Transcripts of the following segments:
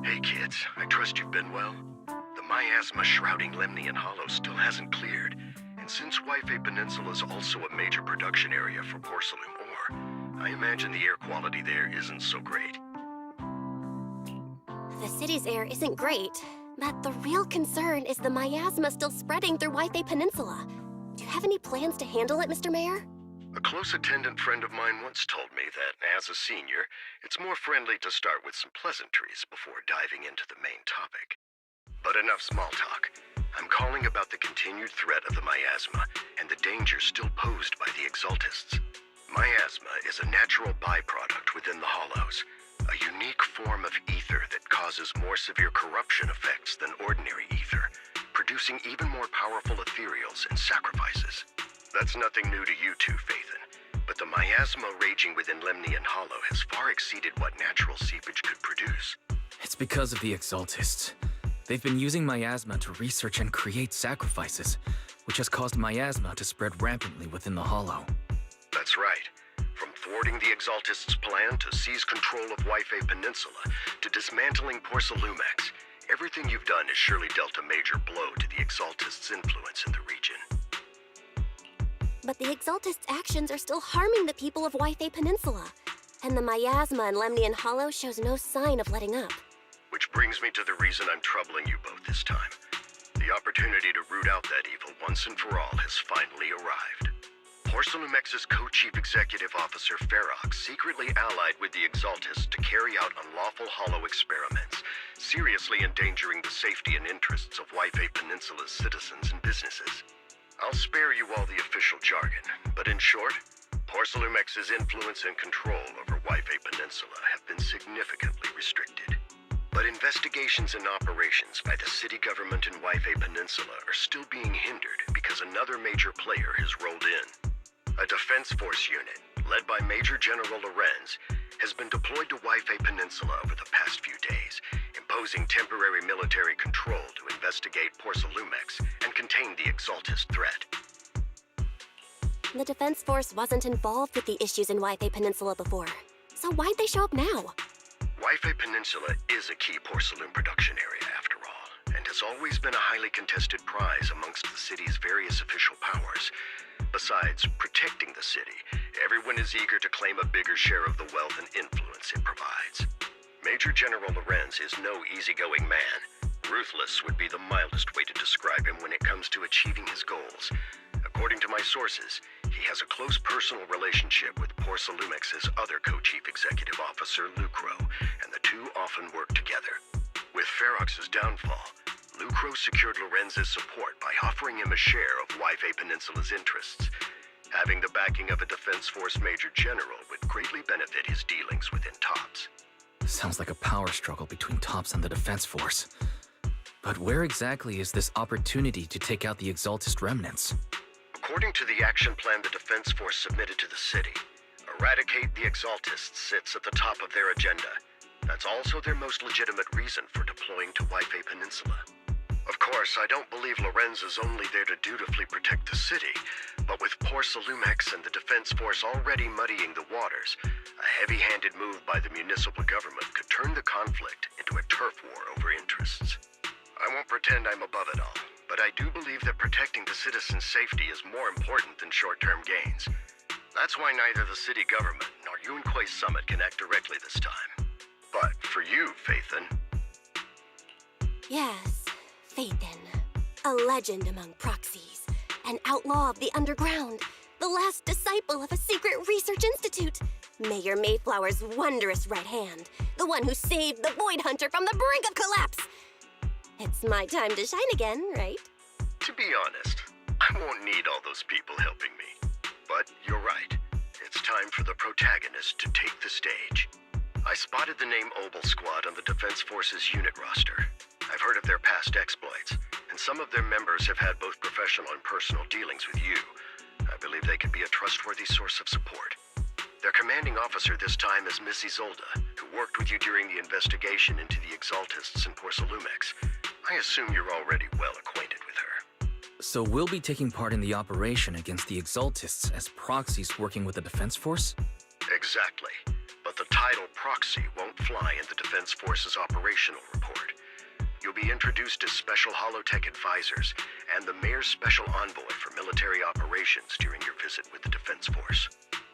Hey kids, I trust you've been well. The miasma shrouding Lemnian Hollow still hasn't cleared, and since Wi-Fi Peninsula is also a major production area for porcelain ore, I imagine the air quality there isn't so great. The city's air isn't great, but the real concern is the miasma still spreading through Wi-Fi Peninsula. Do you have any plans to handle it, Mr. Mayor? A close attendant friend of mine once told me that, as a senior, it's more friendly to start with some pleasantries before diving into the main topic. But enough small talk. I'm calling about the continued threat of the miasma and the danger still posed by the Exaltists. Miasma is a natural byproduct within the Hollows, a unique form of ether that causes more severe corruption effects than ordinary ether, producing even more powerful ethereals and sacrifices. That's nothing new to you two, Phaethon, but the miasma raging within Lemnian Hollow has far exceeded what natural seepage could produce. It's because of the Exaltists. They've been using miasma to research and create sacrifices, which has caused miasma to spread rampantly within the Hollow. That's right. From thwarting the Exaltists' plan to seize control of Wi-Fi Peninsula to dismantling Porcelumex, everything you've done has surely dealt a major blow to the Exaltists' influence in the region. But the Exaltists' actions are still harming the people of Wi-Fi Peninsula, and the miasma in Lemnian Hollow shows no sign of letting up. Which brings me to the reason I'm troubling you both this time. The opportunity to root out that evil once and for all has finally arrived. Porcelumex's co-chief executive officer Ferox secretly allied with the Exaltists to carry out unlawful hollow experiments, seriously endangering the safety and interests of Wi-Fi Peninsula's citizens and businesses. I'll spare you all the official jargon, but in short, Porcelumex's influence and control over Wi-Fi Peninsula have been significantly restricted. But investigations and operations by the city government in Wi-Fi Peninsula are still being hindered because another major player has rolled in. A defense force unit, led by Major General Lorenz, has been deployed to Wi-Fi Peninsula over the past few days, imposing temporary military control to investigate Porcelumex and contain the Exaltist threat. The Defense Force wasn't involved with the issues in Wi-Fi Peninsula before, so why'd they show up now? Wi-Fi Peninsula is a key porcelain production area, after all, and has always been a highly contested prize amongst the city's various official powers. Besides protecting the city, everyone is eager to claim a bigger share of the wealth and influence it provides. Major General Lorenz is no easygoing man. Ruthless would be the mildest way to describe him when it comes to achieving his goals. According to my sources, he has a close personal relationship with Porcelumex's other co-chief executive officer, Lucro, and the two often work together. With Ferox's downfall, Lucro secured Lorenz's support by offering him a share of Wi-Fi Peninsula's interests. Having the backing of a Defense Force Major General would greatly benefit his dealings within TOPS. Sounds like a power struggle between TOPS and the Defense Force. But where exactly is this opportunity to take out the Exaltist remnants? According to the action plan the Defense Force submitted to the city, eradicate the Exaltists sits at the top of their agenda. That's also their most legitimate reason for deploying to Wi-Fi Peninsula. Of course, I don't believe Lorenz is only there to dutifully protect the city, but with Porcelumex and the Defense Force already muddying the waters, a heavy-handed move by the municipal government could turn the conflict into a turf war over interests. I won't pretend I'm above it all, but I do believe that protecting the citizens' safety is more important than short-term gains. That's why neither the city government nor Yunquay Summit can act directly this time. But for you, Phaethon... Yes, Phaethon. A legend among proxies. An outlaw of the underground. The last disciple of a secret research institute. Mayor Mayflower's wondrous right hand. The one who saved the Void Hunter from the brink of collapse. It's my time to shine again, right? To be honest, I won't need all those people helping me. But you're right. It's time for the protagonist to take the stage. I spotted the name Obel Squad on the Defense Force's unit roster. I've heard of their past exploits, and some of their members have had both professional and personal dealings with you. I believe they could be a trustworthy source of support. Their commanding officer this time is Miss Isolda, who worked with you during the investigation into the Exaltists in Porcelumex. I assume you're already well acquainted with her. So we'll be taking part in the operation against the Exaltists as proxies working with the Defense Force? Exactly. But but the title proxy won't fly in the Defense Force's operational report. You'll be introduced as Special Holotech Advisors and the Mayor's Special Envoy for Military Operations during your visit with the Defense Force.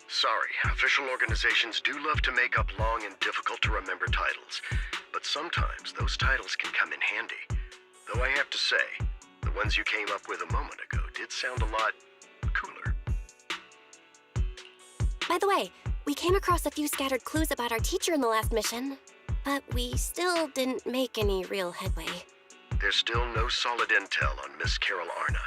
Sorry, official organizations do love to make up long and difficult-to-remember titles, but sometimes those titles can come in handy. Though I have to say, the ones you came up with a moment ago did sound a lot cooler. By the way, we came across a few scattered clues about our teacher in the last mission, but we still didn't make any real headway. There's still no solid intel on Miss Carol Arna,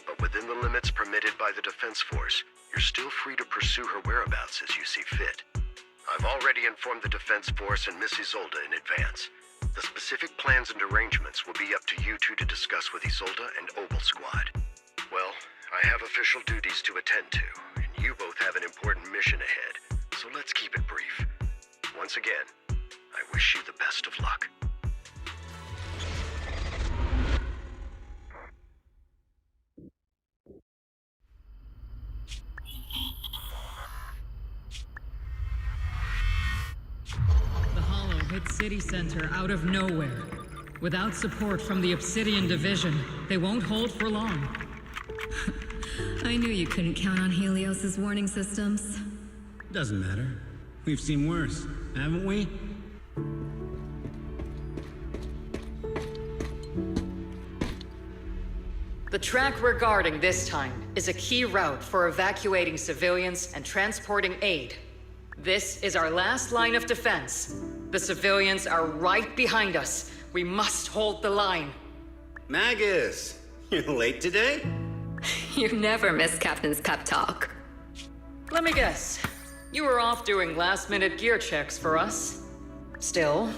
but within the limits permitted by the Defense Force, you're still free to pursue her whereabouts as you see fit. I've already informed the Defense Force and Miss Isolde in advance. The specific plans and arrangements will be up to you two to discuss with Isolde and Obel Squad. Well, I have official duties to attend to, and you both have an important mission ahead, so let's keep it brief. Once again, I wish you the best of luck. The Hollow hit City Center out of nowhere. Without support from the Obsidian Division, they won't hold for long. I knew you couldn't count on Helios's warning systems. Doesn't matter. We've seen worse, haven't we? The track we're guarding this time is a key route for evacuating civilians and transporting aid. This is our last line of defense. The civilians are right behind us. We must hold the line. Magus! You're late today? You never miss Captain's pep talk. Let me guess. You were off doing last-minute gear checks for us. Still,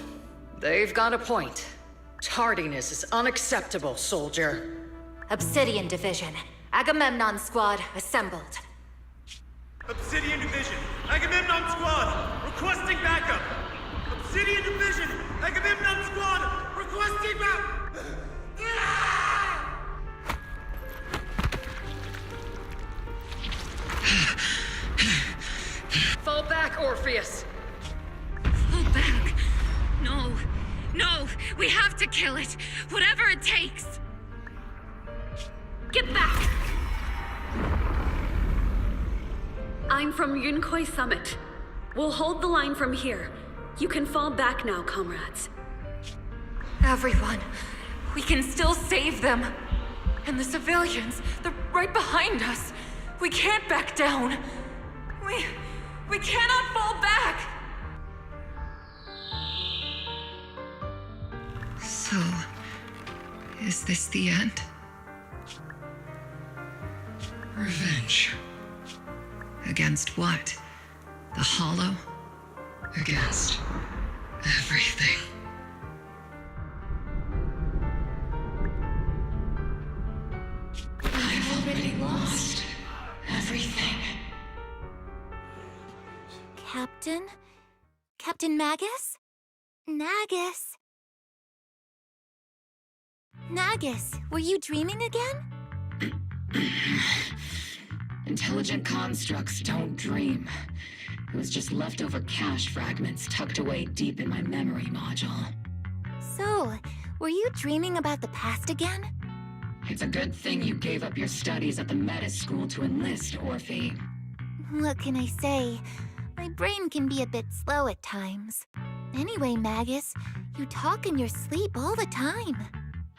they've got a point. Tardiness is unacceptable, soldier. Obsidian Division. Agamemnon Squad assembled. Obsidian Division, Agamemnon Squad, requesting backup! Obsidian Division, Agamemnon Squad, requesting backup! Fall back, Orpheus! Fall back. No. No. We have to kill it. Whatever it takes. Get back! I'm from Yunkoi Summit. We'll hold the line from here. You can fall back now, comrades. Everyone. We can still save them. And the civilians, they're right behind us. We can't back down. We cannot fall back! So, is this the end? Revenge. Against what? The Hollow? Against everything. I've already lost everything. Captain? Captain Magus? Nagus? Nagus, were you dreaming again? Intelligent constructs don't dream. It was just leftover cache fragments tucked away deep in my memory module. So, were you dreaming about the past again? It's a good thing you gave up your studies at the Meta School to enlist, Orphe. What can I say? My brain can be a bit slow at times. Anyway, Magus, you talk in your sleep all the time.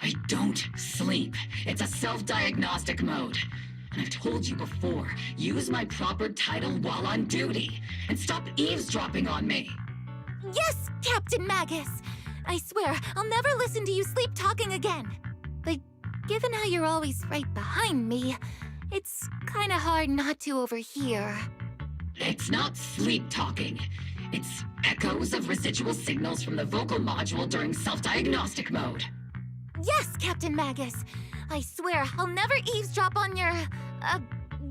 I don't sleep. It's a self-diagnostic mode. And I've told you before, use my proper title while on duty, and stop eavesdropping on me. Yes, Captain Magus! I swear, I'll never listen to you sleep talking again. But given how you're always right behind me, it's kinda hard not to overhear. It's not sleep talking. It's echoes of residual signals from the vocal module during self-diagnostic mode. Yes, Captain Magus. I swear, I'll never eavesdrop on your,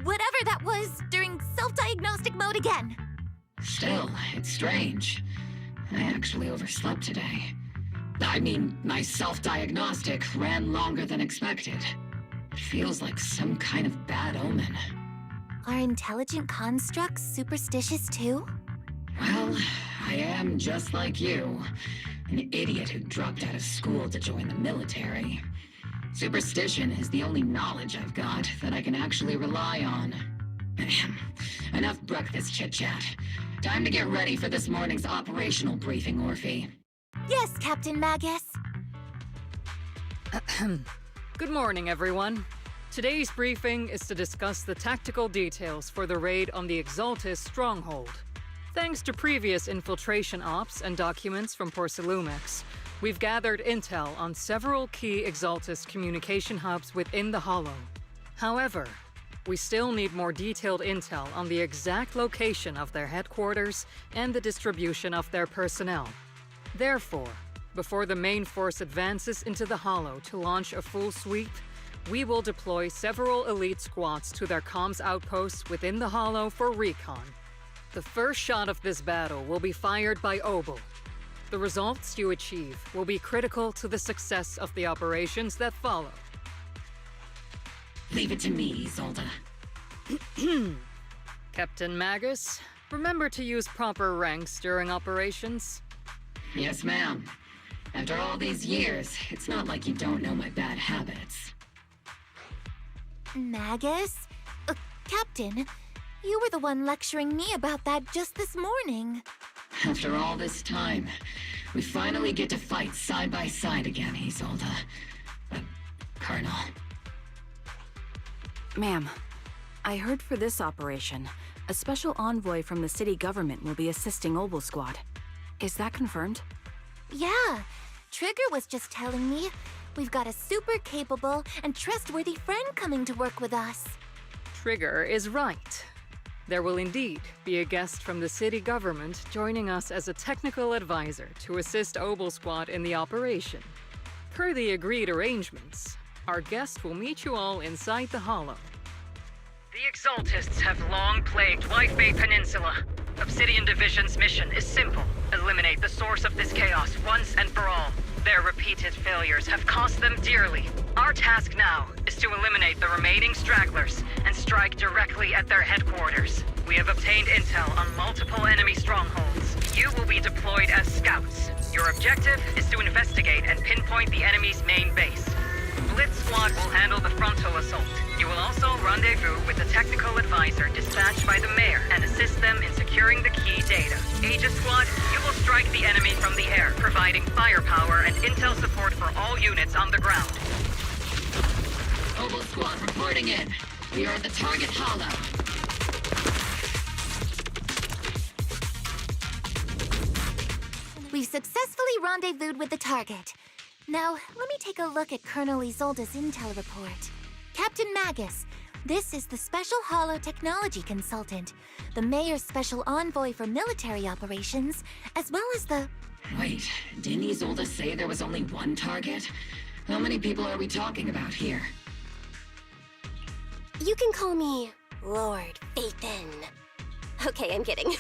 whatever that was during self-diagnostic mode again. Still, it's strange. I actually overslept today. I mean, my self-diagnostic ran longer than expected. It feels like some kind of bad omen. Are intelligent constructs superstitious too? Well, I am just like you. An idiot who dropped out of school to join the military. Superstition is the only knowledge I've got that I can actually rely on. Enough breakfast chit-chat. Time to get ready for this morning's operational briefing, Orphe. Yes, Captain Magus. Good morning, everyone. Today's briefing is to discuss the tactical details for the raid on the Exaltis stronghold. Thanks to previous infiltration ops and documents from Porcelumex, we've gathered intel on several key Exaltis communication hubs within the Hollow. However, we still need more detailed intel on the exact location of their headquarters and the distribution of their personnel. Therefore, before the main force advances into the Hollow to launch a full sweep, we will deploy several elite squads to their comms outposts within the Hollow for recon. The first shot of this battle will be fired by Obel. The results you achieve will be critical to the success of the operations that follow. Leave it to me, Isolde. Captain Magus, remember to use proper ranks during operations? Yes, ma'am. After all these years, it's not like you don't know my bad habits. Magus? Captain, you were the one lecturing me about that just this morning. After all this time, we finally get to fight side by side again, Isolde. Colonel. Ma'am, I heard for this operation, a special envoy from the city government will be assisting Obel Squad. Is that confirmed? Yeah, Trigger was just telling me we've got a super capable and trustworthy friend coming to work with us. Trigger is right. There will indeed be a guest from the city government joining us as a technical advisor to assist Obel Squad in the operation. Per the agreed arrangements, our guest will meet you all inside the Hollow. The Exaltists have long plagued White Bay Peninsula. Obsidian Division's mission is simple. Eliminate the source of this chaos once and for all. Their repeated failures have cost them dearly. Our task now is to eliminate the remaining stragglers and strike directly at their headquarters. We have obtained intel on multiple enemy strongholds. You will be deployed as scouts. Your objective is to investigate and pinpoint the enemy's main base. Blitz Squad will handle the frontal assault. You will also rendezvous with the technical advisor dispatched by the mayor and assist them in securing the key data. Aegis Squad, you will strike the enemy from the air, providing firepower and intel support for all units on the ground. Obel Squad reporting in. We are at the target hollow. We've successfully rendezvoused with the target. Now, let me take a look at Colonel Isolde's intel report. Captain Magus, this is the Special Hollow Technology Consultant, the Mayor's Special Envoy for Military Operations, as well as the... Wait, didn't Isolde say there was only one target? How many people are we talking about here? You can call me Lord Faithin. Okay, I'm kidding.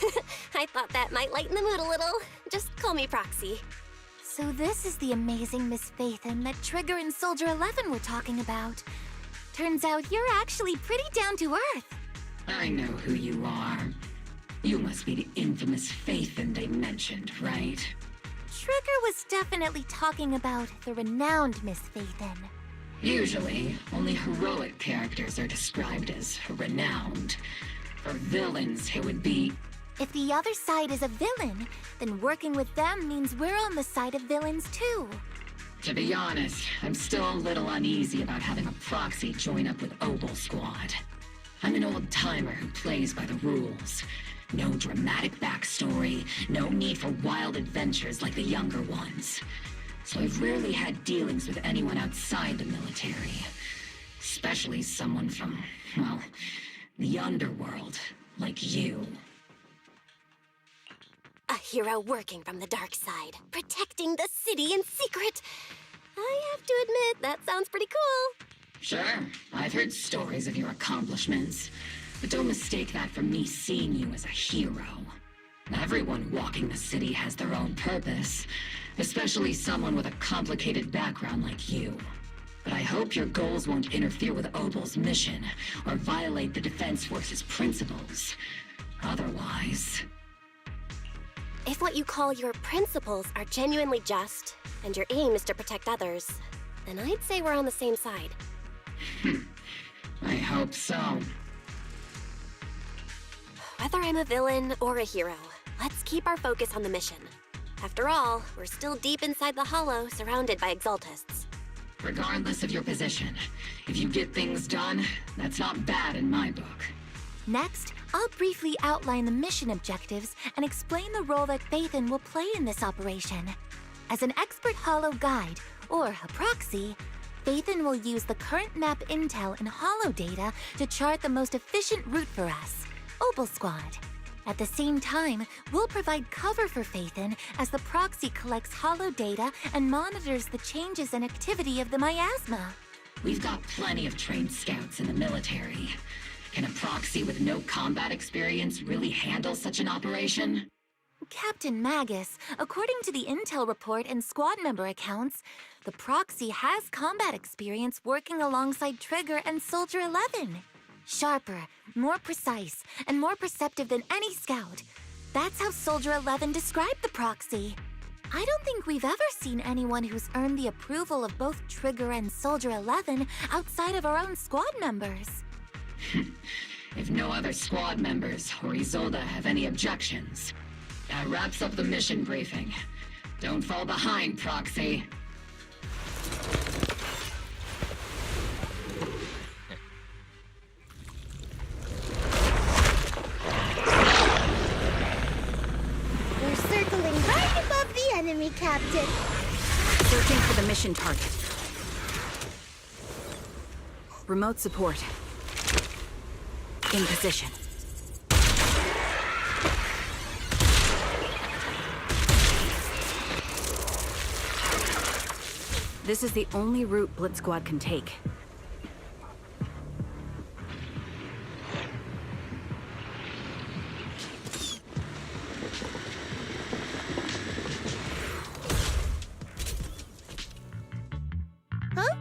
I thought that might lighten the mood a little. Just call me Proxy. So this is the amazing Miss Faithin that Trigger and Soldier 11 were talking about. Turns out you're actually pretty down to earth. I know who you are. You must be the infamous Faithin they mentioned, right? Trigger was definitely talking about the renowned Miss Faithin. Usually, only heroic characters are described as renowned. For villains, it would be... If the other side is a villain, then working with them means we're on the side of villains too. To be honest, I'm still a little uneasy about having a proxy join up with Obel Squad. I'm an old-timer who plays by the rules. No dramatic backstory, no need for wild adventures like the younger ones. So I've rarely had dealings with anyone outside the military. Especially someone from, well, the underworld, like you. A hero working from the dark side, protecting the city in secret. I have to admit, that sounds pretty cool. Sure, I've heard stories of your accomplishments, but don't mistake that for me seeing you as a hero. Everyone walking the city has their own purpose, especially someone with a complicated background like you. But I hope your goals won't interfere with Obel's mission, or violate the Defense Force's principles. Otherwise... If what you call your principles are genuinely just, and your aim is to protect others, then I'd say we're on the same side. I hope so. Whether I'm a villain or a hero, let's keep our focus on the mission. After all, we're still deep inside the Hollow, surrounded by Exaltists. Regardless of your position, if you get things done, that's not bad in my book. Next, I'll briefly outline the mission objectives and explain the role that Phaethon will play in this operation. As an expert Hollow guide, or a proxy, Phaethon will use the current map intel and Hollow data to chart the most efficient route for us, Opal Squad. At the same time, we'll provide cover for Phaethon as the proxy collects Hollow data and monitors the changes and activity of the miasma. We've got plenty of trained scouts in the military. Can a proxy with no combat experience really handle such an operation? Captain Magus, according to the intel report and squad member accounts, the proxy has combat experience working alongside Trigger and Soldier 11. Sharper, more precise, and more perceptive than any scout. That's how Soldier 11 described the proxy. I don't think we've ever seen anyone who's earned the approval of both Trigger and Soldier 11 outside of our own squad members. If no other squad members or Isolde have any objections, that wraps up the mission briefing. Don't fall behind, Proxy. We're circling right above the enemy, Captain. Searching for the mission target. Remote support. In position. This is the only route Blitz Squad can take. Huh?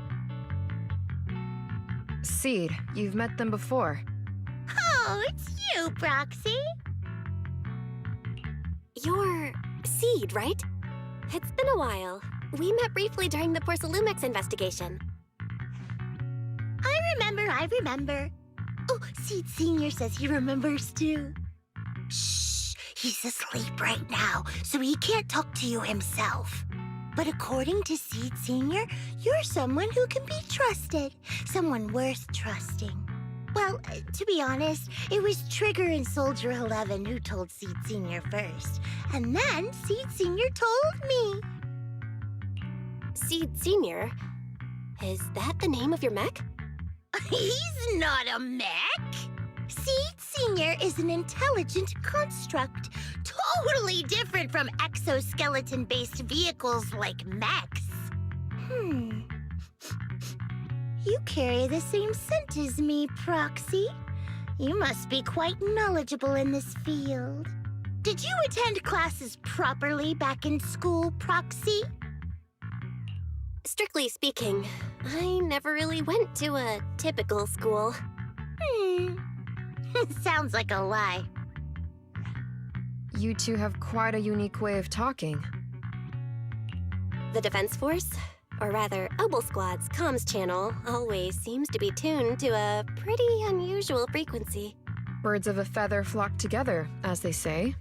Seed, you've met them before. Oh, it's you, Proxy. You're Seed, right? It's been a while. We met briefly during the Porcelumex investigation. I remember. Oh, Seed Sr. says he remembers too. Shh, he's asleep right now, so he can't talk to you himself. But according to Seed Sr., you're someone who can be trusted. Someone worth trusting. Well, to be honest, it was Trigger and Soldier 11 who told Seed Sr. first. And then Seed Sr. told me. Seed Sr.? Is that the name of your mech? He's not a mech! Seed Sr. is an intelligent construct, totally different from exoskeleton-based vehicles like mechs. You carry the same scent as me, Proxy. You must be quite knowledgeable in this field. Did you attend classes properly back in school, Proxy? Strictly speaking, I never really went to a typical school. Sounds like a lie. You two have quite a unique way of talking. The Defense Force, or rather Opal Squad's comms channel, always seems to be tuned to a pretty unusual frequency. Birds of a feather flock together, as they say.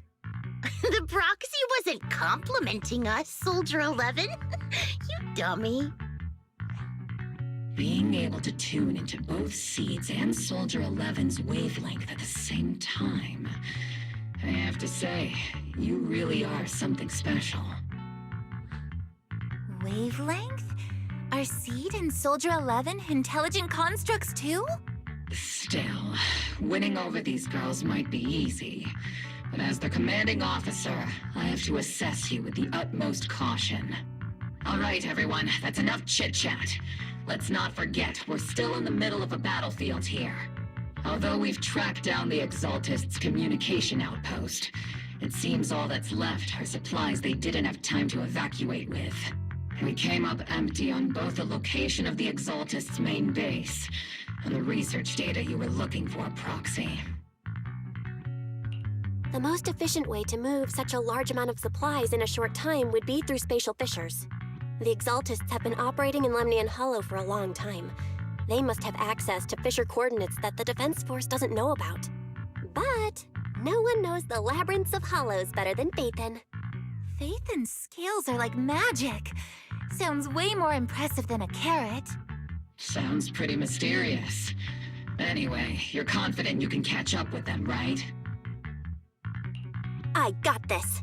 The Proxy wasn't complimenting us, Soldier 11. You dummy. Being able to tune into both Seed's and Soldier 11's wavelength at the same time. I have to say, you really are something special. Wavelength? Are Seed and Soldier 11 intelligent constructs too? Still, winning over these girls might be easy. But as their commanding officer, I have to assess you with the utmost caution. All right, everyone, that's enough chit-chat. Let's not forget, we're still in the middle of a battlefield here. Although we've tracked down the Exaltists' communication outpost, it seems all that's left are supplies they didn't have time to evacuate with. We came up empty on both the location of the Exaltists' main base and the research data you were looking for, Proxy. The most efficient way to move such a large amount of supplies in a short time would be through spatial fissures. The Exaltists have been operating in Lemnian Hollow for a long time. They must have access to fissure coordinates that the Defense Force doesn't know about. But no one knows the labyrinths of hollows better than Phaethon. Phaethon's scales are like magic. Sounds way more impressive than a carrot. Sounds pretty mysterious. Anyway, you're confident you can catch up with them, right? I got this.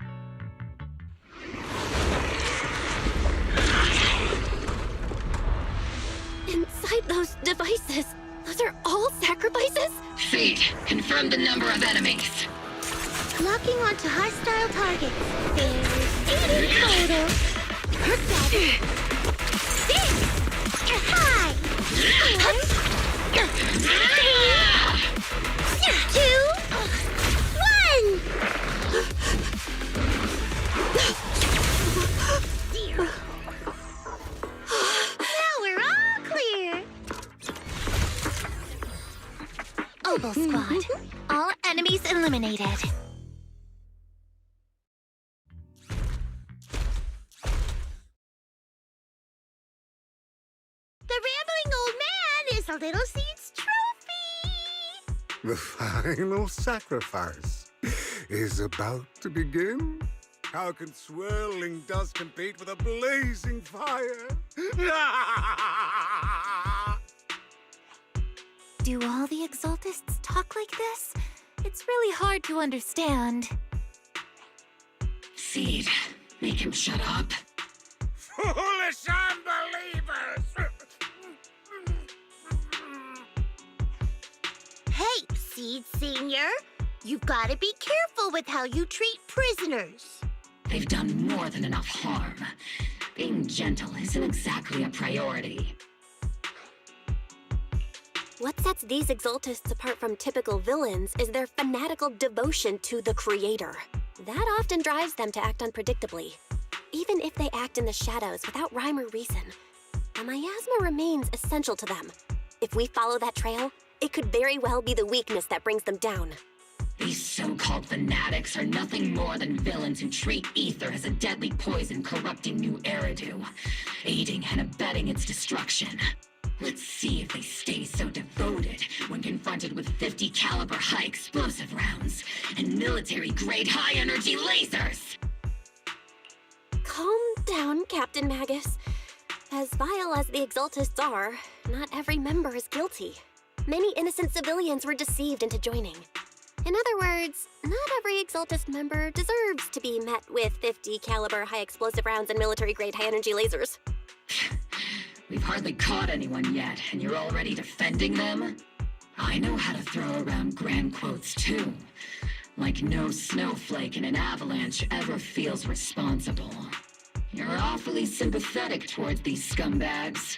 Inside those devices, those are all sacrifices? Feed. Confirm the number of enemies. Locking onto hostile targets. There's 8 in total. 7. 6. 5. 4. 3. 2. 1. Now we're all clear. Oboe Squad. All enemies eliminated. The rambling old man is a Little Seed's trophy. The final sacrifice is about to begin. How can swirling dust compete with a blazing fire? Do all the Exaltists talk like this? It's really hard to understand. Seed, make him shut up. Foolish unbelievers! Hey, Seed Senior. You've got to be careful with how you treat prisoners. They've done more than enough harm. Being gentle isn't exactly a priority. What sets these Exaltists apart from typical villains is their fanatical devotion to the Creator. That often drives them to act unpredictably. Even if they act in the shadows without rhyme or reason, the miasma remains essential to them. If we follow that trail, it could very well be the weakness that brings them down. These so-called fanatics are nothing more than villains who treat ether as a deadly poison corrupting New Eridu, aiding and abetting its destruction. Let's see if they stay so devoted when confronted with 50 caliber high explosive rounds and military-grade high-energy lasers! Calm down, Captain Magus. As vile as the Exaltists are, not every member is guilty. Many innocent civilians were deceived into joining. In other words, not every Exaltist member deserves to be met with 50 caliber high explosive rounds and military-grade high-energy lasers. We've hardly caught anyone yet, and you're already defending them? I know how to throw around grand quotes too. Like no snowflake in an avalanche ever feels responsible. You're awfully sympathetic towards these scumbags.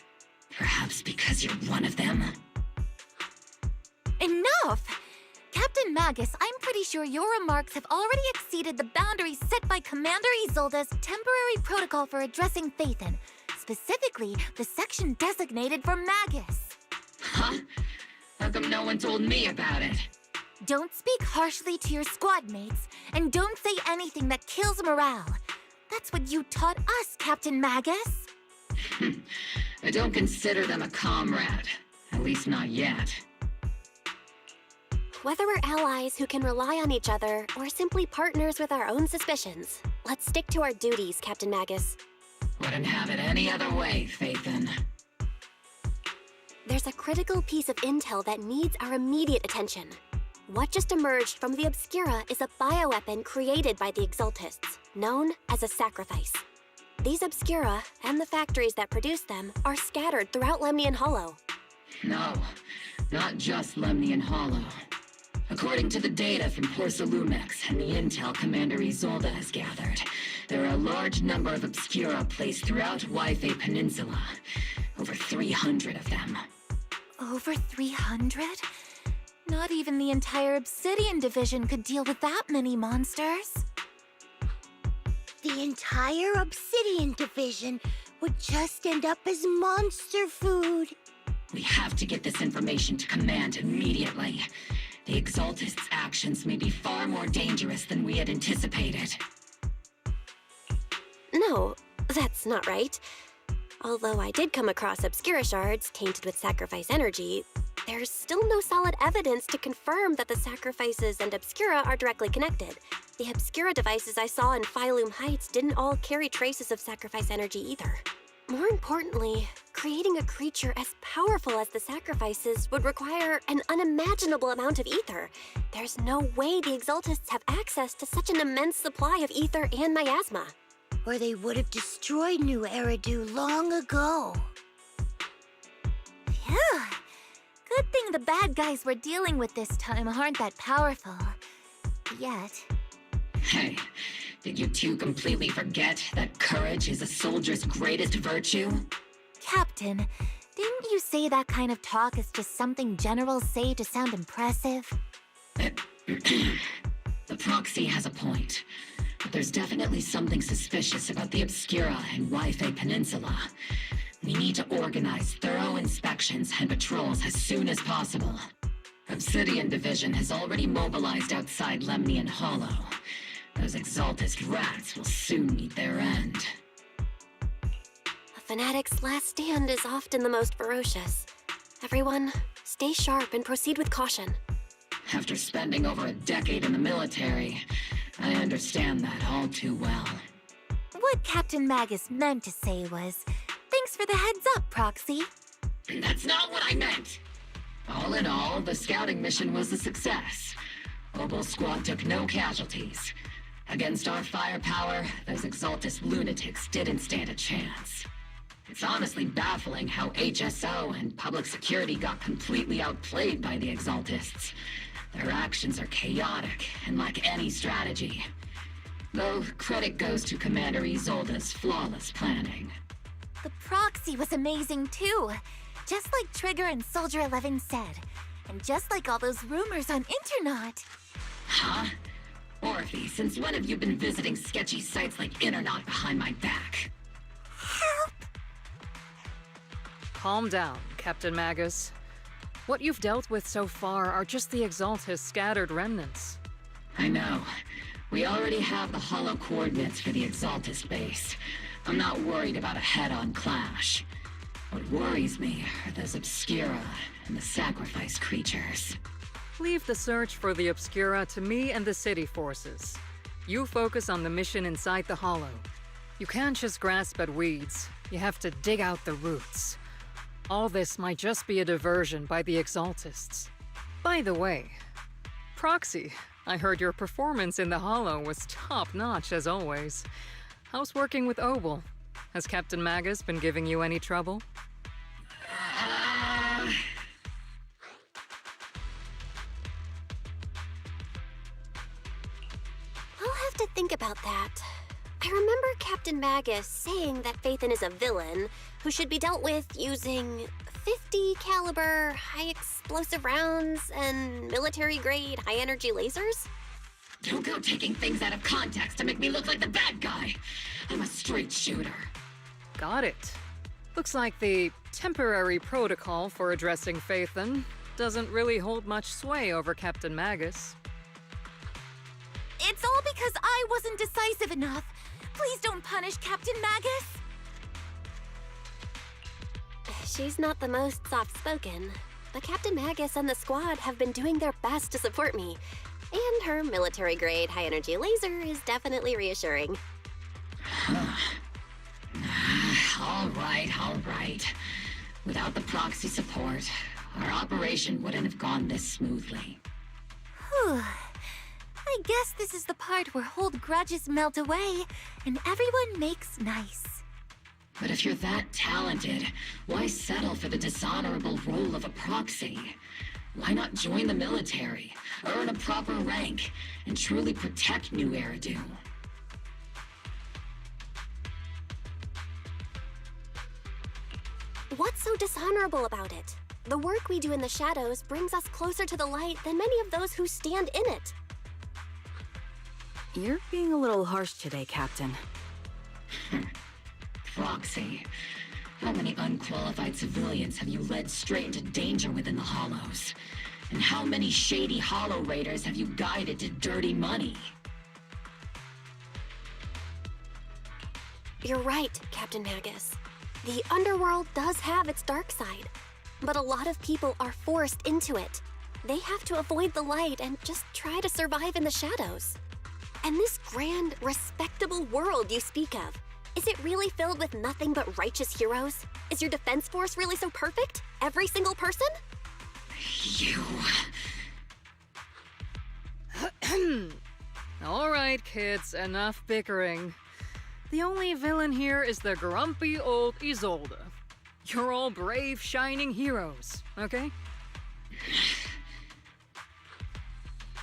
Perhaps because you're one of them? Enough! Captain Magus, I'm pretty sure your remarks have already exceeded the boundaries set by Commander Isolde's temporary protocol for addressing Phaethon. Specifically, the section designated for Magus. Huh? How come no one told me about it? Don't speak harshly to your squad mates, and don't say anything that kills morale. That's what you taught us, Captain Magus. I don't consider them a comrade. At least not yet. Whether we're allies who can rely on each other, or simply partners with our own suspicions, let's stick to our duties, Captain Magus. Wouldn't have it any other way, Phaethon. There's a critical piece of intel that needs our immediate attention. What just emerged from the Obscura is a bioweapon created by the Exaltists, known as a sacrifice. These Obscura, and the factories that produce them, are scattered throughout Lemnian Hollow. No, not just Lemnian Hollow. According to the data from Porcelumex and the intel Commander Isolde has gathered, there are a large number of Obscura placed throughout Waifei Peninsula. Over 300 of them. Over 300? Not even the entire Obsidian Division could deal with that many monsters. The entire Obsidian Division would just end up as monster food. We have to get this information to Command immediately. The Exaltists' actions may be far more dangerous than we had anticipated. No, that's not right. Although I did come across Obscura shards tainted with sacrifice energy, there's still no solid evidence to confirm that the sacrifices and Obscura are directly connected. The Obscura devices I saw in Phylum Heights didn't all carry traces of sacrifice energy either. More importantly, creating a creature as powerful as the sacrifices would require an unimaginable amount of ether. There's no way the Exaltists have access to such an immense supply of ether and miasma. Or they would have destroyed New Eridu long ago. Phew. Good thing the bad guys we're dealing with this time aren't that powerful. Yet. Hey, did you two completely forget that courage is a soldier's greatest virtue? Captain, didn't you say that kind of talk is just something generals say to sound impressive? The proxy has a point. But there's definitely something suspicious about the Obscura and Wi-Fi Peninsula. We need to organize thorough inspections and patrols as soon as possible. Obsidian Division has already mobilized outside Lemnian Hollow. Those Exaltist rats will soon meet their end. A fanatic's last stand is often the most ferocious. Everyone, stay sharp and proceed with caution. After spending over a decade in the military, I understand that all too well. What Captain Magus meant to say was, thanks for the heads up, Proxy. That's not what I meant! All in all, the scouting mission was a success. Obel Squad took no casualties. Against our firepower, those Exaltist lunatics didn't stand a chance. It's honestly baffling how HSO and public security got completely outplayed by the Exaltists. Their actions are chaotic and lack any strategy. Though credit goes to Commander Isolde's flawless planning. The Proxy was amazing too. Just like Trigger and Soldier 11 said. And just like all those rumors on Internaut. Huh? Orphe, since when have you been visiting sketchy sites like Internaut behind my back? Help! Calm down, Captain Magus. What you've dealt with so far are just the Exaltist scattered remnants. I know. We already have the hollow coordinates for the Exaltist base. I'm not worried about a head-on clash. What worries me are those Obscura and the sacrifice creatures. Leave the search for the Obscura to me and the city forces. You focus on the mission inside the Hollow. You can't just grasp at weeds. You have to dig out the roots. All this might just be a diversion by the Exaltists. By the way, Proxy, I heard your performance in the Hollow was top-notch as always. How's working with Obel? Has Captain Magus been giving you any trouble? I'll have to think about that. I remember Captain Magus saying that Phaethon is a villain who should be dealt with using 50 caliber high explosive rounds and military-grade high-energy lasers? Don't go taking things out of context to make me look like the bad guy. I'm a straight shooter. Got it. Looks like the temporary protocol for addressing Phaethon doesn't really hold much sway over Captain Magus. It's all because I wasn't decisive enough. Please don't punish Captain Magus. She's not the most soft-spoken, but Captain Magus and the squad have been doing their best to support me. And her military-grade high-energy laser is definitely reassuring. All right. Without the proxy support, our operation wouldn't have gone this smoothly. Whew. I guess this is the part where old grudges melt away and everyone makes nice. But if you're that talented, why settle for the dishonorable role of a proxy? Why not join the military, earn a proper rank, and truly protect New Eridu? What's so dishonorable about it? The work we do in the shadows brings us closer to the light than many of those who stand in it. You're being a little harsh today, Captain. Proxy, how many unqualified civilians have you led straight into danger within the Hollows? And how many shady Hollow Raiders have you guided to dirty money? You're right, Captain Magus. The underworld does have its dark side, but a lot of people are forced into it. They have to avoid the light and just try to survive in the shadows. And this grand, respectable world you speak of, is it really filled with nothing but righteous heroes? Is your defense force really so perfect? Every single person? You... All right, kids, enough bickering. The only villain here is the grumpy old Isolde. You're all brave, shining heroes, okay?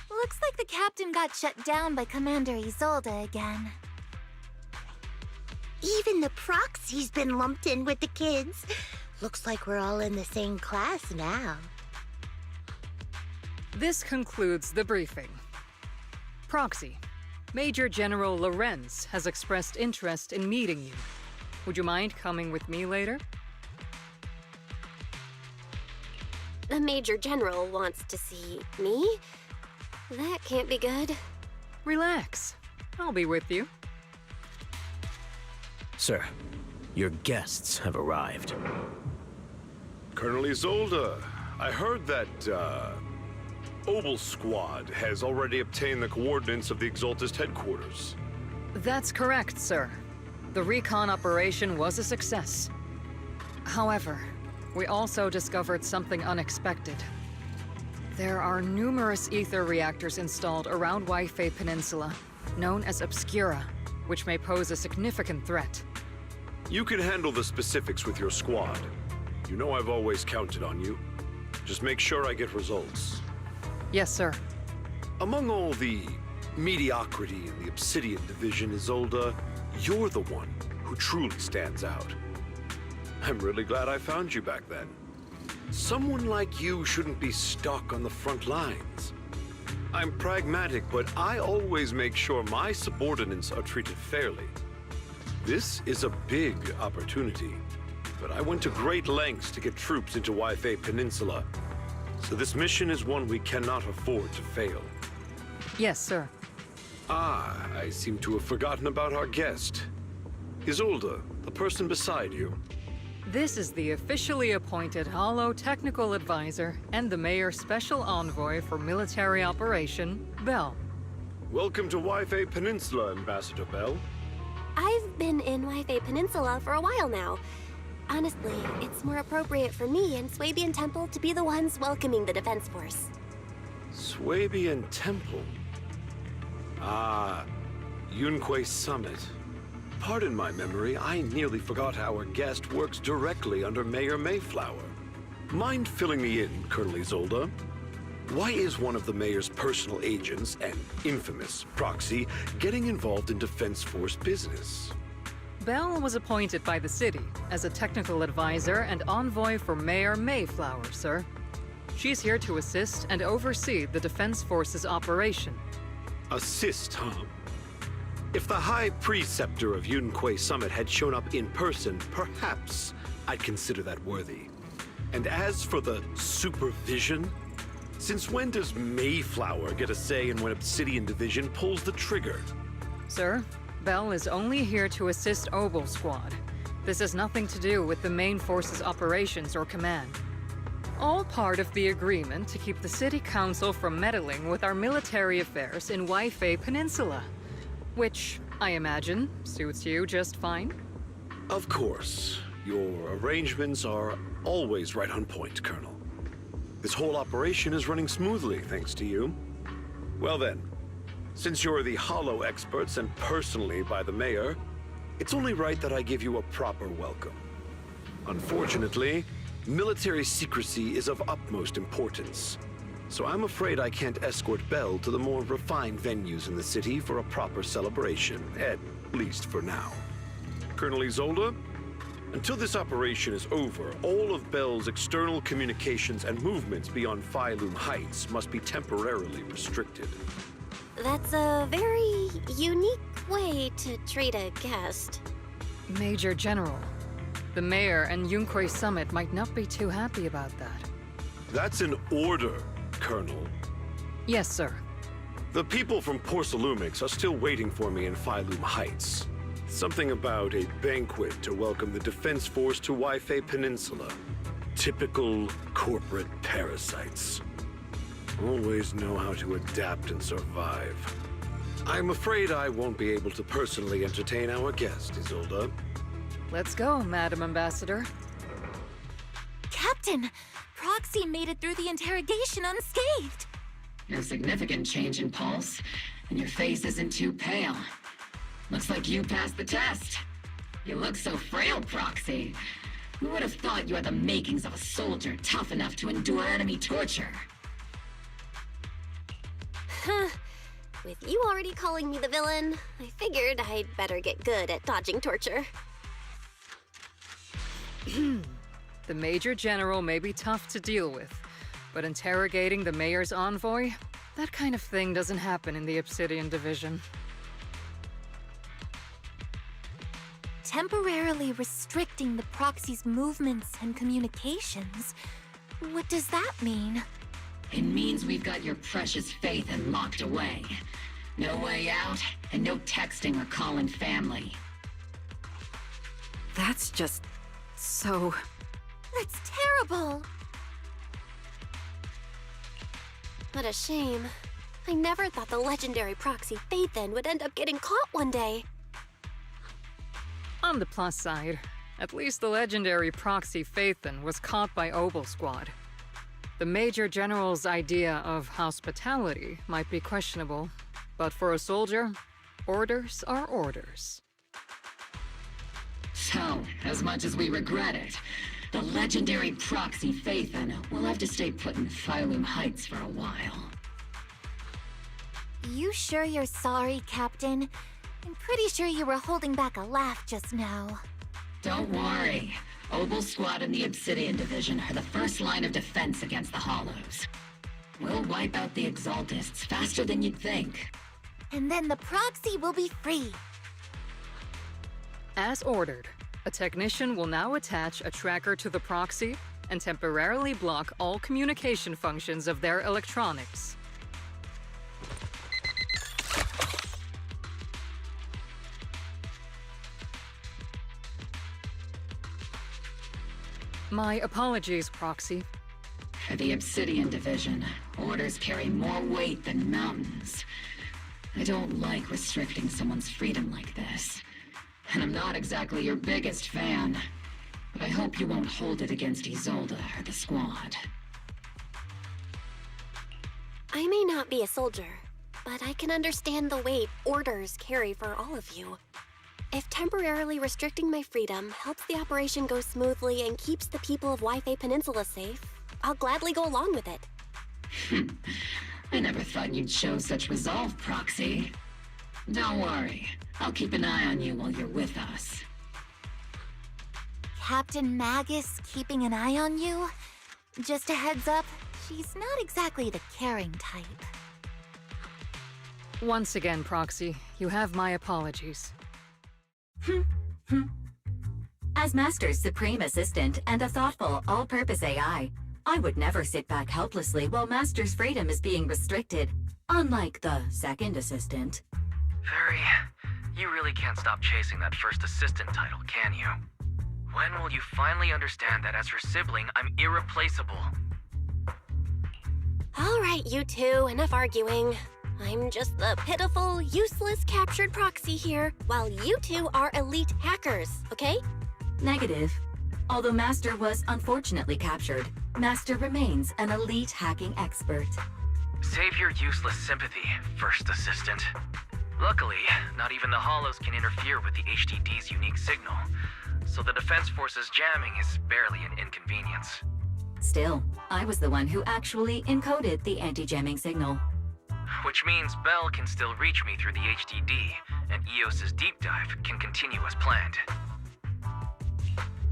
Looks like the captain got shut down by Commander Isolde again. Even the proxy's been lumped in with the kids. Looks like we're all in the same class now. This concludes the briefing. Proxy, Major General Lorenz has expressed interest in meeting you. Would you mind coming with me later? The Major General wants to see me? That can't be good. Relax. I'll be with you. Sir, your guests have arrived. Colonel Isolde, I heard that, Obel Squad has already obtained the coordinates of the Exaltist headquarters. That's correct, sir. The recon operation was a success. However, we also discovered something unexpected. There are numerous ether reactors installed around Wi-Fi Peninsula, known as Obscura, which may pose a significant threat. You can handle the specifics with your squad. You know I've always counted on you. Just make sure I get results. Yes, sir. Among all the mediocrity in the Obsidian Division, Isolde, you're the one who truly stands out. I'm really glad I found you back then. Someone like you shouldn't be stuck on the front lines. I'm pragmatic, but I always make sure my subordinates are treated fairly. This is a big opportunity, but I went to great lengths to get troops into Wi-Fi Peninsula. So this mission is one we cannot afford to fail. Yes, sir. Ah, I seem to have forgotten about our guest. Isolde, the person beside you. This is the officially appointed Hollow Technical Advisor and the Mayor's Special Envoy for Military Operation, Bell. Welcome to Wi-Fi Peninsula, Ambassador Bell. I've been in Wi-Fi Peninsula for a while now. Honestly, it's more appropriate for me and Swabian Temple to be the ones welcoming the Defense Force. Swabian Temple? Ah, Yunque Summit. Pardon my memory, I nearly forgot our guest works directly under Mayor Mayflower. Mind filling me in, Colonel Isolde? Why is one of the mayor's personal agents, an infamous proxy, getting involved in Defense Force business? Bell was appointed by the city as a technical advisor and envoy for Mayor Mayflower, sir. She's here to assist and oversee the Defense Force's operation. Assist, huh? If the High Preceptor of Yunque Summit had shown up in person, perhaps I'd consider that worthy. And as for the supervision, since when does Mayflower get a say in when Obsidian Division pulls the trigger? Sir, Bell is only here to assist Obel Squad. This has nothing to do with the main force's operations or command. All part of the agreement to keep the City Council from meddling with our military affairs in Wi-Fi Peninsula. Which, I imagine, suits you just fine? Of course. Your arrangements are always right on point, Colonel. This whole operation is running smoothly, thanks to you. Well then, since you're the Hollow experts and personally by the Mayor, it's only right that I give you a proper welcome. Unfortunately, military secrecy is of utmost importance. So I'm afraid I can't escort Bell to the more refined venues in the city for a proper celebration, at least for now. Colonel Isolde, until this operation is over, all of Bell's external communications and movements beyond Phylum Heights must be temporarily restricted. That's a very unique way to treat a guest. Major General, the Mayor and Yunque Summit might not be too happy about that. That's an order, Colonel. Yes, sir. The people from Porcelumix are still waiting for me in Phylum Heights. Something about a banquet to welcome the Defense Force to Waifei Peninsula. Typical corporate parasites. Always know how to adapt and survive. I'm afraid I won't be able to personally entertain our guest, Isolde. Let's go, Madam Ambassador. Captain, Proxy made it through the interrogation unscathed. No significant change in pulse, and your face isn't too pale. Looks like you passed the test. You look so frail, Proxy. Who would have thought you had the makings of a soldier tough enough to endure enemy torture? Huh. With you already calling me the villain, I figured I'd better get good at dodging torture. The Major General may be tough to deal with, but interrogating the Mayor's envoy? That kind of thing doesn't happen in the Obsidian Division. Temporarily restricting the Proxy's movements and communications? What does that mean? It means we've got your precious Phaethon locked away. No way out, and no texting or calling family. That's just... so... That's terrible! What a shame. I never thought the legendary proxy Phaethon would end up getting caught one day. On the plus side, at least the legendary proxy Phaethon was caught by Obel Squad. The Major General's idea of hospitality might be questionable, but for a soldier, orders are orders. So, as much as we regret it, the legendary proxy Phaethon will have to stay put in Phylum Heights for a while. You sure you're sorry, Captain? I'm pretty sure you were holding back a laugh just now. Don't worry. Obel Squad and the Obsidian Division are the first line of defense against the Hollows. We'll wipe out the Exaltists faster than you'd think. And then the proxy will be free. As ordered, a technician will now attach a tracker to the proxy and temporarily block all communication functions of their electronics. My apologies, Proxy. For the Obsidian Division, orders carry more weight than mountains. I don't like restricting someone's freedom like this. And I'm not exactly your biggest fan. But I hope you won't hold it against Isolde or the Squad. I may not be a soldier, but I can understand the weight orders carry for all of you. If temporarily restricting my freedom helps the operation go smoothly and keeps the people of Waifei Peninsula safe, I'll gladly go along with it. I never thought you'd show such resolve, Proxy. Don't worry. I'll keep an eye on you while you're with us. Captain Magus keeping an eye on you? Just a heads up, she's not exactly the caring type. Once again, Proxy, you have my apologies. As Master's supreme assistant and a thoughtful, all-purpose AI, I would never sit back helplessly while Master's freedom is being restricted, unlike the second assistant. Very. You really can't stop chasing that first assistant title, can you? When will you finally understand that as her sibling, I'm irreplaceable? All right, you two, enough arguing. I'm just the pitiful, useless captured proxy here, while you two are elite hackers, okay? Negative. Although Master was unfortunately captured, Master remains an elite hacking expert. Save your useless sympathy, first assistant. Luckily, not even the Hollows can interfere with the HDD's unique signal, so the Defense Force's jamming is barely an inconvenience. Still, I was the one who actually encoded the anti-jamming signal. Which means Bell can still reach me through the HDD, and EOS's deep dive can continue as planned.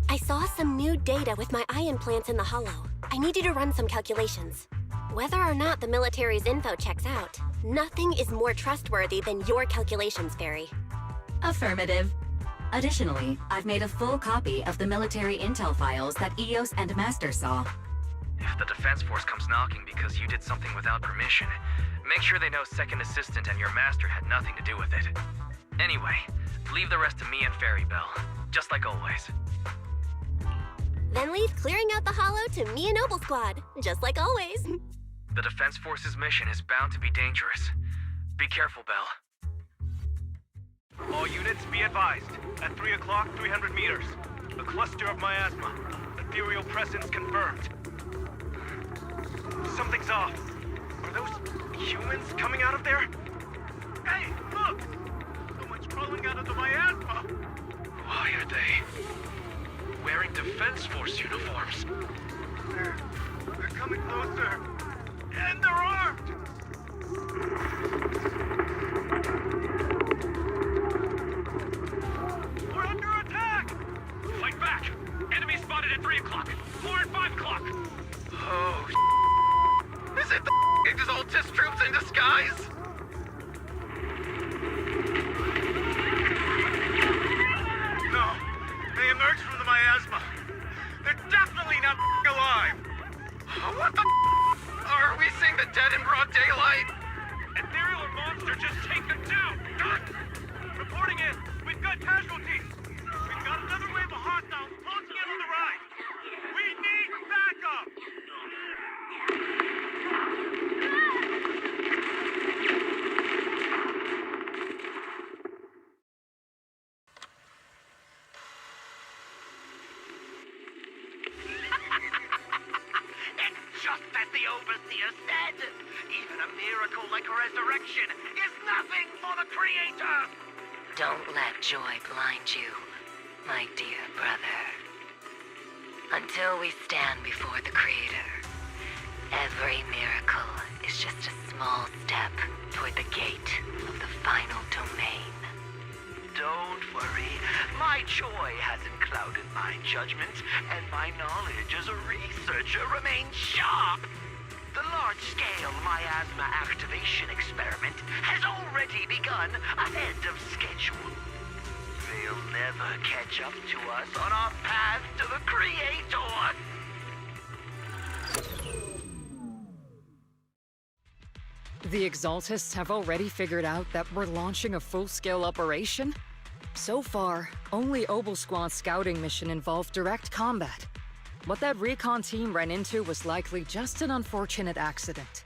I saw some new data with my eye implants in the Hollow. I need you to run some calculations. Whether or not the military's info checks out, nothing is more trustworthy than your calculations, Fairy. Affirmative. Additionally, I've made a full copy of the military intel files that EOS and Master saw. If the defense force comes knocking because you did something without permission, make sure they know Second Assistant and your master had nothing to do with it. Anyway, leave the rest to me and Fairy Bell, just like always. Then leave clearing out the hollow to me and Noble Squad, just like always. The defense force's mission is bound to be dangerous. Be careful, Bell. All units be advised. At 3 o'clock, 300 meters. A cluster of miasma. Ethereal presence confirmed. Something's off. Are those humans coming out of there? Hey, look! Someone's crawling out of the miasma! Why are they wearing defense force uniforms? They're coming closer. And they're armed! We're under attack! Fight back! Enemy spotted at 3 o'clock! 4 and 5 o'clock! Oh, is it the Exaltus troops in disguise? No, they emerged from the miasma. They're definitely not alive! What the Are we seeing the dead in broad daylight? Ethereal monster just take them down! Reporting in, we've got casualties! We've got another wave of hostiles closing in on the right! We need backup! Just as the Overseer said, even a miracle like resurrection is nothing for the Creator! Don't let joy blind you, my dear brother. Until we stand before the Creator, every miracle is just a small step toward the gate of the final domain. Don't worry, my joy hasn't clouded my judgment, and my knowledge as a researcher remains sharp. The large-scale miasma activation experiment has already begun ahead of schedule. They'll never catch up to us on our path to the Creator. The Exaltists have already figured out that we're launching a full-scale operation? So far, only Obel Squad's scouting mission involved direct combat. What that recon team ran into was likely just an unfortunate accident.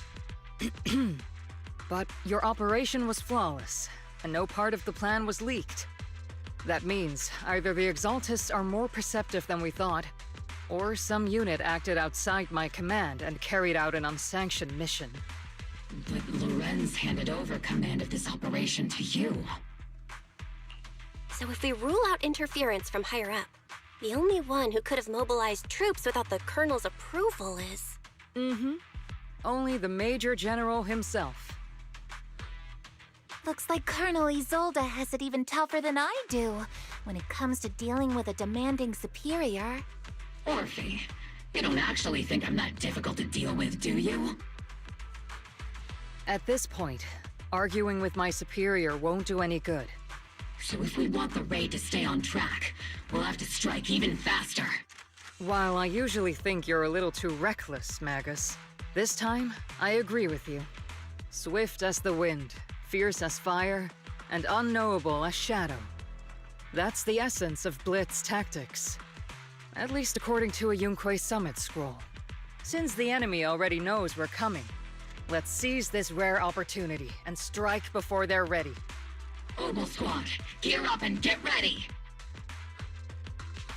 But your operation was flawless, and no part of the plan was leaked. That means either the Exaltists are more perceptive than we thought, or some unit acted outside my command and carried out an unsanctioned mission. But Lorenz handed over command of this operation to you. So if we rule out interference from higher up, the only one who could have mobilized troops without the Colonel's approval is... Only the Major General himself. Looks like Colonel Isolde has it even tougher than I do when it comes to dealing with a demanding superior. Orphe, you don't actually think I'm that difficult to deal with, do you? At this point, arguing with my superior won't do any good. So if we want the raid to stay on track, we'll have to strike even faster. While I usually think you're a little too reckless, Magus, this time, I agree with you. Swift as the wind, fierce as fire, and unknowable as shadow. That's the essence of Blitz tactics. At least according to a Yunquay Summit scroll. Since the enemy already knows we're coming, let's seize this rare opportunity and strike before they're ready. Obel Squad, gear up and get ready!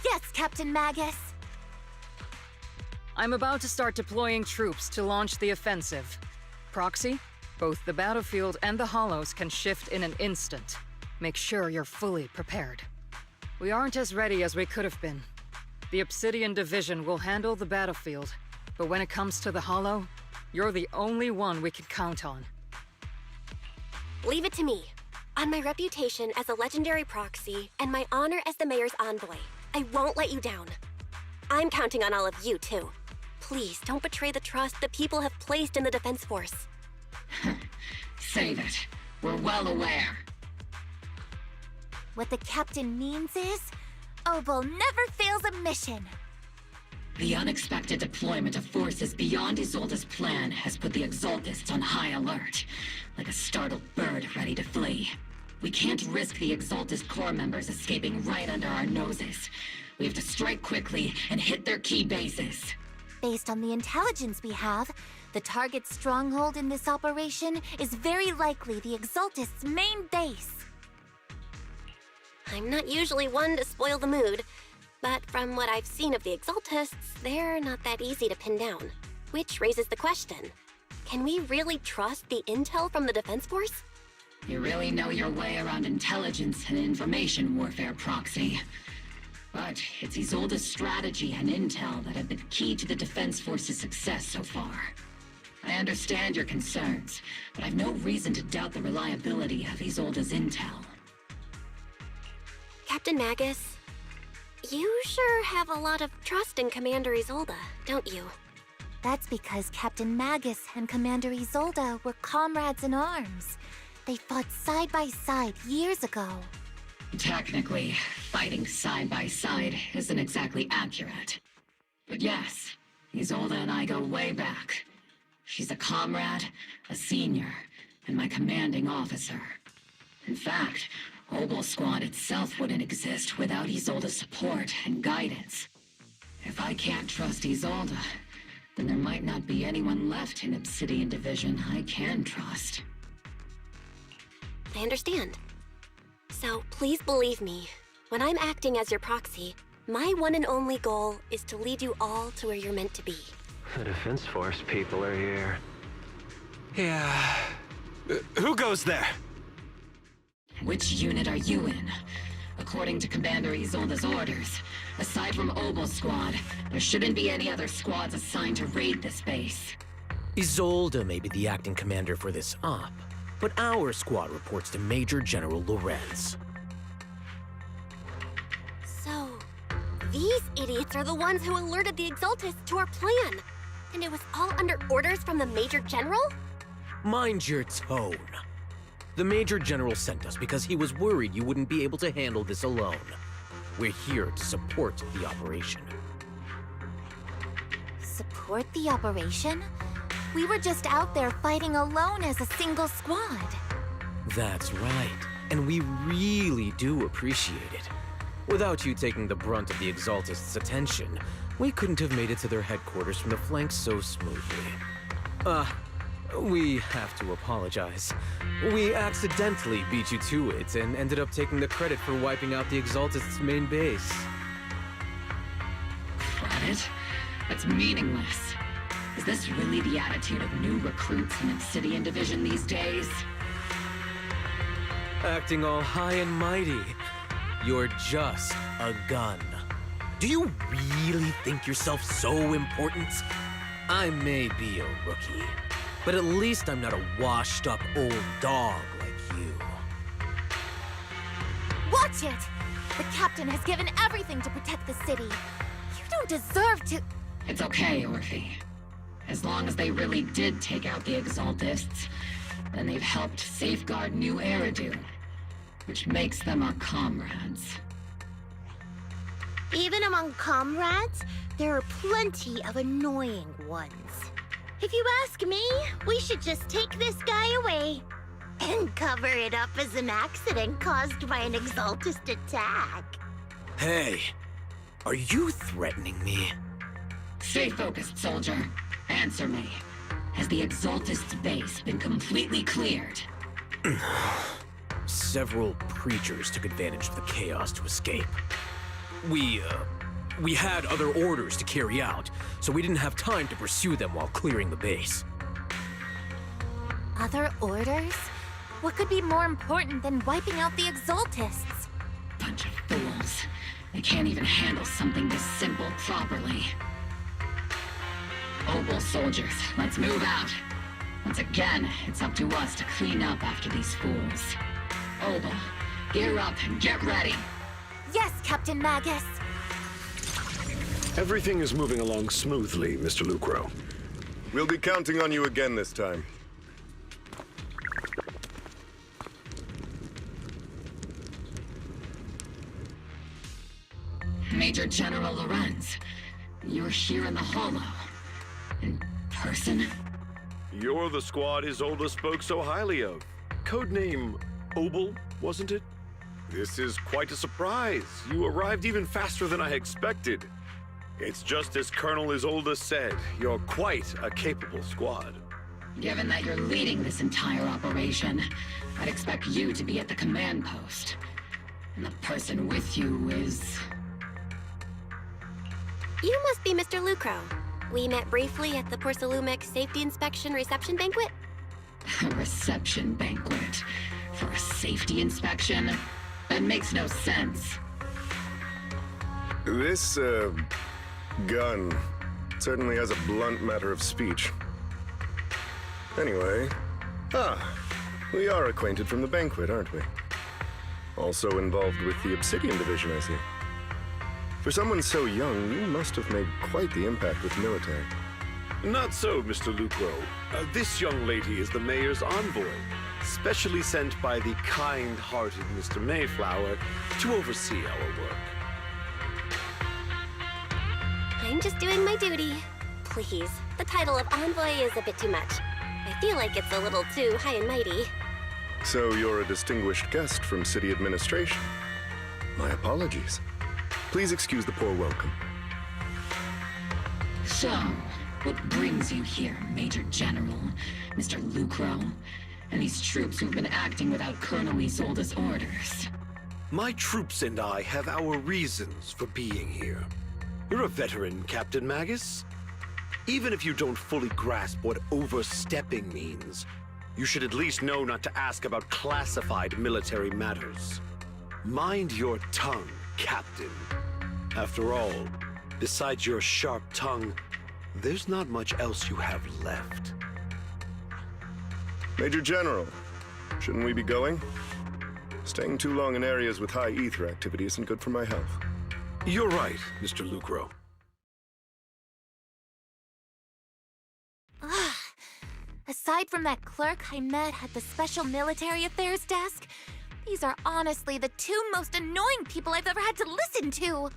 Yes, Captain Magus! I'm about to start deploying troops to launch the offensive. Proxy, both the battlefield and the hollows can shift in an instant. Make sure you're fully prepared. We aren't as ready as we could have been. The Obsidian Division will handle the battlefield, but when it comes to the hollow, you're the only one we can count on. Leave it to me. On my reputation as a legendary proxy and my honor as the Mayor's envoy, I won't let you down. I'm counting on all of you, too. Please don't betray the trust the people have placed in the Defense Force. Save it. We're well aware. What the Captain means is, Obel never fails a mission. The unexpected deployment of forces beyond Isolde's plan has put the Exaltists on high alert, like a startled bird ready to flee. We can't risk the Exaltist core members escaping right under our noses. We have to strike quickly and hit their key bases. Based on the intelligence we have, the target's stronghold in this operation is very likely the Exaltists' main base. I'm not usually one to spoil the mood, but from what I've seen of the Exaltists, they're not that easy to pin down. Which raises the question, can we really trust the intel from the Defense Force? You really know your way around intelligence and information warfare, Proxy. But it's Isolde's strategy and intel that have been key to the Defense Force's success so far. I understand your concerns, but I've no reason to doubt the reliability of Isolde's intel. Captain Magus, you sure have a lot of trust in Commander Isolde, don't you? That's because Captain Magus and Commander Isolde were comrades in arms. They fought side by side years ago. Technically, fighting side by side isn't exactly accurate. But yes, Isolde and I go way back. She's a comrade, a senior, and my commanding officer. In fact, Obel Squad itself wouldn't exist without Isolde's support and guidance. If I can't trust Isolde, then there might not be anyone left in Obsidian Division I can trust. I understand. So please believe me, when I'm acting as your proxy, my one and only goal is to lead you all to where you're meant to be. The Defense Force people are here. Yeah. Who goes there? Which unit are you in? According to Commander Isolde's orders, aside from Obel Squad, there shouldn't be any other squads assigned to raid this base. Isolde may be the acting commander for this op, but our squad reports to Major General Lorenz. So, these idiots are the ones who alerted the Exaltists to our plan. And it was all under orders from the Major General? Mind your tone. The Major General sent us because he was worried you wouldn't be able to handle this alone. We're here to support the operation. Support the operation? We were just out there fighting alone as a single squad. That's right, and we really do appreciate it. Without you taking the brunt of the Exaltists' attention, we couldn't have made it to their headquarters from the flanks so smoothly. We have to apologize. We accidentally beat you to it and ended up taking the credit for wiping out the Exaltists' main base. Credit? That's meaningless. Is this really the attitude of new recruits in Obsidian Division these days? Acting all high and mighty. You're just a gun. Do you really think yourself so important? I may be a rookie, but at least I'm not a washed-up old dog like you. Watch it! The captain has given everything to protect the city. You don't deserve to... It's okay, Orphe. As long as they really did take out the Exaltists, then they've helped safeguard New Eridu, which makes them our comrades. Even among comrades, there are plenty of annoying ones. If you ask me, we should just take this guy away and cover it up as an accident caused by an Exaltist attack. Hey, are you threatening me? Stay focused, soldier. Answer me. Has the Exaltist's base been completely cleared? Several preachers took advantage of the chaos to escape. We had other orders to carry out, so we didn't have time to pursue them while clearing the base. Other orders? What could be more important than wiping out the Exaltists? Bunch of fools. They can't even handle something this simple properly. Obel soldiers, let's move out. Once again, it's up to us to clean up after these fools. Obel, gear up and get ready. Yes, Captain Magus. Everything is moving along smoothly, Mr. Lucro. We'll be counting on you again this time. Major General Lorenz, You're here in the Hollow. In person? You're the squad Isolde spoke so highly of. Codename Obel, wasn't it? This is quite a surprise. You arrived even faster than I expected. It's just as Colonel Isolde said, you're quite a capable squad. Given that you're leading this entire operation, I'd expect you to be at the command post. And the person with you is... You must be Mr. Lucro. We met briefly at the Porcelumex Safety Inspection Reception Banquet. A reception banquet? For a safety inspection? That makes no sense. This, gun certainly has a blunt matter of speech. Anyway, we are acquainted from the banquet, aren't we? Also involved with the Obsidian Division, I see. For someone so young, you must have made quite the impact with the military. Not so, Mr. Lucro. This young lady is the mayor's envoy, specially sent by the kind-hearted Mr. Mayflower to oversee our work. I'm just doing my duty. Please, the title of envoy is a bit too much. I feel like it's a little too high and mighty. So you're a distinguished guest from city administration. My apologies. Please excuse the poor welcome. So, what brings you here, Major General, Mr. Lucro, and these troops who've been acting without Colonel Isolde's orders? My troops and I have our reasons for being here. You're a veteran, Captain Magus. Even if you don't fully grasp what overstepping means, you should at least know not to ask about classified military matters. Mind your tongue, Captain. After all, besides your sharp tongue, there's not much else you have left. Major General, shouldn't we be going? Staying too long in areas with high ether activity isn't good for my health. You're right, Mr. Lucro. Aside from that clerk I met at the Special Military Affairs desk, these are honestly the two most annoying people I've ever had to listen to.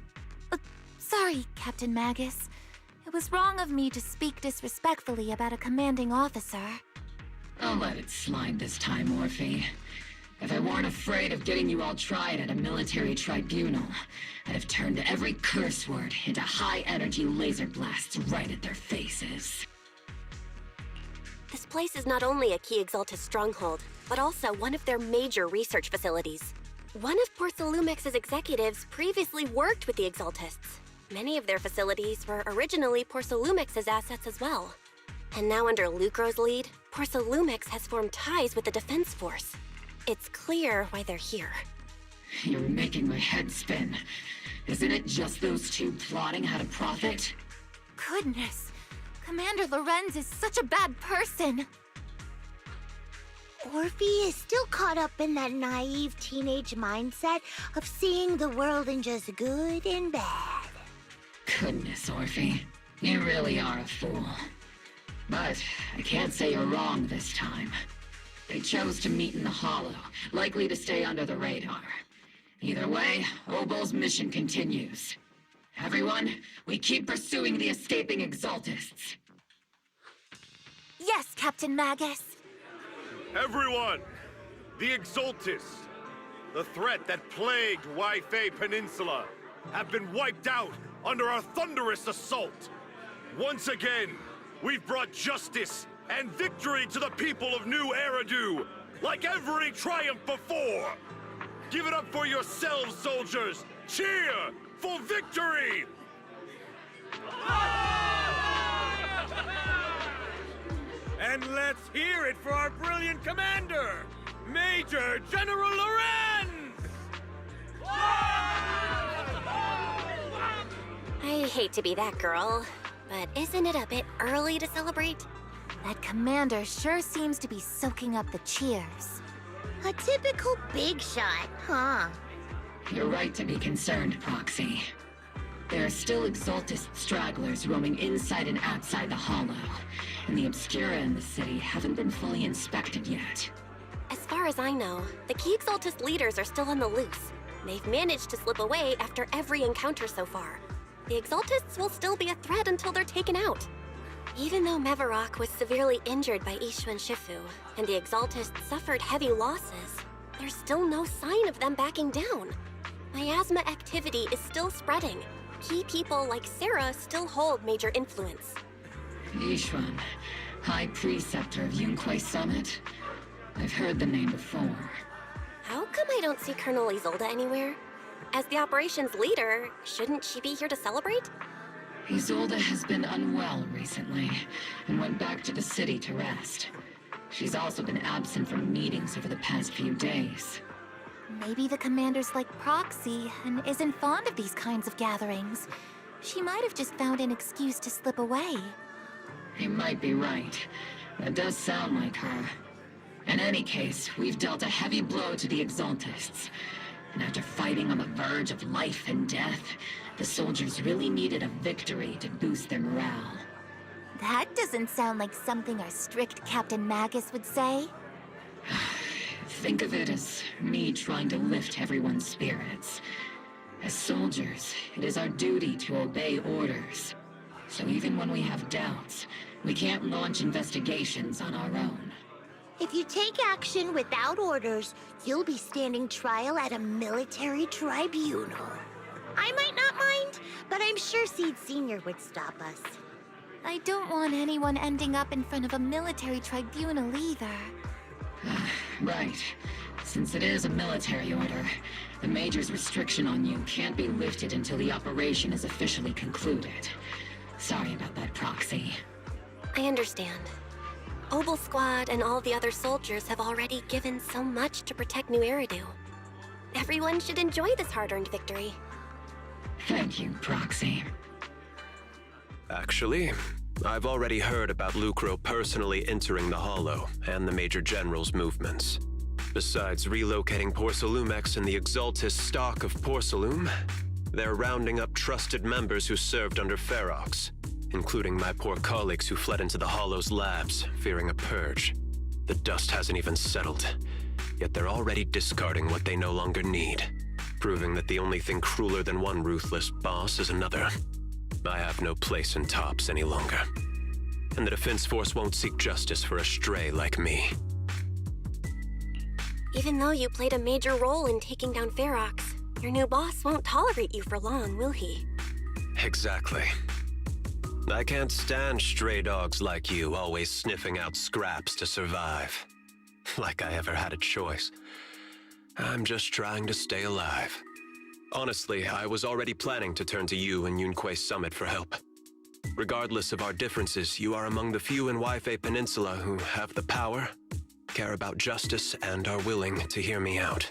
Sorry, Captain Magus. It was wrong of me to speak disrespectfully about a commanding officer. I'll let it slide this time, Orphe. If I weren't afraid of getting you all tried at a military tribunal, I'd have turned every curse word into high-energy laser blasts right at their faces. This place is not only a key Exaltus stronghold, but also one of their major research facilities. One of Porcelumex's executives previously worked with the Exaltists. Many of their facilities were originally Porcelumex's assets as well. And now under Lucro's lead, Porcelumex has formed ties with the Defense Force. It's clear why they're here. You're making my head spin. Isn't it just those two plotting how to profit? Goodness, Commander Lorenz is such a bad person. Orphe is still caught up in that naive teenage mindset of seeing the world in just good and bad. Goodness, Orphe. You really are a fool. But I can't say you're wrong this time. They chose to meet in the Hollow, likely to stay under the radar. Either way, Obel's mission continues. Everyone, we keep pursuing the escaping Exaltists. Yes, Captain Magus. Everyone, the Exaltists, the threat that plagued Waifei Peninsula, have been wiped out under our thunderous assault. Once again, we've brought justice and victory to the people of New Eridu, like every triumph before. Give it up for yourselves, soldiers! Cheer for victory! And let's hear it for our brilliant commander, Major General Lorenz! I hate to be that girl, but isn't it a bit early to celebrate? That commander sure seems to be soaking up the cheers. A typical big shot, huh? You're right to be concerned, Proxy. There are still Exaltist stragglers roaming inside and outside the Hollow, and the Obscura in the city haven't been fully inspected yet. As far as I know, the key Exaltist leaders are still on the loose. They've managed to slip away after every encounter so far. the Exaltists will still be a threat until they're taken out. Even though Mevarok was severely injured by Ishu and Shifu, and the Exaltists suffered heavy losses, there's still no sign of them backing down. Miasma activity is still spreading. Key people like Sarah still hold major influence. Yishuan, High Preceptor of Yunkwei Summit? I've heard the name before. How come I don't see Colonel Isolde anywhere? As the operations leader, shouldn't she be here to celebrate? Isolde has been unwell recently, and went back to the city to rest. She's also been absent from meetings over the past few days. Maybe the commander's like Proxy and isn't fond of these kinds of gatherings. She might have just found an excuse to slip away. You might be right. That does sound like her. In any case, we've dealt a heavy blow to the Exaltists. And after fighting on the verge of life and death, the soldiers really needed a victory to boost their morale. That doesn't sound like something our strict Captain Magus would say. Think of it as me trying to lift everyone's spirits. As soldiers, it is our duty to obey orders. So even when we have doubts, we can't launch investigations on our own. If you take action without orders, you'll be standing trial at a military tribunal. I might not mind, but I'm sure Seed Sr. would stop us. I don't want anyone ending up in front of a military tribunal either. Right. Since it is a military order, the Major's restriction on you can't be lifted until the operation is officially concluded. Sorry about that, Proxy. I understand. Obel Squad and all the other soldiers have already given so much to protect New Eridu. Everyone should enjoy this hard-earned victory. Thank you, Proxy. Actually, I've already heard about Lucro personally entering the Hollow and the Major General's movements. Besides relocating Porcelumex and the Exaltist stock of Porcelume, they're rounding up trusted members who served under Ferox, including my poor colleagues who fled into the Hollow's labs, fearing a purge. The dust hasn't even settled, yet they're already discarding what they no longer need, proving that the only thing crueler than one ruthless boss is another. I have no place in Tops any longer, and the Defense Force won't seek justice for a stray like me. Even though you played a major role in taking down Ferox, your new boss won't tolerate you for long, will he? Exactly. I can't stand stray dogs like you always sniffing out scraps to survive. Like I ever had a choice. I'm just trying to stay alive. Honestly, I was already planning to turn to you and Yunkwei Summit for help. Regardless of our differences, you are among the few in Waifei Peninsula who have the power, care about justice, and are willing to hear me out.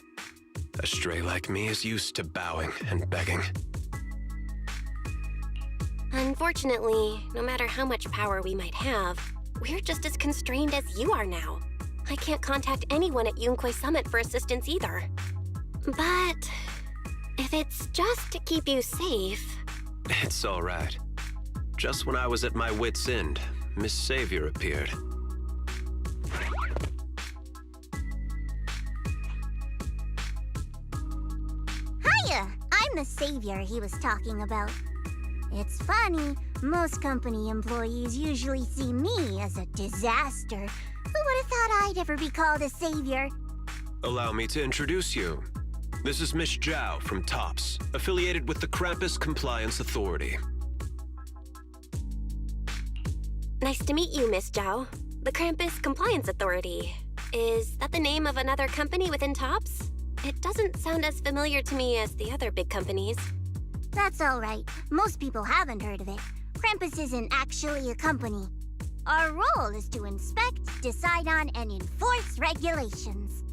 A stray like me is used to bowing and begging. Unfortunately, no matter how much power we might have, we're just as constrained as you are now. I can't contact anyone at Yunkwei Summit for assistance either. But if it's just to keep you safe... It's all right. Just when I was at my wit's end, Miss Savior appeared. Hiya! I'm the savior he was talking about. It's funny, most company employees usually see me as a disaster. Who would have thought I'd ever be called a savior? Allow me to introduce you. This is Miss Zhao from TOPS, affiliated with the Krampus Compliance Authority. Nice to meet you, Miss Zhao. The Krampus Compliance Authority. Is that the name of another company within TOPS? It doesn't sound as familiar to me as the other big companies. That's all right. Most people haven't heard of it. Krampus isn't actually a company. Our role is to inspect, decide on, and enforce regulations.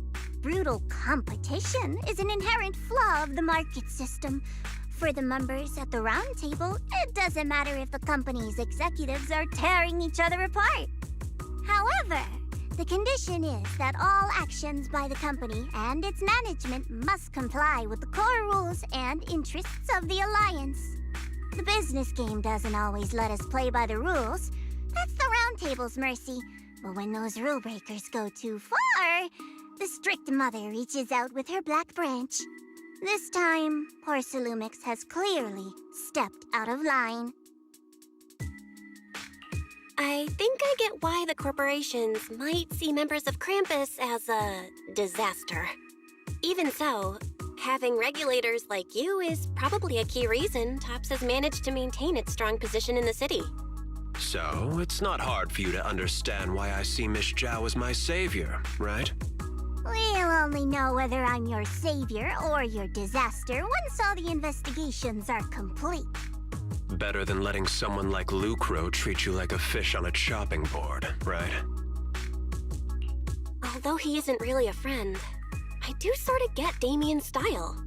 Brutal competition is an inherent flaw of the market system. For the members at the round table, it doesn't matter if the company's executives are tearing each other apart. However, the condition is that all actions by the company and its management must comply with the core rules and interests of the Alliance. The business game doesn't always let us play by the rules. That's the round table's mercy. But when those rule breakers go too far, the strict mother reaches out with her black branch. This time, Porcelumix has clearly stepped out of line. I think I get why the corporations might see members of Krampus as a disaster. Even so, having regulators like you is probably a key reason Tops has managed to maintain its strong position in the city. So, it's not hard for you to understand why I see Miss Zhao as my savior, right? We'll only know whether I'm your savior or your disaster once all the investigations are complete. Better than letting someone like Lucro treat you like a fish on a chopping board, right? Although he isn't really a friend, I do sort of get Damien's style.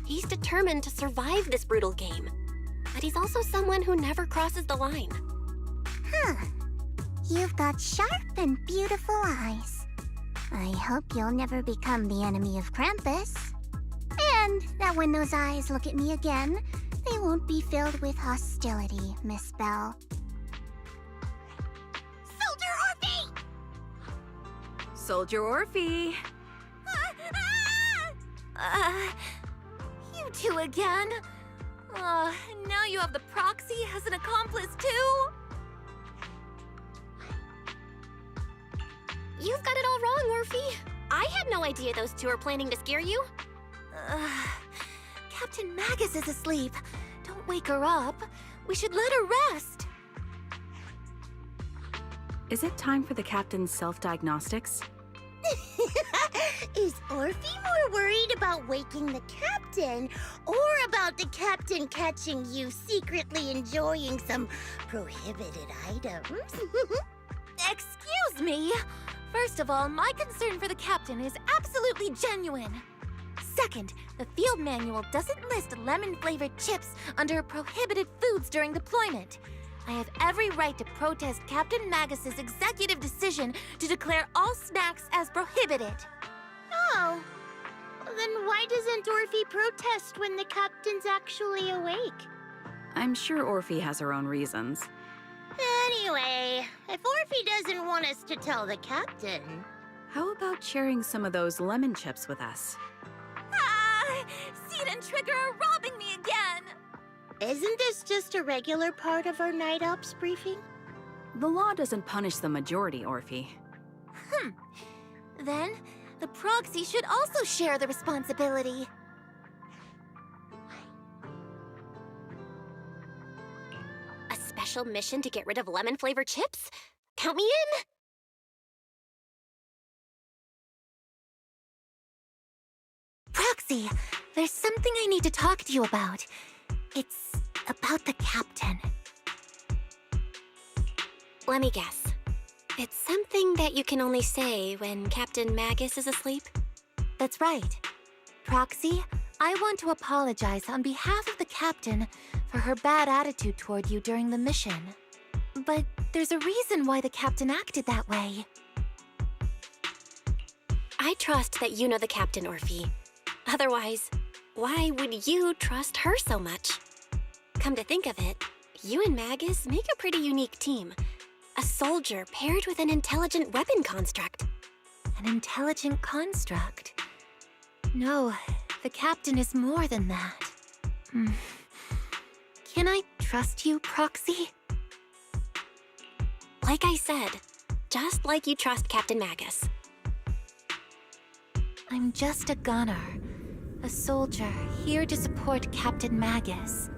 He's determined to survive this brutal game, but he's also someone who never crosses the line. Huh. You've got sharp and beautiful eyes. I hope you'll never become the enemy of Krampus. And that when those eyes look at me again, they won't be filled with hostility, Miss Bell. Soldier Orphe! Soldier Orphe! You two again? Now you have the proxy as an accomplice too? You've got it all wrong, Orphe. I had no idea those two were planning to scare you. Captain Magus is asleep. Don't wake her up. We should let her rest. Is it time for the captain's self-diagnostics? Is Orphe more worried about waking the captain or about the captain catching you secretly enjoying some prohibited items? Excuse me. First of all, my concern for the captain is absolutely genuine. Second, the field manual doesn't list lemon-flavored chips under prohibited foods during deployment. I have every right to protest Captain Magus's executive decision to declare all snacks as prohibited. Oh, then why doesn't Orphe protest when the captain's actually awake? I'm sure Orphe has her own reasons. Anyway, if Orphe doesn't want us to tell the captain... How about sharing some of those lemon chips with us? Seed and Trigger are robbing me again! Isn't this just a regular part of our night ops briefing? The law doesn't punish the majority, Orphe. Then, the proxy should also share the responsibility. A special mission to get rid of lemon-flavored chips? Count me in! Proxy, there's something I need to talk to you about. It's about the captain. Let me guess. It's something that you can only say when Captain Magus is asleep? That's right. Proxy, I want to apologize on behalf of the captain for her bad attitude toward you during the mission. But there's a reason why the captain acted that way. I trust that you know the captain, Orphe. Otherwise, why would you trust her so much? Come to think of it, you and Magus make a pretty unique team. A soldier paired with an intelligent weapon construct. An intelligent construct? No, the captain is more than that. Can I trust you, Proxy? Like I said, just like you trust Captain Magus. I'm just a gunner. A soldier, here to support Captain Magus.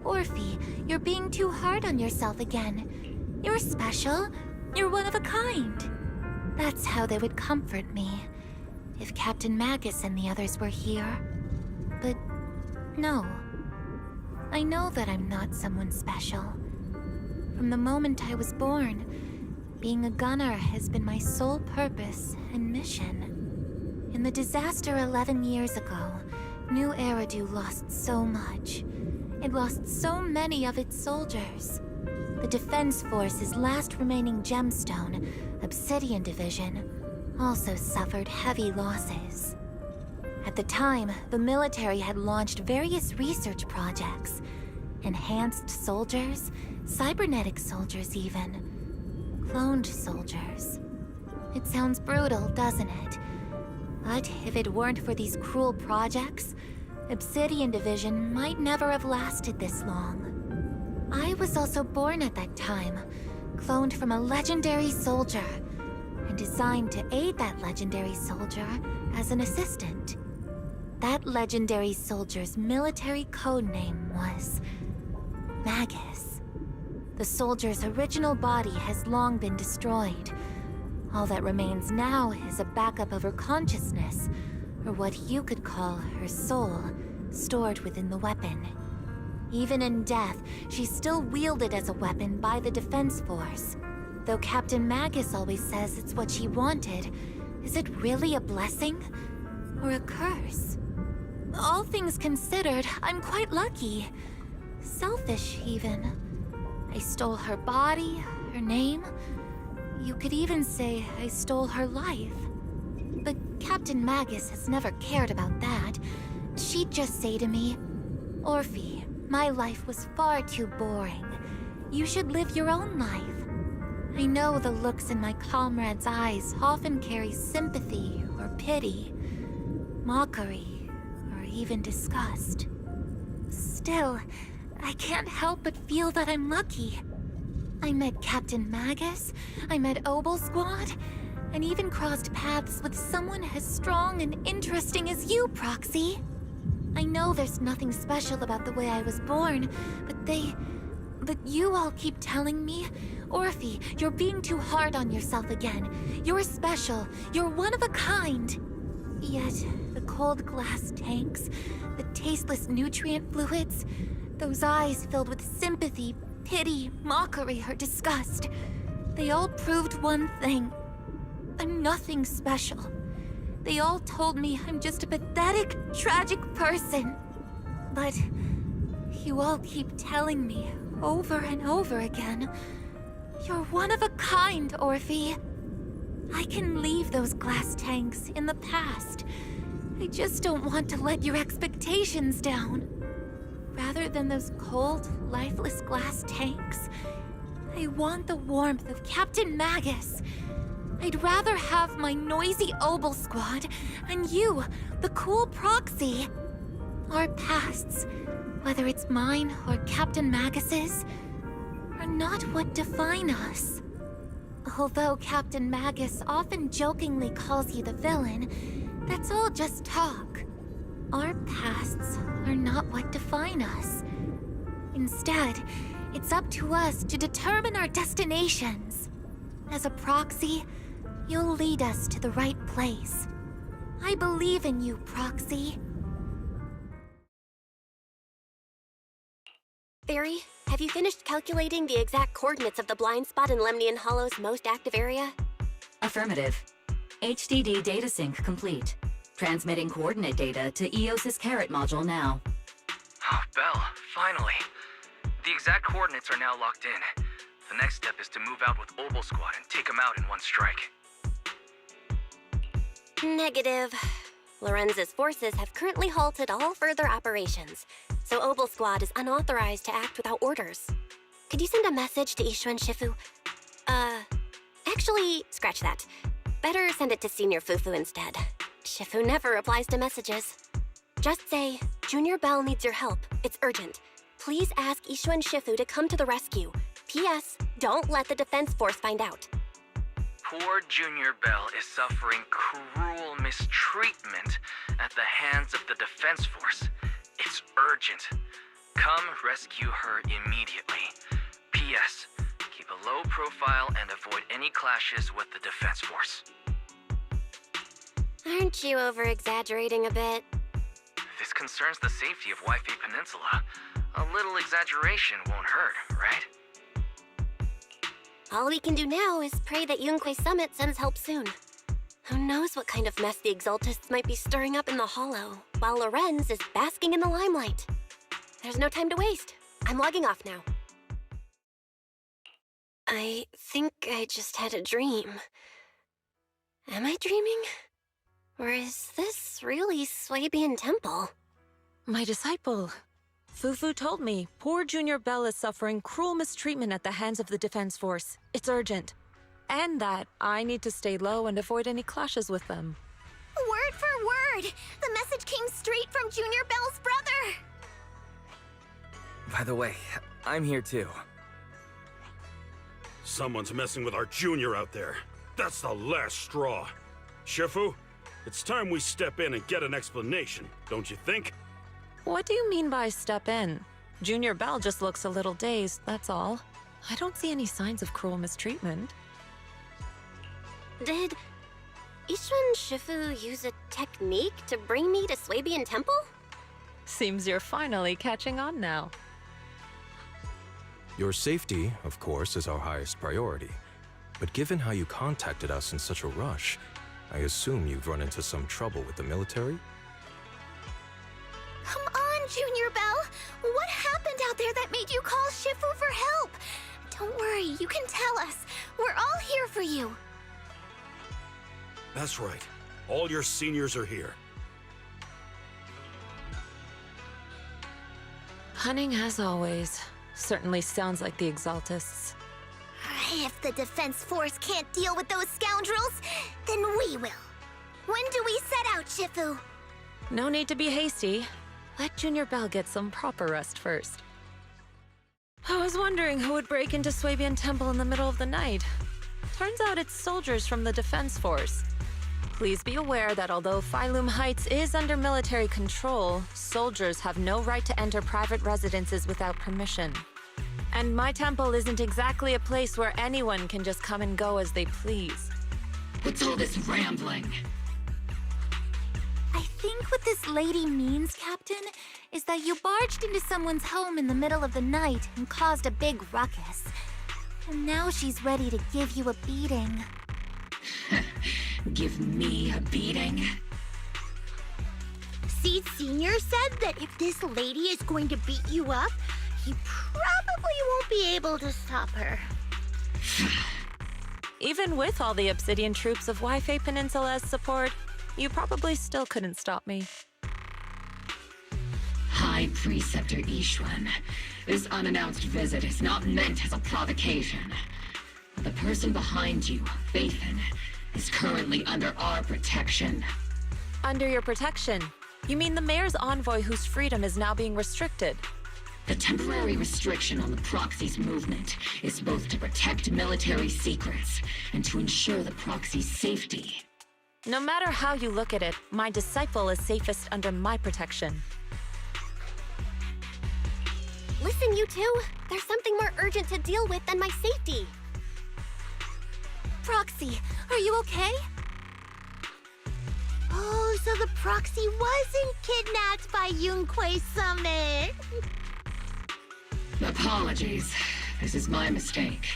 Orphe, you're being too hard on yourself again. You're special. You're one of a kind. That's how they would comfort me, if Captain Magus and the others were here. But no. I know that I'm not someone special. From the moment I was born, being a gunner has been my sole purpose and mission. In the disaster 11 years ago, New Eridu lost so much. It lost so many of its soldiers. The Defense Force's last remaining gemstone, Obsidian Division, also suffered heavy losses. At the time, the military had launched various research projects. Enhanced soldiers, cybernetic soldiers even. Cloned soldiers. It sounds brutal, doesn't it? But if it weren't for these cruel projects, Obsidian Division might never have lasted this long. I was also born at that time, cloned from a legendary soldier, and designed to aid that legendary soldier as an assistant. That legendary soldier's military code name was Magus. The soldier's original body has long been destroyed. All that remains now is a backup of her consciousness, or what you could call her soul, stored within the weapon. Even in death, she's still wielded as a weapon by the Defense Force. Though Captain Magus always says it's what she wanted, is it really a blessing? Or a curse? All things considered, I'm quite lucky. Selfish, even. I stole her body, her name. You could even say I stole her life. But Captain Magus has never cared about that. She'd just say to me, "Orphe, my life was far too boring. You should live your own life." I know the looks in my comrades' eyes often carry sympathy or pity, mockery, or even disgust. Still, I can't help but feel that I'm lucky. I met Captain Magus, I met Obel Squad, and even crossed paths with someone as strong and interesting as you, Proxy. I know there's nothing special about the way I was born, but you all keep telling me, "Orphe, you're being too hard on yourself again. You're special, you're one of a kind." Yet, the cold glass tanks, the tasteless nutrient fluids, those eyes filled with sympathy, pity, mockery, or disgust, they all proved one thing. I'm nothing special. They all told me I'm just a pathetic, tragic person. But you all keep telling me over and over again, "You're one of a kind, Orphe." I can leave those glass tanks in the past. I just don't want to let your expectations down. Rather than those cold, lifeless glass tanks, I want the warmth of Captain Magus. I'd rather have my noisy Obel Squad and you, the cool Proxy. Our pasts, whether it's mine or Captain Magus's, are not what define us. Although Captain Magus often jokingly calls you the villain, that's all just talk. Our pasts are not what define us. Instead, it's up to us to determine our destinations. As a Proxy, you'll lead us to the right place. I believe in you, Proxy. Barry, have you finished calculating the exact coordinates of the blind spot in Lemnian Hollow's most active area? Affirmative. HDD data sync complete. Transmitting coordinate data to EOS's Carrot module now. Oh, Belle, finally. The exact coordinates are now locked in. The next step is to move out with Obel Squad and take them out in one strike. Negative. Lorenz's forces have currently halted all further operations, so Obel Squad is unauthorized to act without orders. Could you send a message to Ishu and Shifu? Actually, scratch that. Better send it to Senior Fufu instead. Shifu never replies to messages. Just say, "Junior Bell needs your help. It's urgent. Please ask Ishu and Shifu to come to the rescue. P.S. Don't let the Defense Force find out." Poor Junior Bell is suffering cruel mistreatment at the hands of the Defense Force. It's urgent. Come rescue her immediately. P.S. Keep a low profile and avoid any clashes with the Defense Force. Aren't you over-exaggerating a bit? This concerns the safety of Wi-Fi Peninsula. A little exaggeration won't hurt, right? All we can do now is pray that Yunquay Summit sends help soon. Who knows what kind of mess the Exaltists might be stirring up in the Hollow, while Lorenz is basking in the limelight. There's no time to waste. I'm logging off now. I think I just had a dream. Am I dreaming? Or is this really Swabian Temple? My disciple. Fufu told me poor Junior Bell is suffering cruel mistreatment at the hands of the Defense Force. It's urgent. And that I need to stay low and avoid any clashes with them. Word for word! The message came straight from Junior Bell's brother! By the way, I'm here too. Someone's messing with our junior out there. That's the last straw. Shifu, it's time we step in and get an explanation, don't you think? What do you mean by step in? Junior Bell just looks a little dazed, that's all. I don't see any signs of cruel mistreatment. Did Ishun Shifu use a technique to bring me to Swabian Temple? Seems you're finally catching on now. Your safety, of course, is our highest priority. But given how you contacted us in such a rush, I assume you've run into some trouble with the military? Come on, Junior Bell! What happened out there that made you call Shifu for help? Don't worry, you can tell us. We're all here for you. That's right. All your seniors are here. Cunning as always. Certainly sounds like the Exaltists. If the Defense Force can't deal with those scoundrels, then we will. When do we set out, Shifu? No need to be hasty. Let Junior Bell get some proper rest first. I was wondering who would break into Swabian Temple in the middle of the night. Turns out it's soldiers from the Defense Force. Please be aware that although Phylum Heights is under military control, soldiers have no right to enter private residences without permission. And my temple isn't exactly a place where anyone can just come and go as they please. What's all this rambling? I think what this lady means, Captain, is that you barged into someone's home in the middle of the night and caused a big ruckus. And now she's ready to give you a beating. Give me a beating? Seed Sr. said that if this lady is going to beat you up, he probably won't be able to stop her. Even with all the Obsidian troops of Waifei Peninsula's support, you probably still couldn't stop me. High Preceptor Ishwan, this unannounced visit is not meant as a provocation. The person behind you, Faithin, is currently under our protection. Under your protection? You mean the mayor's envoy whose freedom is now being restricted? The temporary restriction on the Proxy's movement is both to protect military secrets and to ensure the Proxy's safety. No matter how you look at it, my disciple is safest under my protection. Listen, you two. There's something more urgent to deal with than my safety. Proxy, are you okay? Oh, so the Proxy wasn't kidnapped by Yunquei Summit. Apologies. This is my mistake.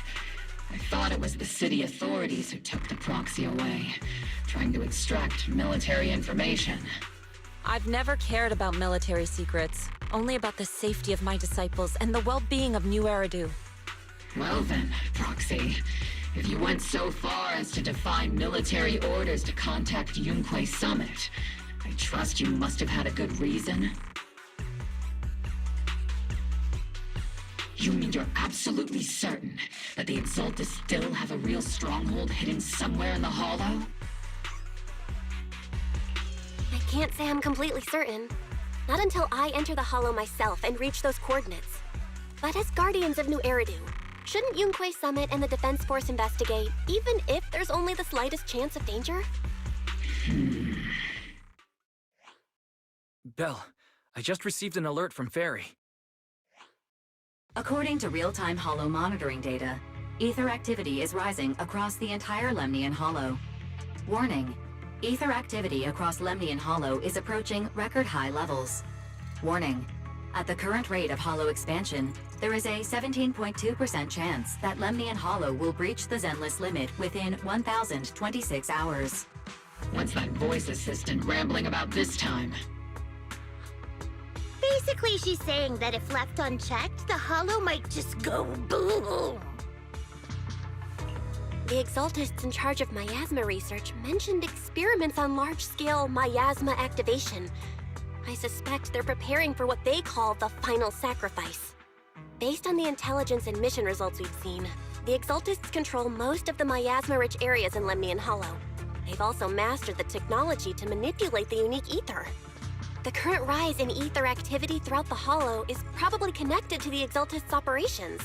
I thought it was the city authorities who took the Proxy away, trying to extract military information. I've never cared about military secrets, only about the safety of my disciples and the well-being of New Eridu. Well then, Proxy, if you went so far as to defy military orders to contact Yunquei Summit, I trust you must have had a good reason. You mean you're absolutely certain that the Exaltists still have a real stronghold hidden somewhere in the Hollow? I can't say I'm completely certain. Not until I enter the Hollow myself and reach those coordinates. But as Guardians of New Eridu, shouldn't Yunquei Summit and the Defense Force investigate, even if there's only the slightest chance of danger? Belle, I just received an alert from Fairy. According to real-time Hollow monitoring data, ether activity is rising across the entire Lemnian Hollow. Warning: ether activity across Lemnian Hollow is approaching record-high levels. Warning: at the current rate of Hollow expansion, there is a 17.2% chance that Lemnian Hollow will breach the Zenless limit within 1,026 hours. What's that voice assistant rambling about this time? Basically, she's saying that if left unchecked, the Hollow might just go boom. The Exaltists in charge of miasma research mentioned experiments on large-scale miasma activation. I suspect they're preparing for what they call the final sacrifice. Based on the intelligence and mission results we've seen, the Exaltists control most of the miasma-rich areas in Lemnian Hollow. They've also mastered the technology to manipulate the unique ether. The current rise in ether activity throughout the Hollow is probably connected to the Exaltists' operations.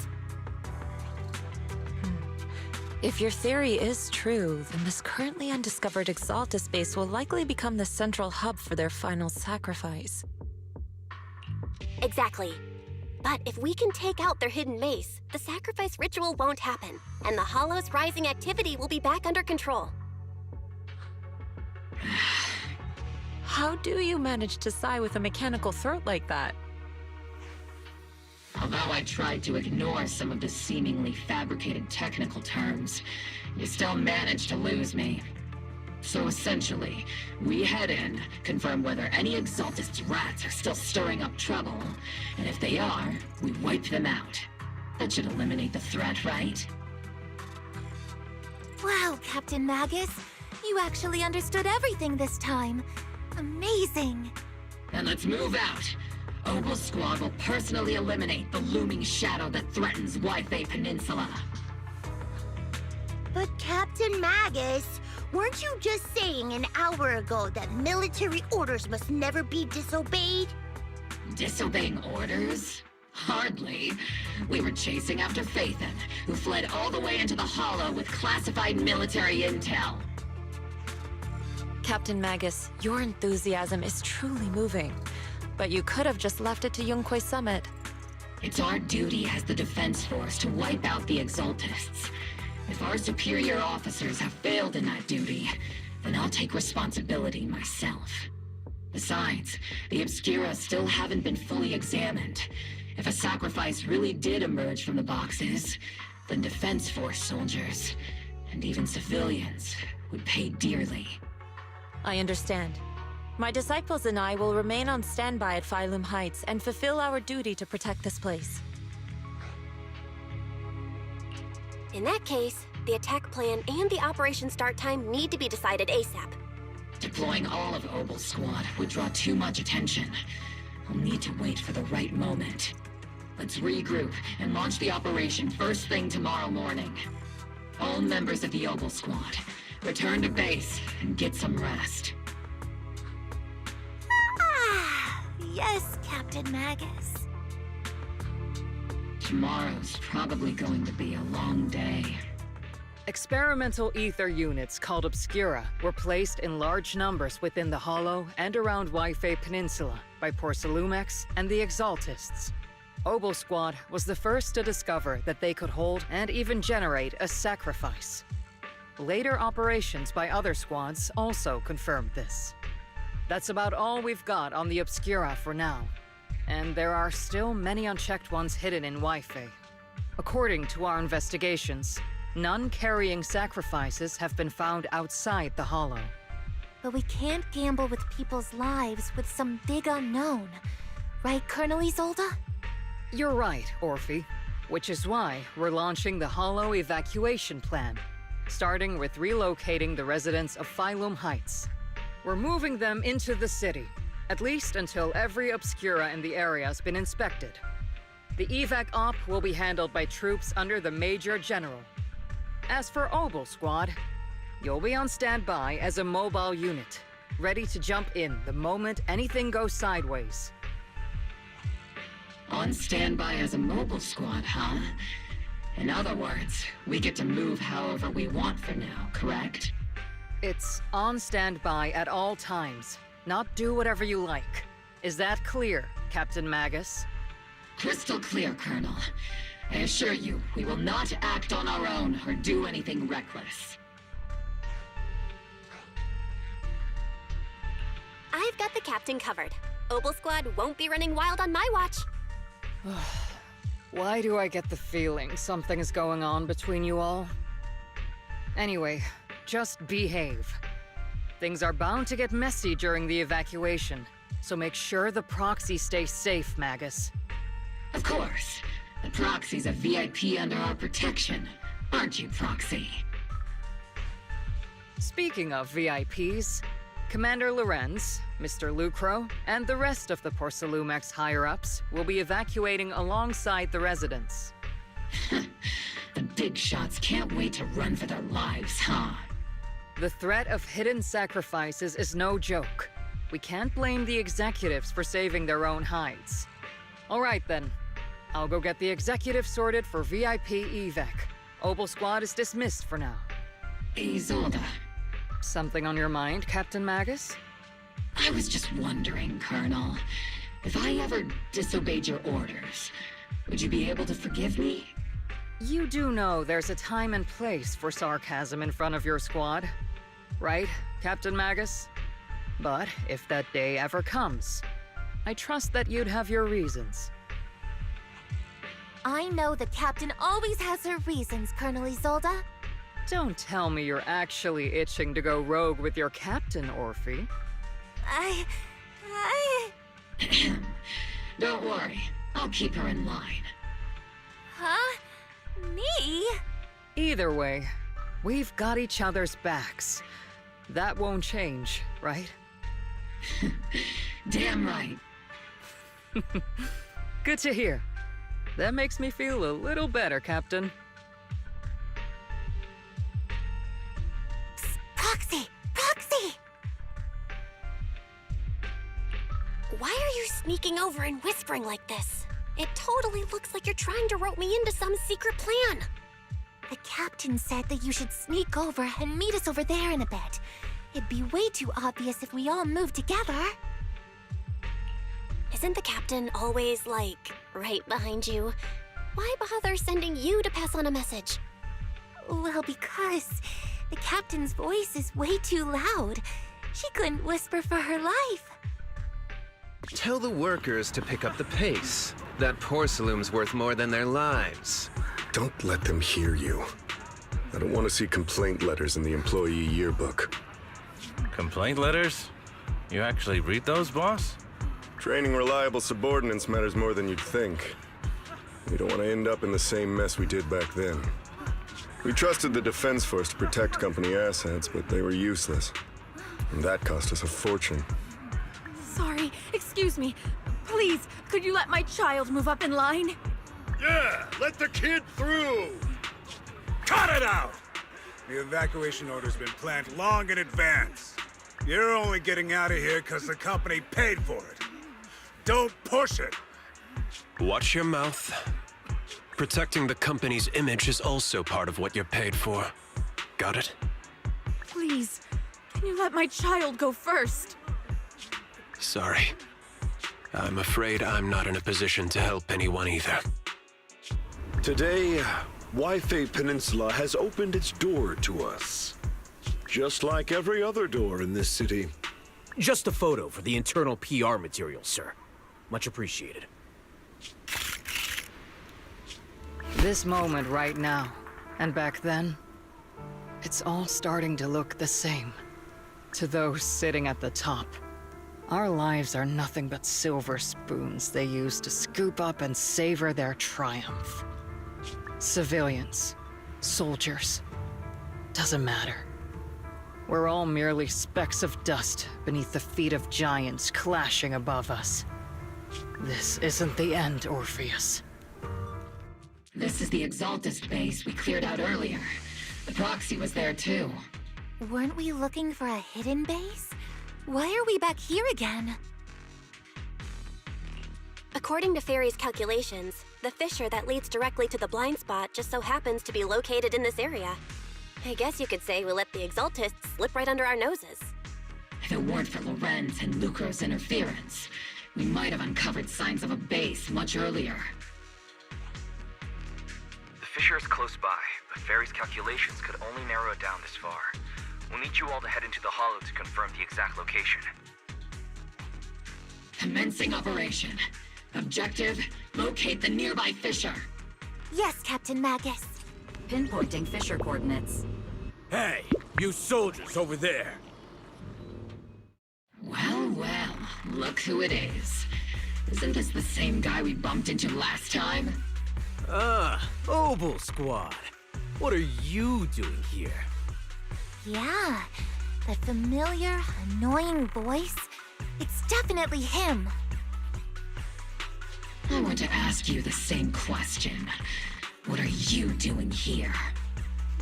If your theory is true, then this currently undiscovered Exaltist base will likely become the central hub for their final sacrifice. Exactly. But if we can take out their hidden base, the sacrifice ritual won't happen, and the Hollow's rising activity will be back under control. How do you manage to sigh with a mechanical throat like that? Although I tried to ignore some of the seemingly fabricated technical terms, you still managed to lose me. So essentially, we head in, confirm whether any Exaltist rats are still stirring up trouble, and if they are, we wipe them out. That should eliminate the threat, right? Wow, Captain Magus. You actually understood everything this time. Amazing. Then let's move out. Obel Squad will personally eliminate the looming shadow that threatens Wi-Fi Peninsula. But Captain Magus, weren't you just saying an hour ago that military orders must never be disobeyed? Disobeying orders? Hardly. We were chasing after Phaethon, who fled all the way into the Hollow with classified military intel. Captain Magus, your enthusiasm is truly moving. But you could have just left it to Yunquay Summit. It's our duty as the Defense Force to wipe out the Exaltists. If our superior officers have failed in that duty, then I'll take responsibility myself. Besides, the Obscura still haven't been fully examined. If a sacrifice really did emerge from the boxes, then Defense Force soldiers, and even civilians, would pay dearly. I understand. My disciples and I will remain on standby at Phylum Heights and fulfill our duty to protect this place. In that case, the attack plan and the operation start time need to be decided ASAP. Deploying all of Obel Squad would draw too much attention. I'll need to wait for the right moment. Let's regroup and launch the operation first thing tomorrow morning. All members of the Obel Squad, return to base and get some rest. Yes, Captain Magus. Tomorrow's probably going to be a long day. Experimental ether units called Obscura were placed in large numbers within the Hollow and around Wi-Fi Peninsula by Porcelumex and the Exaltists. Obel Squad was the first to discover that they could hold and even generate a sacrifice. Later operations by other squads also confirmed this. That's about all we've got on the Obscura for now. And there are still many unchecked ones hidden in Wi-Fi. According to our investigations, none carrying sacrifices have been found outside the Hollow. But we can't gamble with people's lives with some big unknown. Right, Colonel Isolde? You're right, Orphe. Which is why we're launching the Hollow evacuation plan, starting with relocating the residents of Phylum Heights. We're moving them into the city, at least until every Obscura in the area has been inspected. The evac op will be handled by troops under the Major General. As for Obel Squad, you'll be on standby as a mobile unit, ready to jump in the moment anything goes sideways. On standby as a mobile squad, huh? In other words, we get to move however we want for now, correct? It's on standby at all times, not do whatever you like. Is that clear, Captain Magus? Crystal clear, Colonel. I assure you, we will not act on our own or do anything reckless. I've got the captain covered. Obel Squad won't be running wild on my watch. Why do I get the feeling something's going on between you all? Anyway, just behave. Things are bound to get messy during the evacuation, so make sure the proxy stays safe, Magus. Of course. The Proxy's a VIP under our protection, aren't you, Proxy? Speaking of VIPs, Commander Lorenz, Mr. Lucro, and the rest of the Porcelumex higher-ups will be evacuating alongside the residents. The big shots can't wait to run for their lives, huh? The threat of hidden sacrifices is no joke. We can't blame the executives for saving their own hides. All right then. I'll go get the executives sorted for VIP evac. Obel Squad is dismissed for now. Isolde. Something on your mind, Captain Magus? I was just wondering, Colonel. If I ever disobeyed your orders, would you be able to forgive me? You do know there's a time and place for sarcasm in front of your squad, right, Captain Magus? But if that day ever comes, I trust that you'd have your reasons. I know the captain always has her reasons, Colonel Isolde. Don't tell me you're actually itching to go rogue with your captain, Orphe. Don't worry, I'll keep her in line. Huh? Me? Either way, we've got each other's backs. That won't change, right? Damn right. Good to hear. That makes me feel a little better, Captain. Psst, Proxy! Proxy! Why are you sneaking over and whispering like this? It totally looks like you're trying to rope me into some secret plan. The captain said that you should sneak over and meet us over there in a bit. It'd be way too obvious if we all moved together. Isn't the captain always, like, right behind you? Why bother sending you to pass on a message? Well, because the captain's voice is way too loud. She couldn't whisper for her life. Tell the workers to pick up the pace. That porcelain's worth more than their lives. Don't let them hear you. I don't want to see complaint letters in the employee yearbook. Complaint letters? You actually read those, boss? Training reliable subordinates matters more than you'd think. We don't want to end up in the same mess we did back then. We trusted the Defense Force to protect company assets, but they were useless. And that cost us a fortune. Sorry, excuse me. Please, could you let my child move up in line? Yeah, let the kid through! Cut it out! The evacuation order's been planned long in advance. You're only getting out of here because the company paid for it. Don't push it! Watch your mouth. Protecting the company's image is also part of what you're paid for. Got it? Please, can you let my child go first? Sorry. I'm afraid I'm not in a position to help anyone either. Today, Wi-Fi Peninsula has opened its door to us. Just like every other door in this city. Just a photo for the internal PR material, sir. Much appreciated. This moment right now, and back then, it's all starting to look the same. To those sitting at the top, our lives are nothing but silver spoons they use to scoop up and savor their triumph. Civilians, soldiers, doesn't matter. We're all merely specks of dust beneath the feet of giants clashing above us. This isn't the end, Orpheus. This is the Exaltist base we cleared out earlier. The proxy was there too. Weren't we looking for a hidden base? Why are we back here again? According to Fairy's calculations, the fissure that leads directly to the blind spot just so happens to be located in this area. I guess you could say we let the Exaltists slip right under our noses. If it weren't for Lorenz and Lucro's interference, we might have uncovered signs of a base much earlier. The fissure is close by, but Fairy's calculations could only narrow it down this far. We'll need you all to head into the hollow to confirm the exact location. Commencing operation. Objective, locate the nearby fissure. Yes, Captain Magus. Pinpointing fissure coordinates. Hey, you soldiers over there! Well, well, look who it is. Isn't this the same guy we bumped into last time? Obel Squad. What are you doing here? Yeah, that familiar, annoying voice. It's definitely him. I want to ask you the same question. What are you doing here?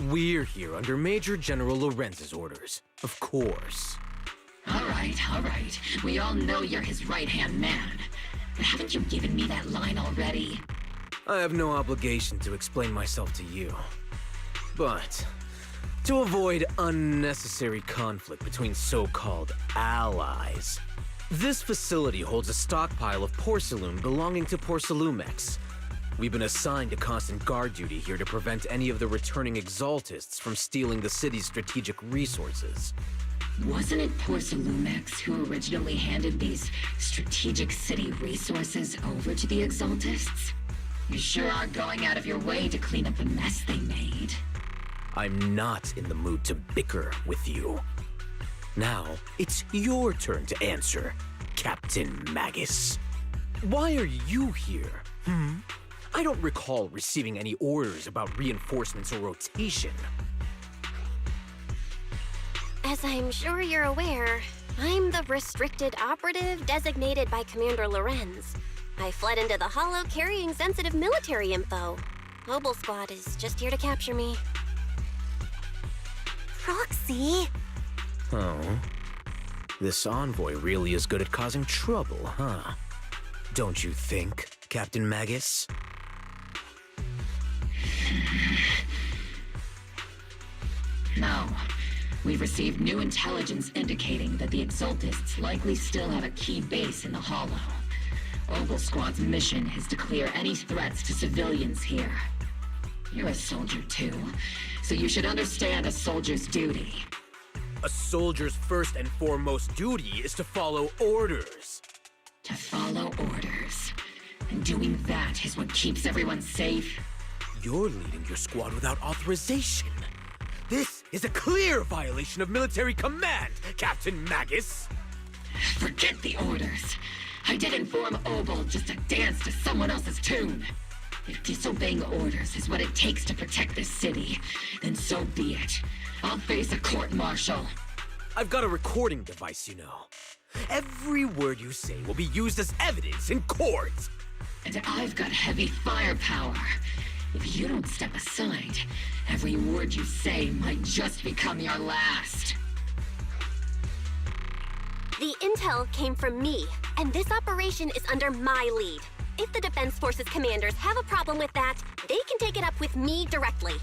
We're here under Major General Lorenz's orders, of course. All right. We all know you're his right-hand man. But haven't you given me that line already? I have no obligation to explain myself to you. But to avoid unnecessary conflict between so-called allies, this facility holds a stockpile of porcelain belonging to Porcelumex. We've been assigned to constant guard duty here to prevent any of the returning exaltists from stealing the city's strategic resources. Wasn't it Porcelumex who originally handed these strategic city resources over to the exaltists? You sure are going out of your way to clean up the mess they made. I'm not in the mood to bicker with you. Now, it's your turn to answer, Captain Magus. Why are you here? I don't recall receiving any orders about reinforcements or rotation. As I'm sure you're aware, I'm the restricted operative designated by Commander Lorenz. I fled into the Hollow carrying sensitive military info. Mobile Squad is just here to capture me. Proxy? Oh. This envoy really is good at causing trouble, huh? Don't you think, Captain Magus? No. We've received new intelligence indicating that the Exaltists likely still have a key base in the Hollow. Oval Squad's mission is to clear any threats to civilians here. You're a soldier too, so you should understand a soldier's duty. A soldier's first and foremost duty is to follow orders. To follow orders. And doing that is what keeps everyone safe. You're leading your squad without authorization. This is a clear violation of military command, Captain Magus! Forget the orders. I didn't form Oval just to dance to someone else's tune. If disobeying orders is what it takes to protect this city, then so be it. I'll face a court-martial. I've got a recording device, you know. Every word you say will be used as evidence in court. And I've got heavy firepower. If you don't step aside, every word you say might just become your last. The intel came from me, and this operation is under my lead. If the Defense Forces commanders have a problem with that, they can take it up with me directly.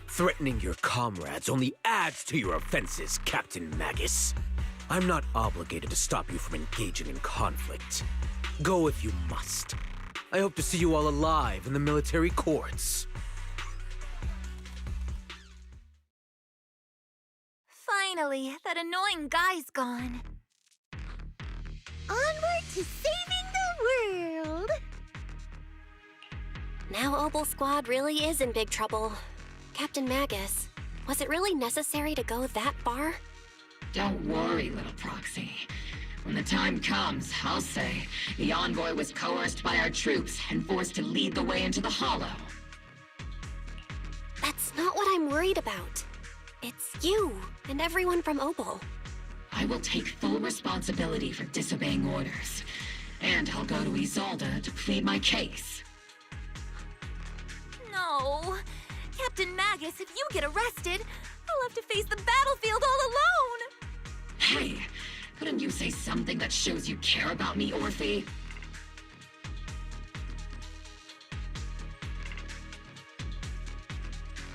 Threatening your comrades only adds to your offenses, Captain Magus. I'm not obligated to stop you from engaging in conflict. Go if you must. I hope to see you all alive in the military courts. Finally, that annoying guy's gone. Onward to saving the world! Now Oval Squad really is in big trouble. Captain Magus, was it really necessary to go that far? Don't worry, little proxy. When the time comes, I'll say the envoy was coerced by our troops and forced to lead the way into the Hollow. That's not what I'm worried about. It's you and everyone from Oval. I will take full responsibility for disobeying orders. And I'll go to Isolde to plead my case. No. Captain Magus, if you get arrested, I'll have to face the battlefield all alone! Hey, couldn't you say something that shows you care about me, Orphe?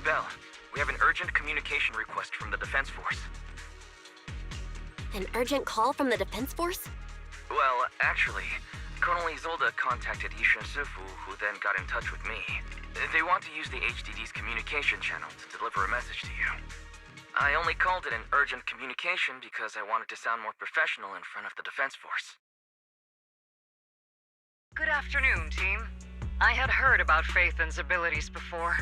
Belle, we have an urgent communication request from the Defense Force. An urgent call from the Defense Force? Well, actually, Colonel Isolde contacted Ishin Sifu, who then got in touch with me. They want to use the HDD's communication channel to deliver a message to you. I only called it an urgent communication because I wanted to sound more professional in front of the Defense Force. Good afternoon, team. I had heard about Phaethon's abilities before,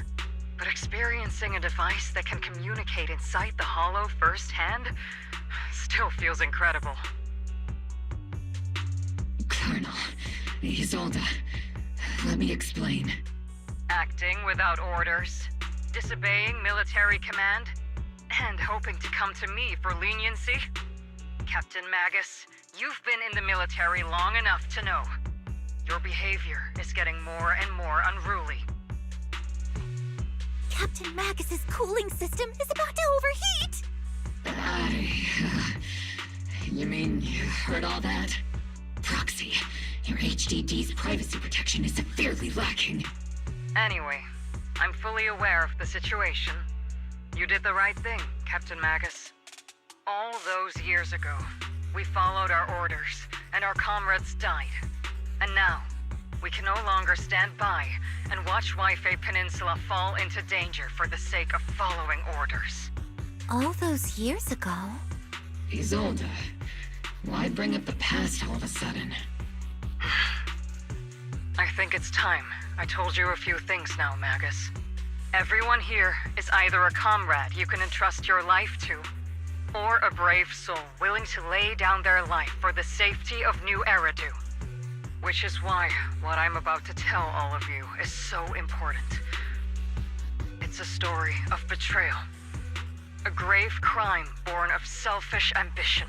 but experiencing a device that can communicate inside the Hollow firsthand still feels incredible. Colonel, Isolde, let me explain. Acting without orders, disobeying military command, and hoping to come to me for leniency? Captain Magus, you've been in the military long enough to know. Your behavior is getting more and more unruly. Captain Magus's cooling system is about to overheat! You mean you heard all that? Proxy, your HDD's privacy protection is severely lacking. Anyway, I'm fully aware of the situation. You did the right thing, Captain Magus. All those years ago, we followed our orders, and our comrades died. And now, we can no longer stand by and watch Waifei Peninsula fall into danger for the sake of following orders. All those years ago? Isolde, why bring up the past all of a sudden? I think it's time I told you a few things now, Magus. Everyone here is either a comrade you can entrust your life to, or a brave soul willing to lay down their life for the safety of New Eridu. Which is why what I'm about to tell all of you is so important. It's a story of betrayal. A grave crime born of selfish ambition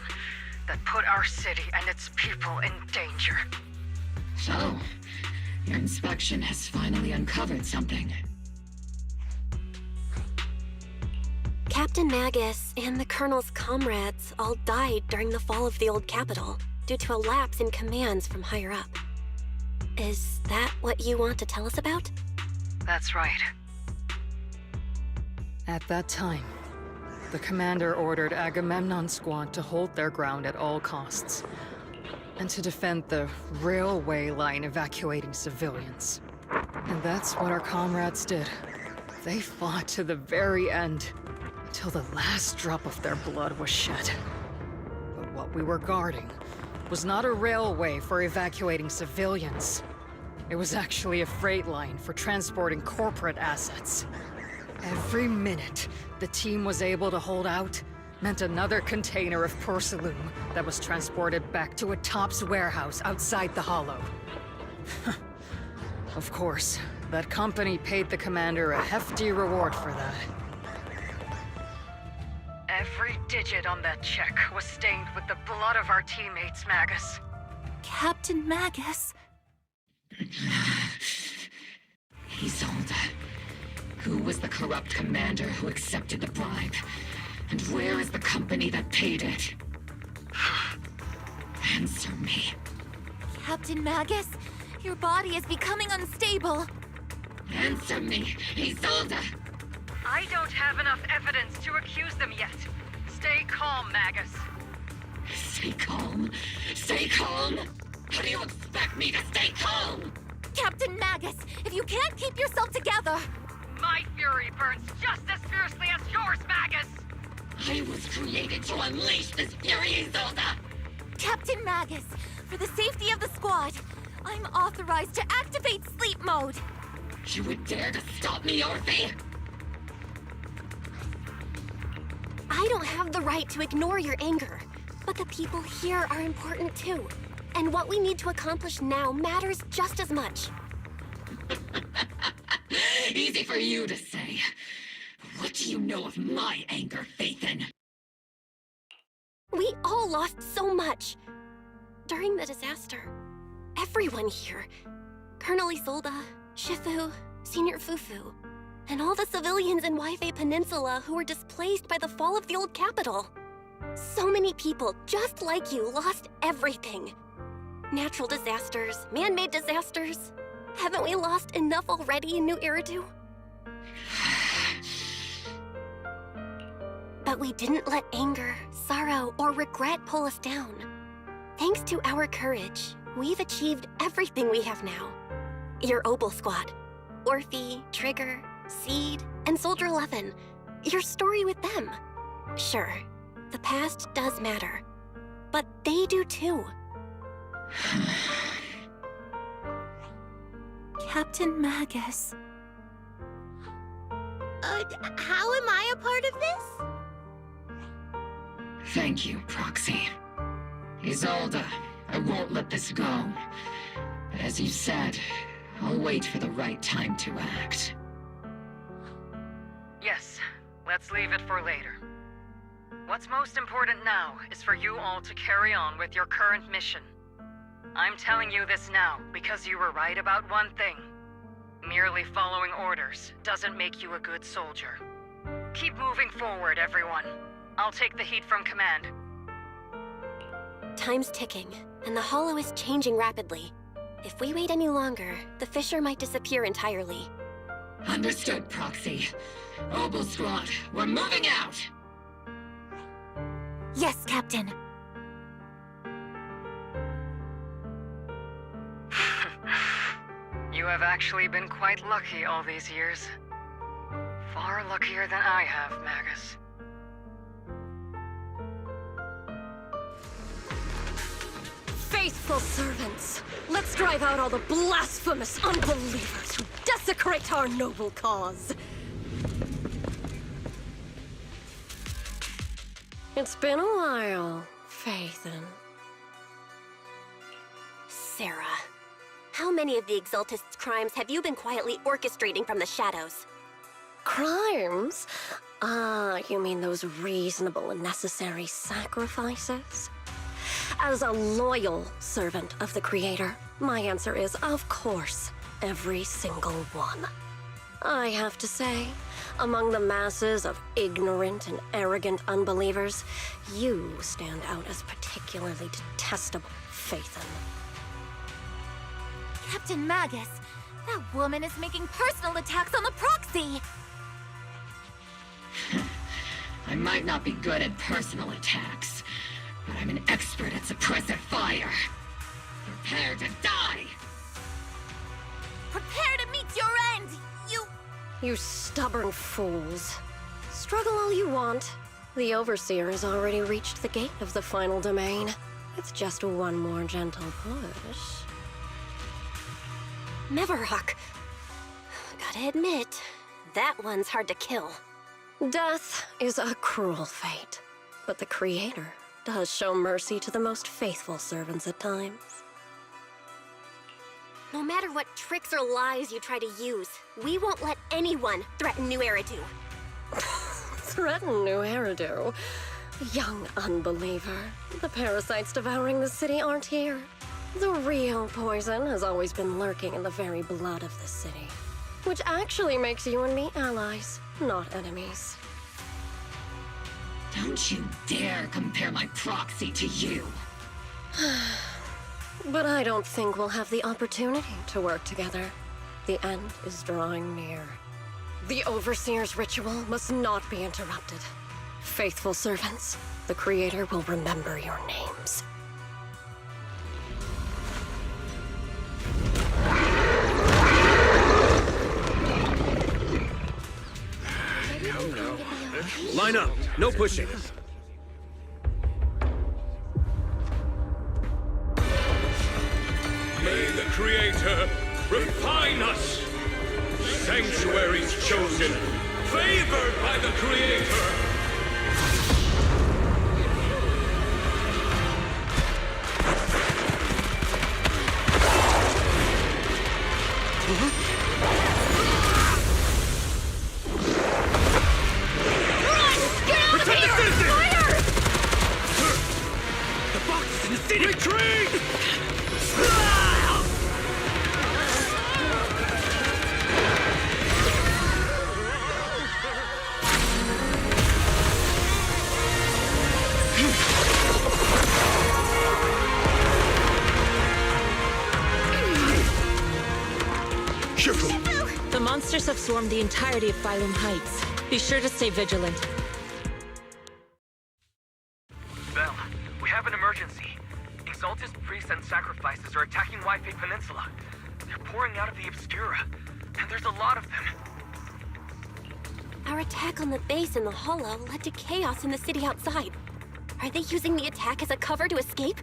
that put our city and its people in danger. So, your inspection has finally uncovered something. Captain Magus and the Colonel's comrades all died during the fall of the old capital due to a lapse in commands from higher up. Is that what you want to tell us about? That's right. At that time, the commander ordered Agamemnon's squad to hold their ground at all costs, and to defend the railway line evacuating civilians. And that's what our comrades did. They fought to the very end, until the last drop of their blood was shed. But what we were guarding was not a railway for evacuating civilians. It was actually a freight line for transporting corporate assets. Every minute the team was able to hold out meant another container of porcelain that was transported back to a Topps warehouse outside the Hollow. Of course, that company paid the commander a hefty reward for that. Every digit on that check was stained with the blood of our teammates, Magus. Captain Magus? Isolde, who was the corrupt commander who accepted the bribe? And where is the company that paid it? Answer me. Captain Magus, your body is becoming unstable. Answer me, Isolde! I don't have enough evidence to accuse them yet. Stay calm, Magus. Stay calm? Stay calm? How do you expect me to stay calm? Captain Magus, if you can't keep yourself together... My fury burns just as fiercely as yours, Magus! I was created to unleash this fury, Isolde! Captain Magus, for the safety of the squad, I'm authorized to activate sleep mode. You would dare to stop me, Orphe? I don't have the right to ignore your anger, but the people here are important too. And what we need to accomplish now matters just as much. Easy for you to say. What do you know of my anger, Phaethon? We all lost so much. During the disaster, everyone here, Colonel Isolde, Shifu, Senior Fufu, and all the civilians in Waifei Peninsula who were displaced by the fall of the old capital. So many people, just like you, lost everything. Natural disasters, man-made disasters. Haven't we lost enough already in New Eridu? But we didn't let anger, sorrow, or regret pull us down. Thanks to our courage, we've achieved everything we have now. Your Obel Squad, Orphe, Trigger, Seed, and Soldier 11. Your story with them. Sure, the past does matter, but they do too. Captain Magus. How am I a part of this? Thank you, Proxy. Isolde, I won't let this go. But as you said, I'll wait for the right time to act. Yes, let's leave it for later. What's most important now is for you all to carry on with your current mission. I'm telling you this now because you were right about one thing. Merely following orders doesn't make you a good soldier. Keep moving forward, everyone. I'll take the heat from command. Time's ticking, and the Hollow is changing rapidly. If we wait any longer, the fissure might disappear entirely. Understood, Proxy. Obel Squad, we're moving out! Yes, Captain. You have actually been quite lucky all these years. Far luckier than I have, Magus. Faithful servants, let's drive out all the blasphemous unbelievers who desecrate our noble cause. It's been a while, Phaethon. Sarah, how many of the Exaltists' crimes have you been quietly orchestrating from the shadows? Crimes? Ah, you mean those reasonable and necessary sacrifices? As a loyal servant of the Creator, my answer is, of course, every single one. I have to say, among the masses of ignorant and arrogant unbelievers, you stand out as particularly detestable, Phaethon. Captain Magus, that woman is making personal attacks on the Proxy! I might not be good at personal attacks, but I'm an expert at suppressive fire. Prepare to die! Prepare to meet your end, You stubborn fools. Struggle all you want. The Overseer has already reached the gate of the final domain. It's just one more gentle push. Neverhawk. Gotta admit, that one's hard to kill. Death is a cruel fate, but the Creator does show mercy to the most faithful servants at times. No matter what tricks or lies you try to use, we won't let anyone threaten New Eridu. Threaten New Eridu? Young unbeliever. The parasites devouring the city aren't here. The real poison has always been lurking in the very blood of the city. Which actually makes you and me allies, not enemies. Don't you dare compare my Proxy to you! But I don't think we'll have the opportunity to work together. The end is drawing near. The Overseer's ritual must not be interrupted. Faithful servants, the Creator will remember your names. Line up. No pushing. May the Creator refine us! Sanctuaries chosen, favored by the Creator! Retreat! The monsters have swarmed the entirety of Phylum Heights. Be sure to stay vigilant. Belle, we have an emergency. Exaltist priests and sacrifices are attacking Wi-Fi Peninsula. They're pouring out of the Obscura, and there's a lot of them. Our attack on the base in the Hollow led to chaos in the city outside. Are they using the attack as a cover to escape?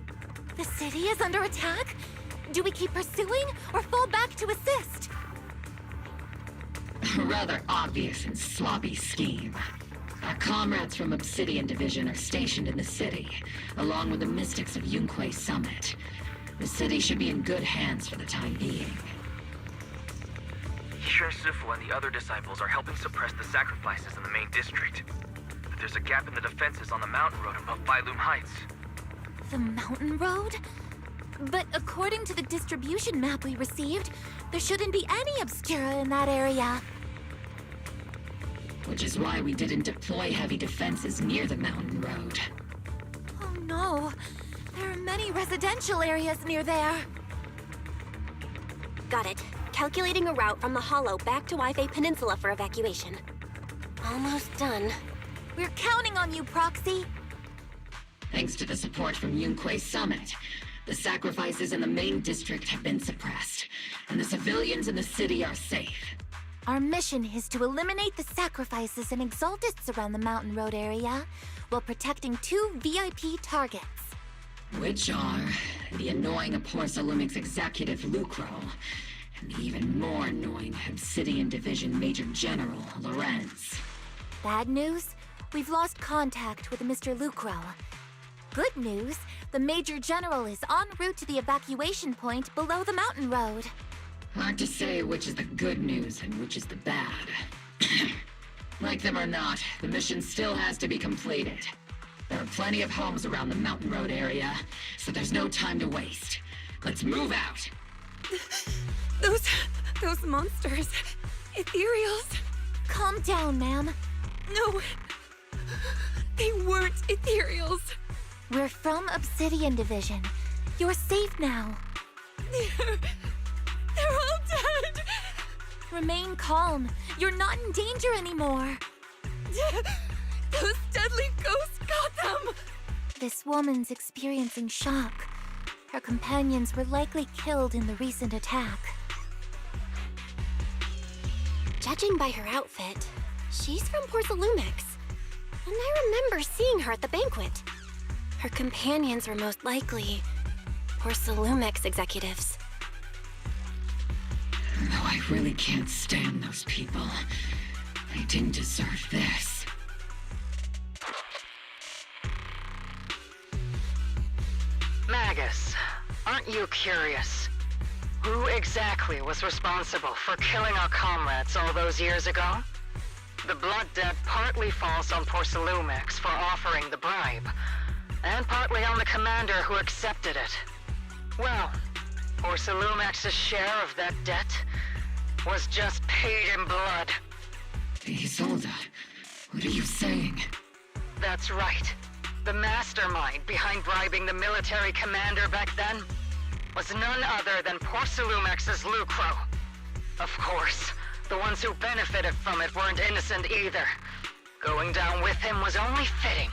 The city is under attack? Do we keep pursuing or fall back to assist? A rather obvious and sloppy scheme. Our comrades from Obsidian Division are stationed in the city, along with the mystics of Yunque Summit. The city should be in good hands for the time being. Yishun Sifu and the other disciples are helping suppress the sacrifices in the main district. But there's a gap in the defenses on the mountain road above Phylum Heights. The mountain road? But according to the distribution map we received, there shouldn't be any Obscura in that area. Which is why we didn't deploy heavy defenses near the mountain road. Oh no, there are many residential areas near there. Got it. Calculating a route from the Hollow back to Waifei Peninsula for evacuation. Almost done. We're counting on you, Proxy. Thanks to the support from Yunquei Summit, the sacrifices in the main district have been suppressed, and the civilians in the city are safe. Our mission is to eliminate the sacrifices and exaltists around the Mountain Road area, while protecting 2 VIP targets. Which are the annoying Porcelumix executive Lucro, and the even more annoying Obsidian Division Major General Lorenz. Bad news? We've lost contact with Mr. Lucro. Good news, the Major General is en route to the evacuation point below the mountain road. Hard to say which is the good news and which is the bad. Like them or not, the mission still has to be completed. There are plenty of homes around the mountain road area, so there's no time to waste. Let's move out! Those monsters. Ethereals. Calm down, ma'am. No. They weren't Ethereals. We're from Obsidian Division. You're safe now. They're all dead. Remain calm. You're not in danger anymore. Those deadly ghosts got them. This woman's experiencing shock. Her companions were likely killed in the recent attack. Judging by her outfit, she's from Porcelumix. And I remember seeing her at the banquet. Her companions were most likely Porcelumix executives. Though I really can't stand those people, they didn't deserve this. Magus, aren't you curious? Who exactly was responsible for killing our comrades all those years ago? The blood debt partly falls on Porcelumix for offering the bribe, and partly on the commander who accepted it. Well, Porcelumix's share of that debt was just paid in blood. Isolde, what are you saying? That's right. The mastermind behind bribing the military commander back then was none other than Porcelumix's Lucro. Of course, the ones who benefited from it weren't innocent either. Going down with him was only fitting.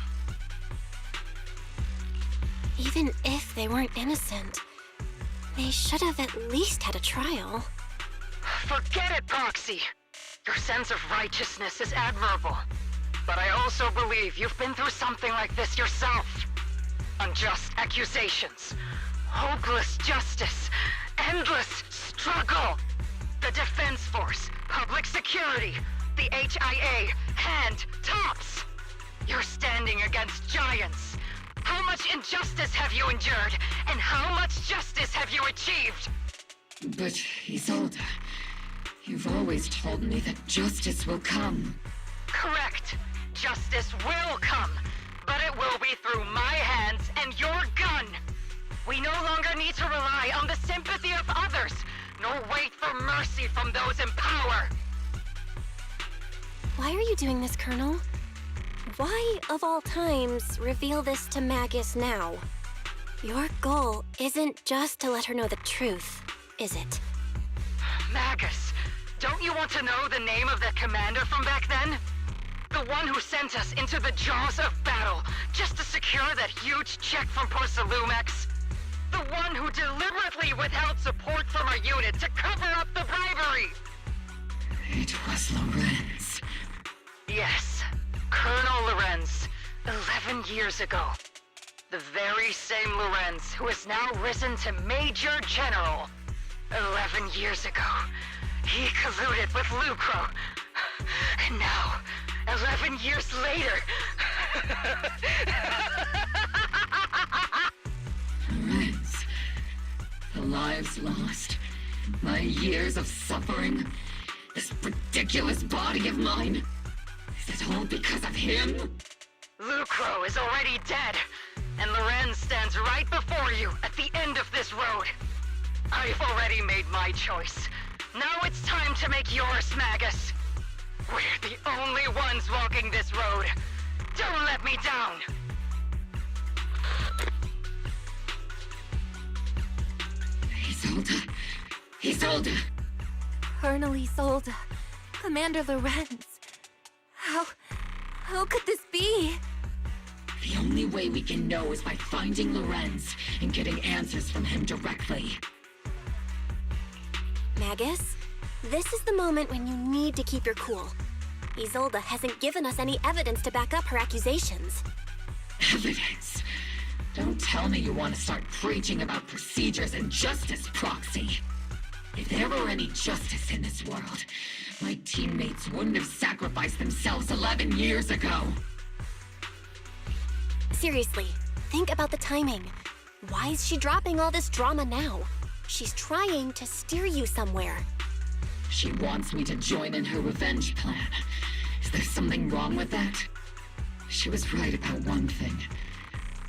Even if they weren't innocent, they should have at least had a trial. Forget it, Proxy! Your sense of righteousness is admirable. But I also believe you've been through something like this yourself. Unjust accusations, hopeless justice, endless struggle. The Defense Force, public security, the HIA, and TOPS. You're standing against giants. How much injustice have you endured, and how much justice have you achieved? But, Isolde, you've always told me that justice will come. Correct. Justice will come, but it will be through my hands and your gun. We no longer need to rely on the sympathy of others, nor wait for mercy from those in power. Why are you doing this, Colonel? Why, of all times, reveal this to Magus now? Your goal isn't just to let her know the truth, is it? Magus, don't you want to know the name of that commander from back then? The one who sent us into the jaws of battle just to secure that huge check from Porcelumix? The one who deliberately withheld support from our unit to cover up the bribery? It was Lorenz. Yes, Colonel Lorenz, 11 years ago. The very same Lorenz who has now risen to Major General. 11 years ago, he colluded with Lucro. And now, 11 years later... Lorenz, the lives lost, my years of suffering, this ridiculous body of mine. Is it all because of him? Lucro is already dead. and Lorenz stands right before you at the end of this road. I've already made my choice. Now it's time to make yours, Magus. We're the only ones walking this road. Don't let me down. Isolde. Isolde. Colonel Isolde. Commander Lorenz. How could this be? The only way we can know is by finding Lorenz and getting answers from him directly. Magus, this is the moment when you need to keep your cool. Isolde hasn't given us any evidence to back up her accusations. Evidence? Don't tell me you want to start preaching about procedures and justice, Proxy. If there were any justice in this world, my teammates wouldn't have sacrificed themselves 11 years ago. Seriously, think about the timing. Why is she dropping all this drama now? She's trying to steer you somewhere. She wants me to join in her revenge plan. Is there something wrong with that? She was right about one thing.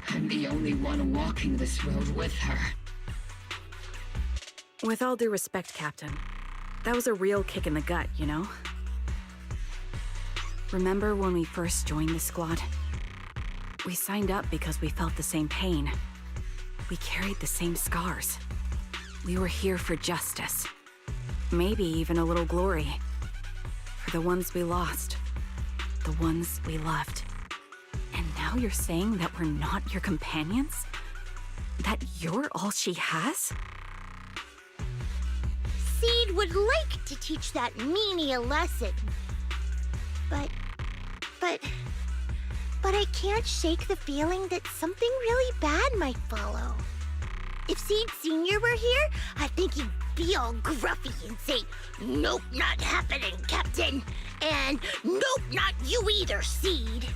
I'm the only one walking this road with her. With all due respect, Captain, that was a real kick in the gut, you know? Remember when we first joined the squad? We signed up because we felt the same pain. We carried the same scars. We were here for justice. Maybe even a little glory. For the ones we lost. The ones we loved. And now you're saying that we're not your companions? That you're all she has? Seed would like to teach that meanie a lesson. But I can't shake the feeling that something really bad might follow. If Seed Sr. were here, I think he'd be all gruffy and say, "Nope, not happening, Captain." And "Nope, not you either, Seed."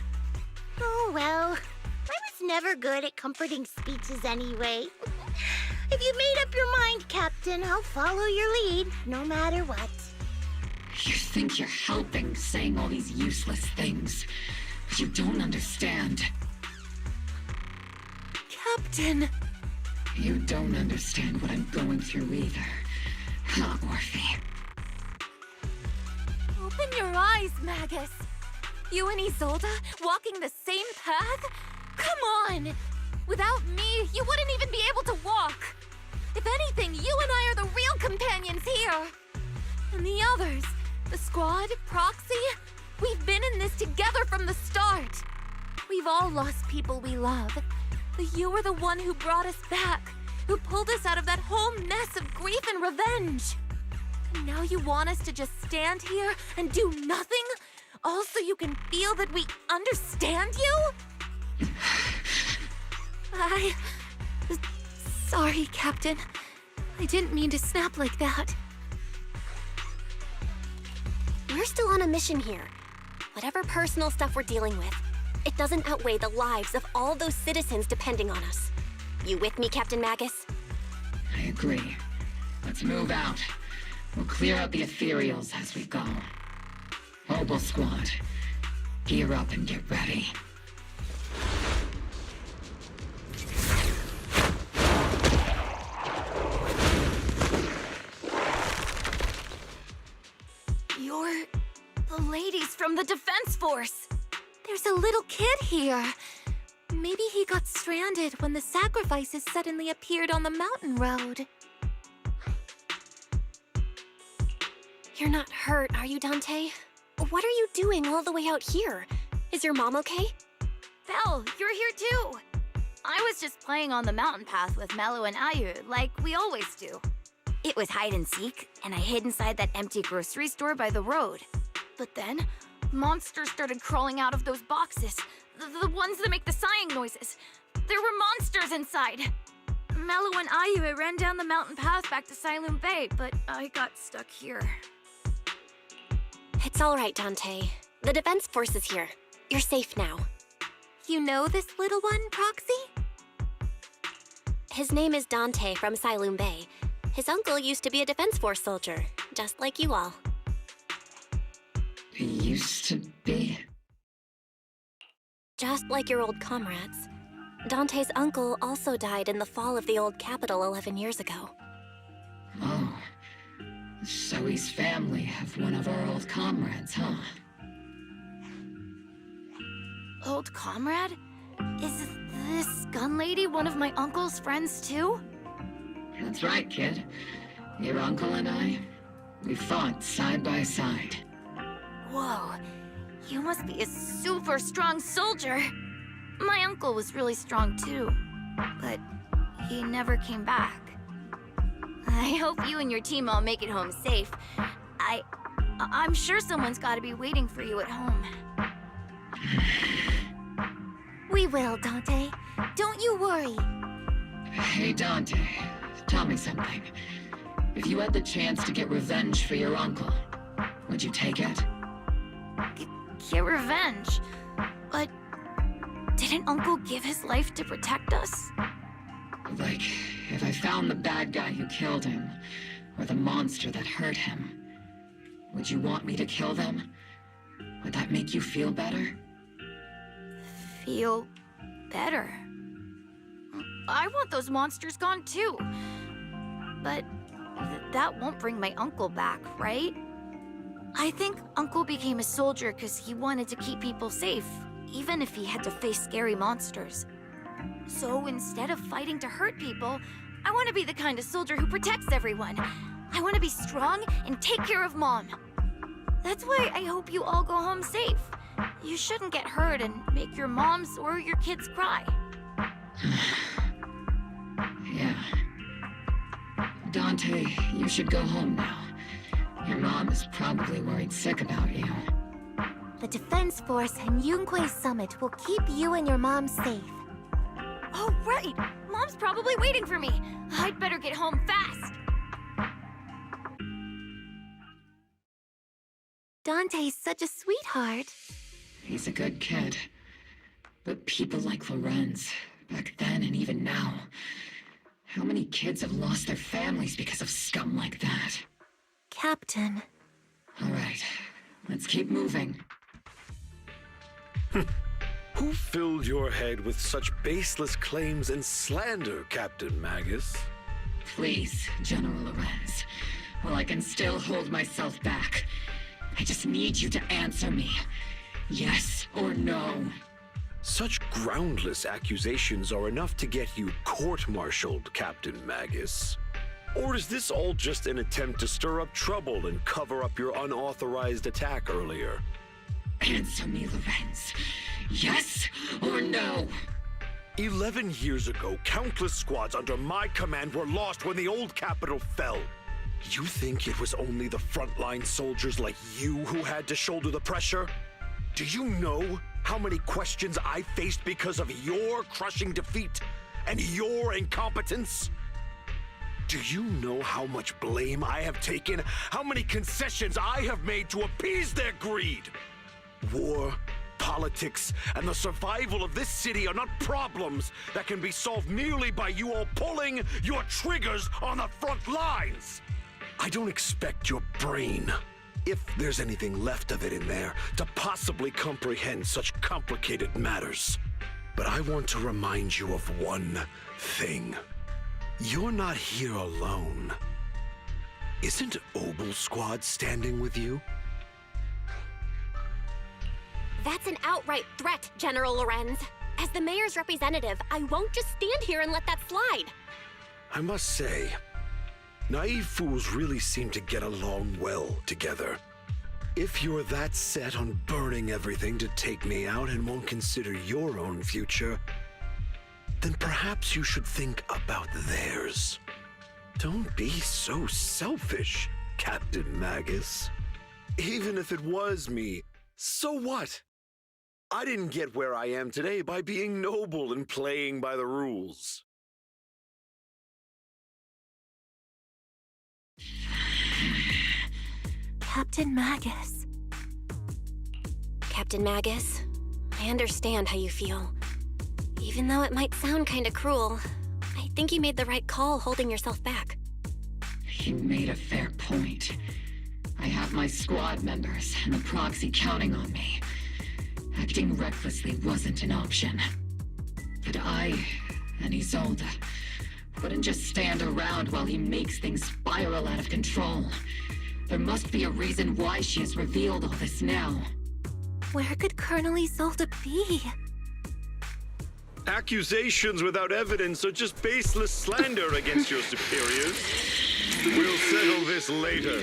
Oh well, I was never good at comforting speeches anyway. If you made up your mind, Captain, I'll follow your lead, no matter what. You think you're helping saying all these useless things. But you don't understand. Captain! You don't understand what I'm going through either. Huh, Orphe? Open your eyes, Magus. You and Isolde walking the same path? Come on! Without me, you wouldn't even be able to walk. If anything, you and I are the real companions here. And the others, the squad, Proxy, we've been in this together from the start. We've all lost people we love. But you were the one who brought us back, who pulled us out of that whole mess of grief and revenge. And now you want us to just stand here and do nothing? All so you can feel that we understand you? Sorry, Captain. I didn't mean to snap like that. We're still on a mission here. Whatever personal stuff we're dealing with, it doesn't outweigh the lives of all those citizens depending on us. You with me, Captain Magus? I agree. Let's move out. We'll clear out the ethereals as we go. Mobile Squad, gear up and get ready. You're the ladies from the Defense Force. There's a little kid here. Maybe he got stranded when the sacrifices suddenly appeared on the mountain road. You're not hurt, are you, Dante? What are you doing all the way out here? Is your mom okay? Belle, you're here too. I was just playing on the mountain path with Mello and Ayu, like we always do. It was hide and seek, and I hid inside that empty grocery store by the road. But then, monsters started crawling out of those boxes. The ones that make the sighing noises. There were monsters inside. Mello and Ayu ran down the mountain path back to Siloon Bay, but I got stuck here. It's all right, Dante. The Defense Force is here. You're safe now. You know this little one, Proxy? His name is Dante from Siloon Bay. His uncle used to be a Defense Force soldier, just like you all. He used to be? Just like your old comrades. Dante's uncle also died in the fall of the old capital 11 years ago. Oh. So he's family of one of our old comrades, huh? Old comrade? Is this gun lady one of my uncle's friends too? That's right, kid. Your uncle and I, we fought side by side. Whoa, you must be a super strong soldier. My uncle was really strong too, but he never came back. I hope you and your team all make it home safe. I'm sure someone's gotta be waiting for you at home. We will, Dante. Don't you worry. Hey, Dante, tell me something. If you had the chance to get revenge for your uncle, would you take it? Get revenge? But didn't Uncle give his life to protect us? Like, if I found the bad guy who killed him, or the monster that hurt him, would you want me to kill them? Would that make you feel better? Feel better? I want those monsters gone too. But that won't bring my uncle back, right? I think Uncle became a soldier because he wanted to keep people safe, even if he had to face scary monsters. So instead of fighting to hurt people, I want to be the kind of soldier who protects everyone. I want to be strong and take care of Mom. That's why I hope you all go home safe. You shouldn't get hurt and make your moms or your kids cry. Yeah. Dante, you should go home now. Your mom is probably worried sick about you. The Defense Force and Yunque Summit will keep you and your mom safe. Oh, right! Mom's probably waiting for me. I'd better get home fast. Dante's such a sweetheart. He's a good kid. But people like Lorenz, back then and even now, how many kids have lost their families because of scum like that? Captain. All right, let's keep moving. Who filled your head with such baseless claims and slander, Captain Magus? Please, General Lorenz. While I can still hold myself back, I just need you to answer me. Yes or no? Such groundless accusations are enough to get you court-martialed, Captain Magus. Or is this all just an attempt to stir up trouble and cover up your unauthorized attack earlier? Answer me, Lorenz. Yes or no? 11 years ago, countless squads under my command were lost when the old capital fell. You think it was only the frontline soldiers like you who had to shoulder the pressure? Do you know how many questions I faced because of your crushing defeat and your incompetence? Do you know how much blame I have taken? How many concessions I have made to appease their greed? War, politics, and the survival of this city are not problems that can be solved merely by you all pulling your triggers on the front lines. I don't expect your brain, if there's anything left of it in there, to possibly comprehend such complicated matters. But I want to remind you of one thing. You're not here alone. Isn't Obel Squad standing with you? That's an outright threat, General Lorenz. As the mayor's representative, I won't just stand here and let that slide. I must say, naive fools really seem to get along well together. If you're that set on burning everything to take me out and won't consider your own future, then perhaps you should think about theirs. Don't be so selfish, Captain Magus. Even if it was me, so what? I didn't get where I am today by being noble and playing by the rules. Captain Magus. Captain Magus, I understand how you feel. Even though it might sound kinda cruel, I think you made the right call holding yourself back. You made a fair point. I have my squad members and the proxy counting on me. Acting recklessly wasn't an option. But I and Isolde wouldn't just stand around while he makes things spiral out of control. There must be a reason why she has revealed all this now. Where could Colonel Isolde be? Accusations without evidence are just baseless slander against your superiors. We'll settle this later.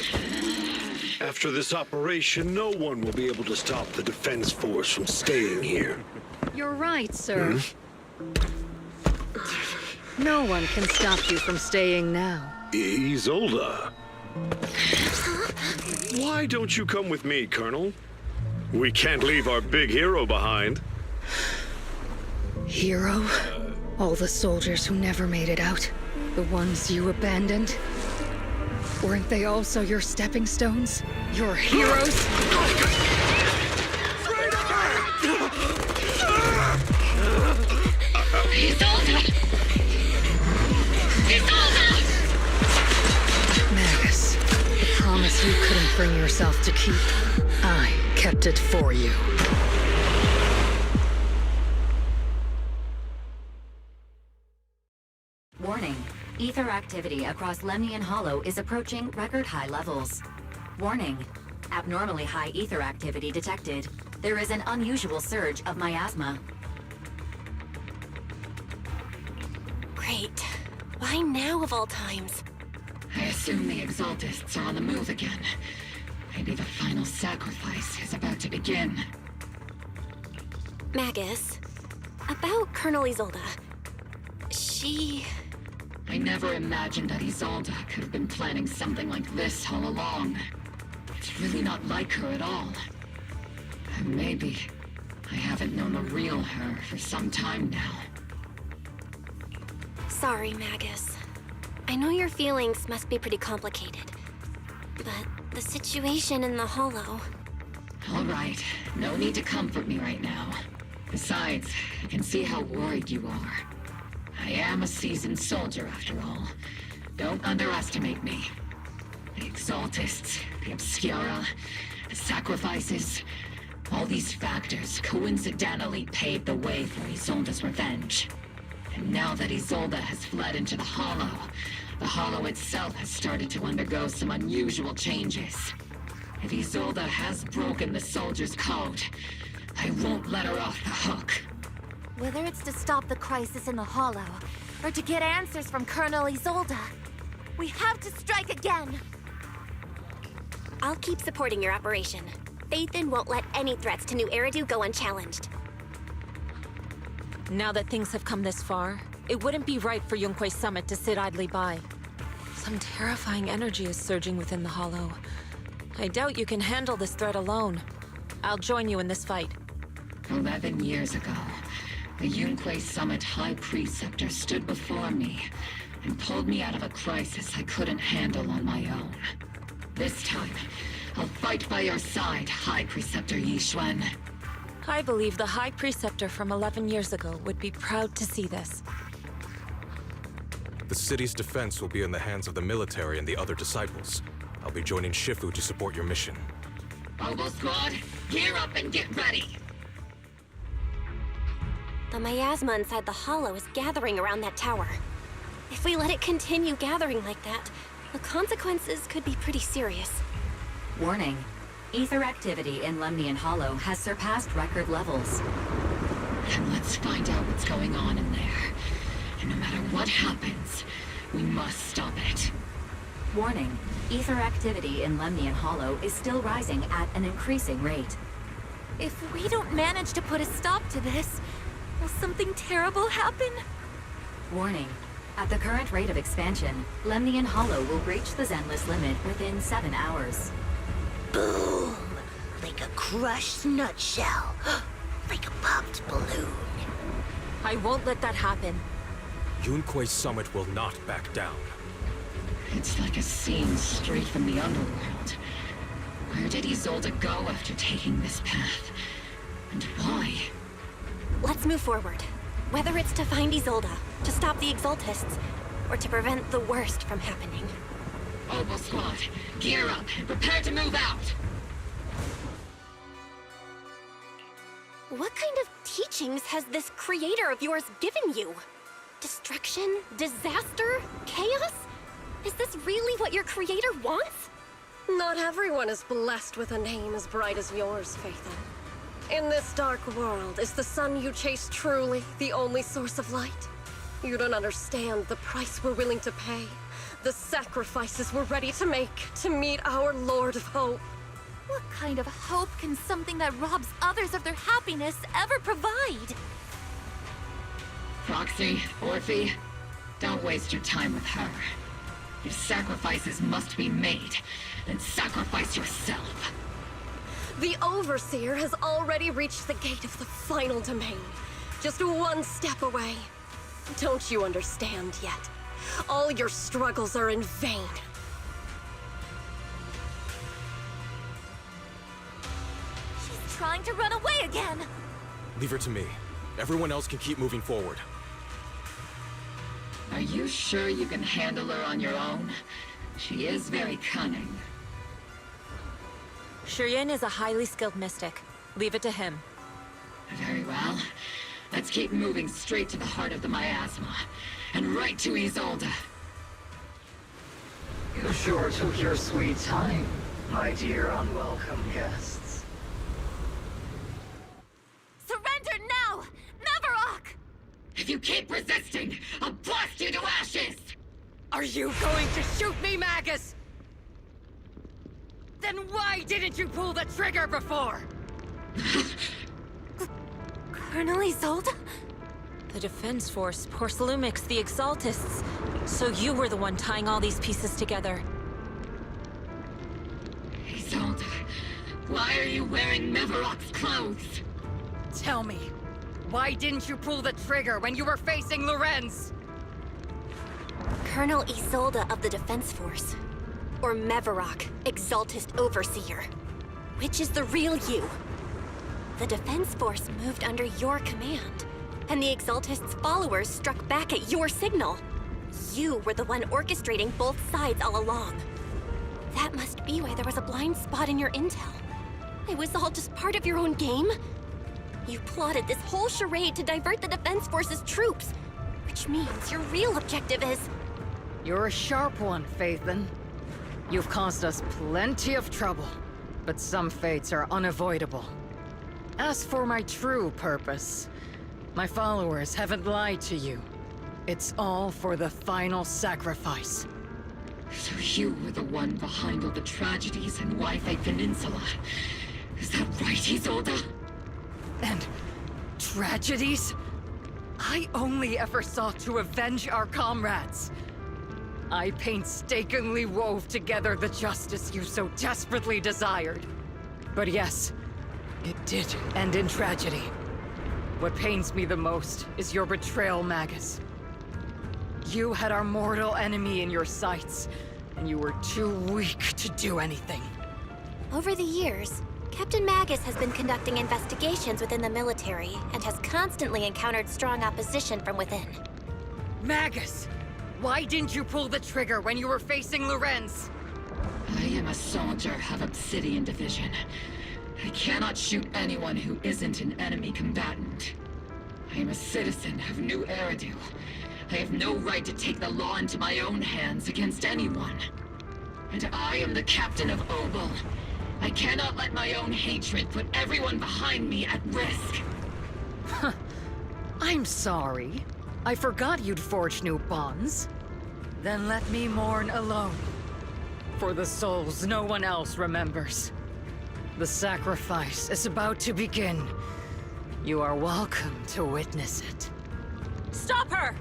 After this operation, no one will be able to stop the defense force from staying here. You're right, sir. No one can stop you from staying now. Isolde. Why don't you come with me, Colonel? We can't leave our big hero behind. Hero? All the soldiers who never made it out? The ones you abandoned? Weren't they also your stepping stones? Your heroes? Isolde! Isolde! Magus, the promise you couldn't bring yourself to keep, I kept it for you. Warning. Ether activity across Lemnian Hollow is approaching record-high levels. Warning. Abnormally high ether activity detected. There is an unusual surge of miasma. Great. Why now of all times? I assume the Exaltists are on the move again. Maybe the final sacrifice is about to begin. Magus, about Colonel Isolde. She... I never imagined that Isolde could have been planning something like this all along. It's really not like her at all. And maybe I haven't known the real her for some time now. Sorry, Magus. I know your feelings must be pretty complicated. But the situation in the Hollow... All right, no need to comfort me right now. Besides, I can see how worried you are. I am a seasoned soldier, after all. Don't underestimate me. The Exaltists, the Obscura, the sacrifices... all these factors coincidentally paved the way for Isolde's revenge. And now that Isolde has fled into the Hollow itself has started to undergo some unusual changes. If Isolde has broken the soldier's code, I won't let her off the hook. Whether it's to stop the crisis in the Hollow, or to get answers from Colonel Isolde, we have to strike again! I'll keep supporting your operation. Phaethon won't let any threats to New Eridu go unchallenged. Now that things have come this far, it wouldn't be right for Yunque's summit to sit idly by. Some terrifying energy is surging within the Hollow. I doubt you can handle this threat alone. I'll join you in this fight. 11 years ago, the Yunque Summit High Preceptor stood before me and pulled me out of a crisis I couldn't handle on my own. This time, I'll fight by your side, High Preceptor Yixuan. I believe the High Preceptor from 11 years ago would be proud to see this. The city's defense will be in the hands of the military and the other disciples. I'll be joining Shifu to support your mission. Oboe Squad, gear up and get ready! The miasma inside the Hollow is gathering around that tower. If we let it continue gathering like that, the consequences could be pretty serious. Warning. Ether activity in Lemnian Hollow has surpassed record levels. Then let's find out what's going on in there. And no matter what happens, we must stop it. Warning. Ether activity in Lemnian Hollow is still rising at an increasing rate. If we don't manage to put a stop to this, will something terrible happen? Warning. At the current rate of expansion, Lemnian Hollow will reach the Zenless limit within 7 hours. Boom! Like a crushed nutshell. Like a popped balloon. I won't let that happen. Yunque's summit will not back down. It's like a scene straight from the underworld. Where did Isolde go after taking this path? And why? Let's move forward. Whether it's to find Isolde, to stop the Exaltists, or to prevent the worst from happening. Oboe Squad, gear up and prepare to move out! What kind of teachings has this creator of yours given you? Destruction? Disaster? Chaos? Is this really what your creator wants? Not everyone is blessed with a name as bright as yours, Phaethon. In this dark world, is the sun you chase truly the only source of light? You don't understand the price we're willing to pay, the sacrifices we're ready to make to meet our Lord of Hope. What kind of hope can something that robs others of their happiness ever provide? Proxy, Orphe, don't waste your time with her. If sacrifices must be made, then sacrifice yourself. The Overseer has already reached the gate of the final domain, just one step away. Don't you understand yet? All your struggles are in vain. She's trying to run away again! Leave her to me. Everyone else can keep moving forward. Are you sure you can handle her on your own? She is very cunning. Shurien is a highly skilled mystic. Leave it to him. Very well. Let's keep moving straight to the heart of the miasma, and right to Isolde. You sure took your sweet time, my dear unwelcome guests. Surrender now! Mavarok! If you keep resisting, I'll blast you to ashes! Are you going to shoot me, Magus? Then why didn't you pull the trigger before? Colonel Isolde? The Defense Force, Porcelumix, the Exaltists. So you were the one tying all these pieces together. Isolde, why are you wearing Mavarok's clothes? Tell me, why didn't you pull the trigger when you were facing Lorenz? Colonel Isolde of the Defense Force. Or Mavarok, Exaltist Overseer. Which is the real you? The Defense Force moved under your command, and the Exaltist's followers struck back at your signal. You were the one orchestrating both sides all along. That must be why there was a blind spot in your intel. It was all just part of your own game? You plotted this whole charade to divert the Defense Force's troops, which means your real objective is... You're a sharp one, Phaethon. You've caused us plenty of trouble, but some fates are unavoidable. As for my true purpose, my followers haven't lied to you. It's all for the final sacrifice. So you were the one behind all the tragedies in Wi-Fi Peninsula. Is that right, Isolde? And tragedies? I only ever sought to avenge our comrades. I painstakingly wove together the justice you so desperately desired. But yes, it did end in tragedy. What pains me the most is your betrayal, Magus. You had our mortal enemy in your sights, and you were too weak to do anything. Over the years, Captain Magus has been conducting investigations within the military and has constantly encountered strong opposition from within. Magus! Why didn't you pull the trigger when you were facing Lorenz? I am a soldier of Obsidian Division. I cannot shoot anyone who isn't an enemy combatant. I am a citizen of New Eridu. I have no right to take the law into my own hands against anyone. And I am the captain of Obel. I cannot let my own hatred put everyone behind me at risk. I'm sorry. I forgot you'd forged new bonds. Then let me mourn alone. For the souls no one else remembers. The sacrifice is about to begin. You are welcome to witness it. Stop her!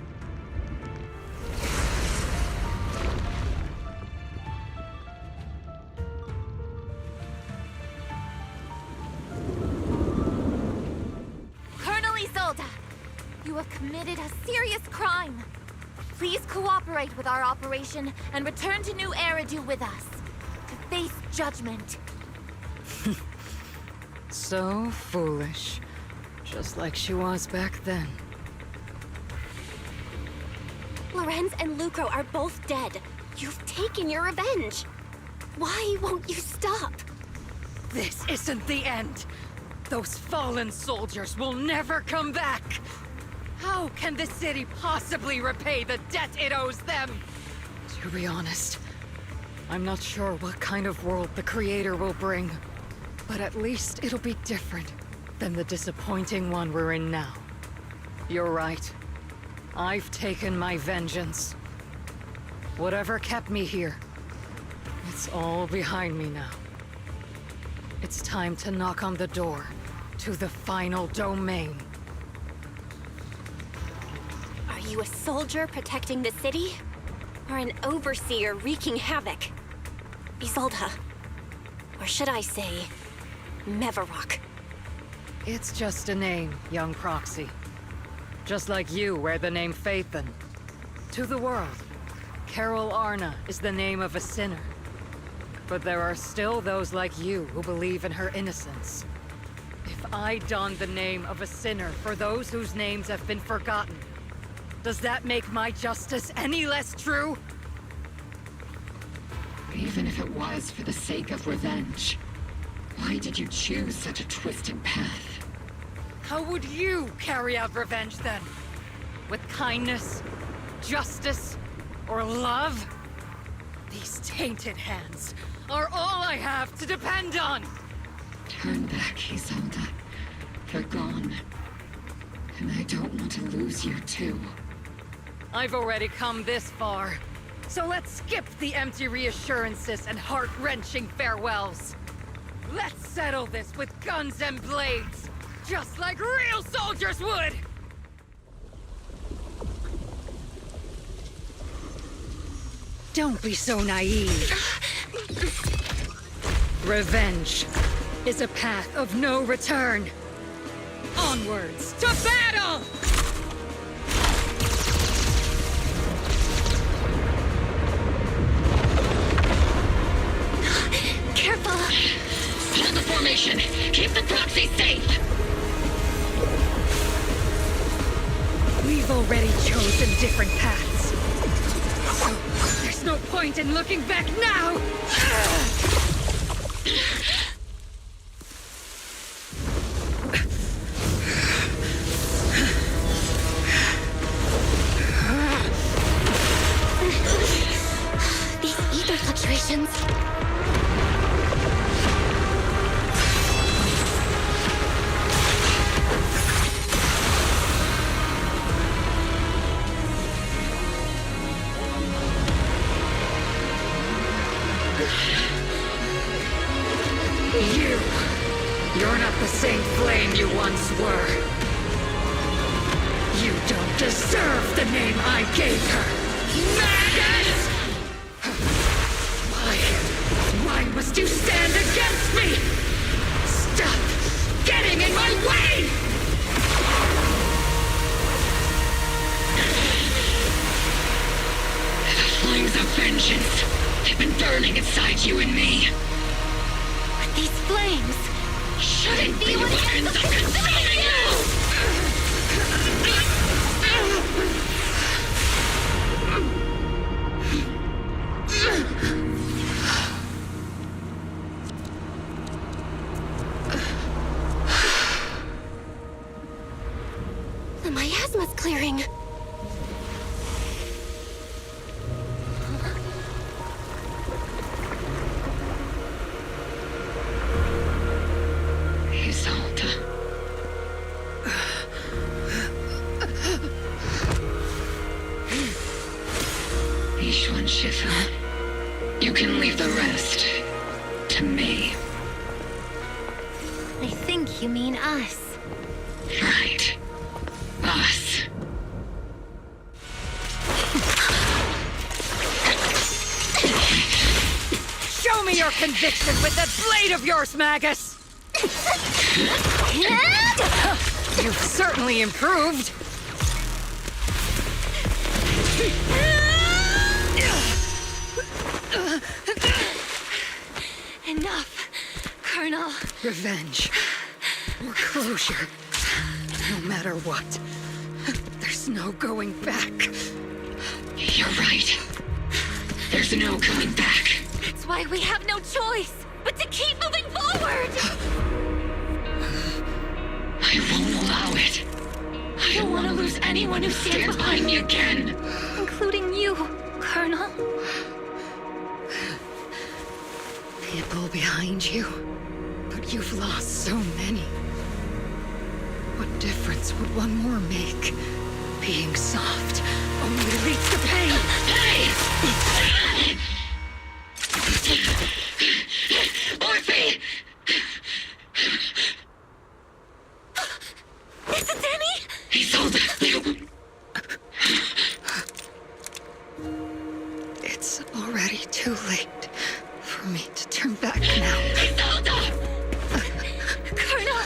Colonel Isolde, you have committed a serious crime. Please cooperate with our operation and return to New Eridu with us to face judgment. So foolish. Just like she was back then. Lorenz and Lucro are both dead. You've taken your revenge. Why won't you stop? This isn't the end. Those fallen soldiers will never come back! How can the city possibly repay the debt it owes them? To be honest, I'm not sure what kind of world the Creator will bring. But at least it'll be different than the disappointing one we're in now. You're right. I've taken my vengeance. Whatever kept me here, it's all behind me now. It's time to knock on the door to the final domain. Are you a soldier protecting the city? Or an overseer wreaking havoc? Isolde. Or should I say, Mevarok? It's just a name, young proxy. Just like you wear the name Phaethon. To the world, Carol Arna is the name of a sinner. But there are still those like you who believe in her innocence. If I don the name of a sinner for those whose names have been forgotten, does that make my justice any less true? Even if it was for the sake of revenge, why did you choose such a twisted path? How would you carry out revenge then? With kindness, justice, or love? These tainted hands are all I have to depend on! Turn back, Isolde. They're gone. And I don't want to lose you too. I've already come this far, so let's skip the empty reassurances and heart-wrenching farewells. Let's settle this with guns and blades, just like real soldiers would! Don't be so naive. Revenge is a path of no return. Onwards to battle! Careful! Hold the formation! Keep the proxy safe! We've already chosen different paths. So there's no point in looking back now! These ether fluctuations. You're not the same flame you once were. You don't deserve the name I gave her. Maggot! Why must you stand against me? Stop getting in my way! The flames of vengeance have been burning inside you and me. But these flames shouldn't be what weapons of consuming you! The miasma's clearing. Isolde. Ishwan Shifu, you can leave the rest to me. I think you mean us. Right. Us. Show me your conviction with that blade of yours, Magus! You've certainly improved. Enough, Colonel. Revenge. Or closure. No matter what. There's no going back. You're right. There's no coming back. That's why we have no choice but to keep moving forward! I won't allow it. I don't want to lose anyone who stands behind me again. Including you, Colonel. People behind you, but you've lost so many. What difference would one more make? Being soft only leads to pain. Hey! Orphe! Is it Danny? Isolde! It's already too late for me to turn back now. Isolde! Colonel!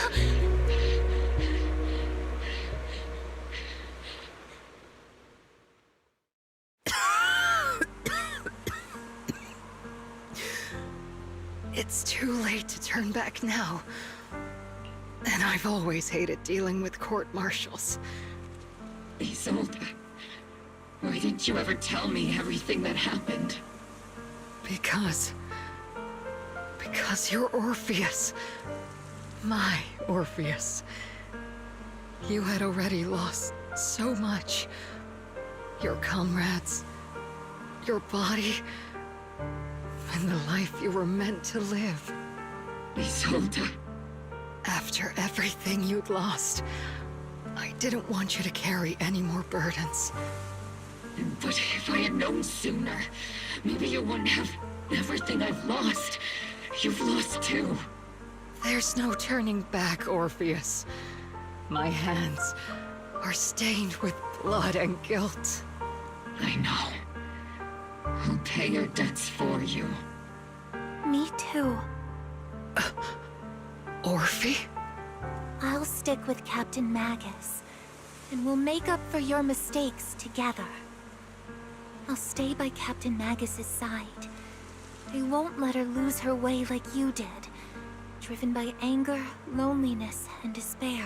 It's too late to turn back now. And I've always hated dealing with court-martials. Isolde, why didn't you ever tell me everything that happened? Because you're Orpheus. My Orpheus. You had already lost so much. Your comrades, your body, and the life you were meant to live. Isolde. After everything you'd lost, I didn't want you to carry any more burdens. But if I had known sooner, maybe you wouldn't have everything I've lost. You've lost too. There's no turning back, Orpheus. My hands are stained with blood and guilt. I know. I'll pay your debts for you. Me too. Orphe? I'll stick with Captain Magus, and we'll make up for your mistakes together. I'll stay by Captain Magus's side. I won't let her lose her way like you did, driven by anger, loneliness, and despair.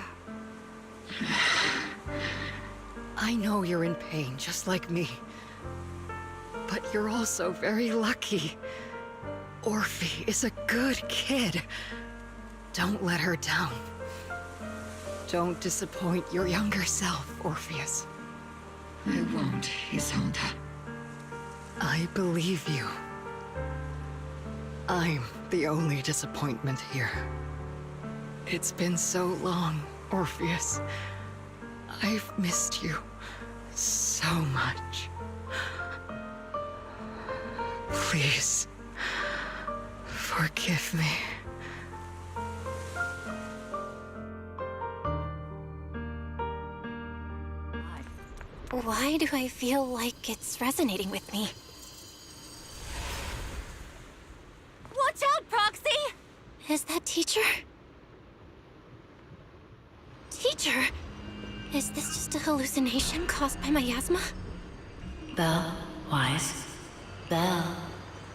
I know you're in pain, just like me. But you're also very lucky. Orphe is a good kid. Don't let her down. Don't disappoint your younger self, Orpheus. I won't, Isolde. I believe you. I'm the only disappointment here. It's been so long, Orpheus. I've missed you so much. Please, forgive me. Why do I feel like it's resonating with me? Watch out, Proxy! Is that Teacher? Teacher? Is this just a hallucination caused by miasma? Belle, Wise, Belle.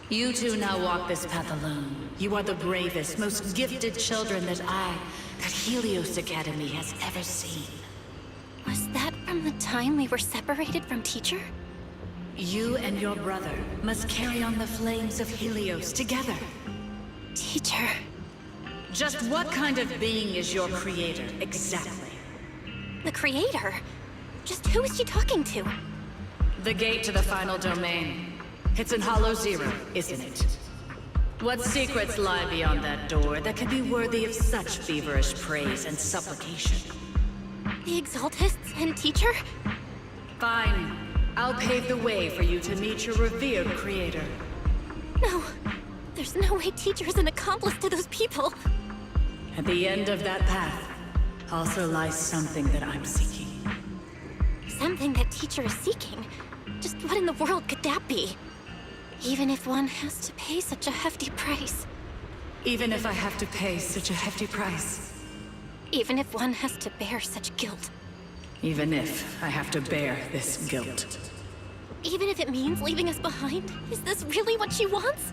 You two now walk this path alone. You are the bravest, most gifted children that Helios Academy has ever seen. Was that from the time we were separated from Teacher? You and your brother must carry on the flames of Helios together. Teacher. Just what kind of being is your creator, exactly? The Creator? Just who is she talking to? The gate to the final domain. It's in Hollow Zero, isn't it? What secrets lie beyond that door that could be worthy of such feverish praise and supplication? The Exaltists and Teacher? Fine. I'll pave the way for you to meet your revered creator. No. There's no way Teacher is an accomplice to those people. At the end of that path, also lies something that I'm seeking. Something that Teacher is seeking? Just what in the world could that be? Even if one has to pay such a hefty price. Even if I have to pay such a hefty price. Even if one has to bear such guilt. Even if I have to bear this guilt. Even if it means leaving us behind? Is this really what she wants?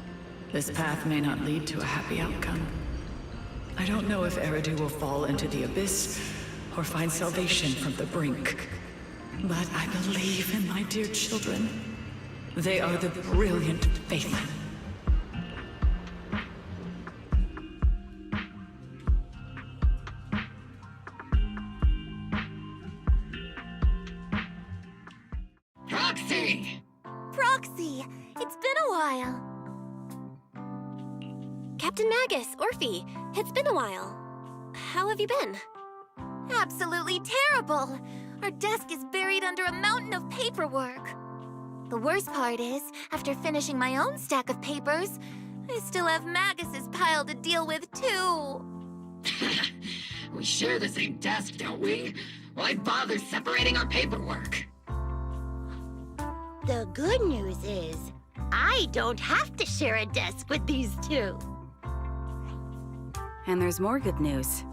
This path may not lead to a happy outcome. I don't know if Eridu will fall into the abyss or find salvation from the brink. But I believe in my dear children. They are the brilliant faithful. while. Captain Magus, Orphe, it's been a while. How have you been? Absolutely terrible! Our desk is buried under a mountain of paperwork. The worst part is, after finishing my own stack of papers, I still have Magus's pile to deal with, too. We share the same desk, don't we? Why bother separating our paperwork? The good news is, I don't have to share a desk with these two. And there's more good news.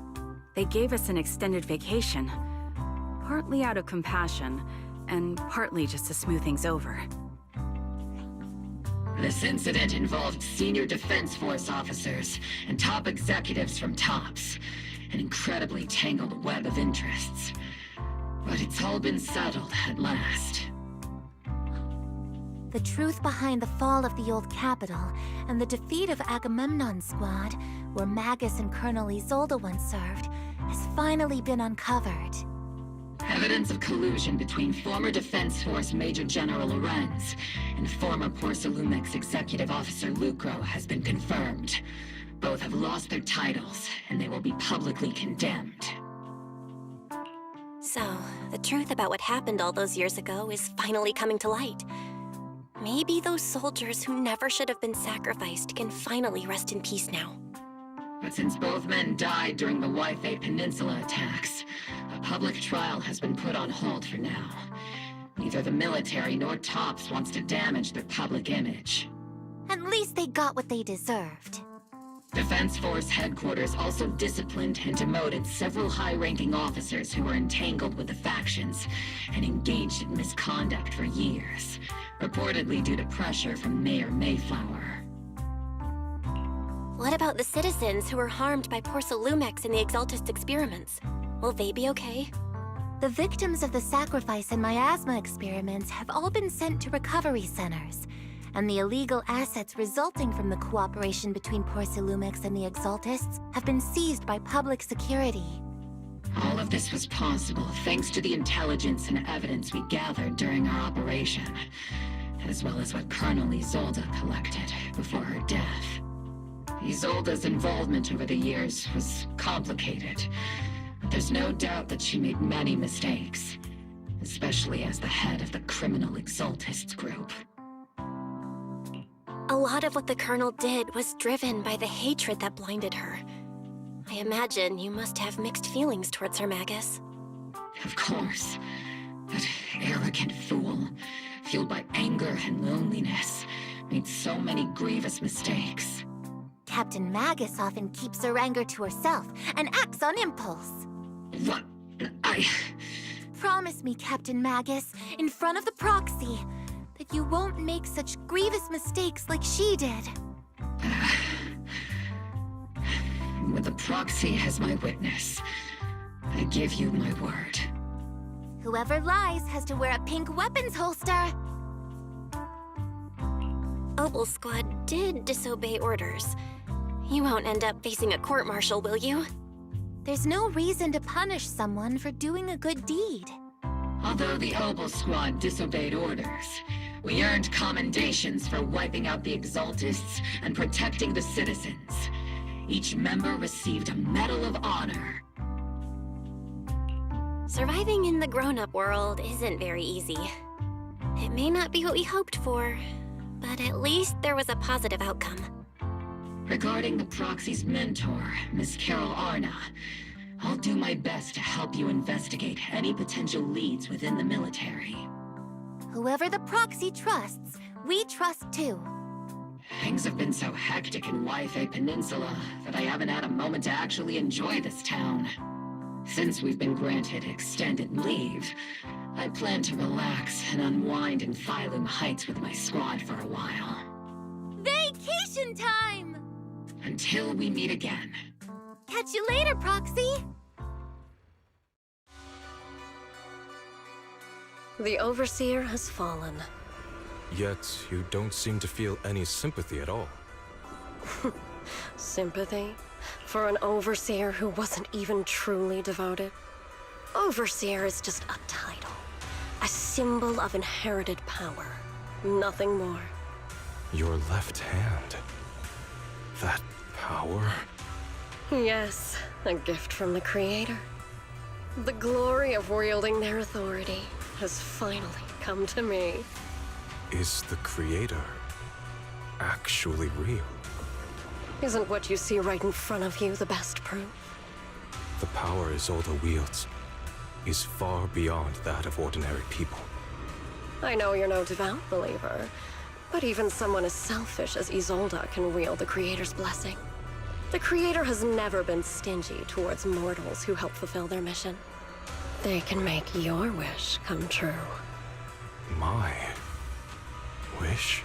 They gave us an extended vacation. Partly out of compassion, and partly just to smooth things over. This incident involved senior Defense Force officers and top executives from TOPS. An incredibly tangled web of interests. But it's all been settled at last. The truth behind the fall of the old capital and the defeat of Agamemnon's squad, where Magus and Colonel Isolde once served, has finally been uncovered. Evidence of collusion between former Defense Force Major General Lorenz and former Porcelumex Executive Officer Lucro has been confirmed. Both have lost their titles, and they will be publicly condemned. So, the truth about what happened all those years ago is finally coming to light. Maybe those soldiers who never should have been sacrificed can finally rest in peace now. But since both men died during the Waifei Peninsula attacks, a public trial has been put on hold for now. Neither the military nor TOPS wants to damage their public image. At least they got what they deserved. Defense Force headquarters also disciplined and demoted several high-ranking officers who were entangled with the factions and engaged in misconduct for years, reportedly due to pressure from Mayor Mayflower. What about the citizens who were harmed by Porcelumex in the Exaltist experiments? Will they be okay? The victims of the sacrifice and miasma experiments have all been sent to recovery centers, and the illegal assets resulting from the cooperation between Porcelumex and the Exaltists have been seized by public security. All of this was possible thanks to the intelligence and evidence we gathered during our operation, as well as what Colonel Isolde collected before her death. Isolde's involvement over the years was complicated, but there's no doubt that she made many mistakes, especially as the head of the criminal Exaltists group. A lot of what the Colonel did was driven by the hatred that blinded her. I imagine you must have mixed feelings towards her, Magus. Of course. That arrogant fool, fueled by anger and loneliness, made so many grievous mistakes. Captain Magus often keeps her anger to herself and acts on impulse. What? Promise me, Captain Magus, in front of the proxy, that you won't make such grievous mistakes like she did. With the proxy as my witness, I give you my word. Whoever lies has to wear a pink weapons holster. Opal Squad did disobey orders. You won't end up facing a court-martial, will you? There's no reason to punish someone for doing a good deed. Although the Opal Squad disobeyed orders, we earned commendations for wiping out the Exaltists and protecting the citizens. Each member received a Medal of Honor. Surviving in the grown-up world isn't very easy. It may not be what we hoped for, but at least there was a positive outcome. Regarding the proxy's mentor, Miss Carol Arna, I'll do my best to help you investigate any potential leads within the military. Whoever the proxy trusts, we trust too. Things have been so hectic in Waifei Peninsula that I haven't had a moment to actually enjoy this town. Since we've been granted extended leave, I plan to relax and unwind in Phylum Heights with my squad for a while. Vacation time! Until we meet again. Catch you later, Proxy! The Overseer has fallen. Yet, you don't seem to feel any sympathy at all. Sympathy? For an Overseer who wasn't even truly devoted? Overseer is just a title. A symbol of inherited power. Nothing more. Your left hand. That power? Yes, a gift from the Creator. The glory of wielding their authority has finally come to me. Is the Creator actually real? Isn't what you see right in front of you the best proof? The power Isolde wields is far beyond that of ordinary people. I know you're no devout believer, but even someone as selfish as Isolde can wield the Creator's blessing. The Creator has never been stingy towards mortals who help fulfill their mission. They can make your wish come true. My wish?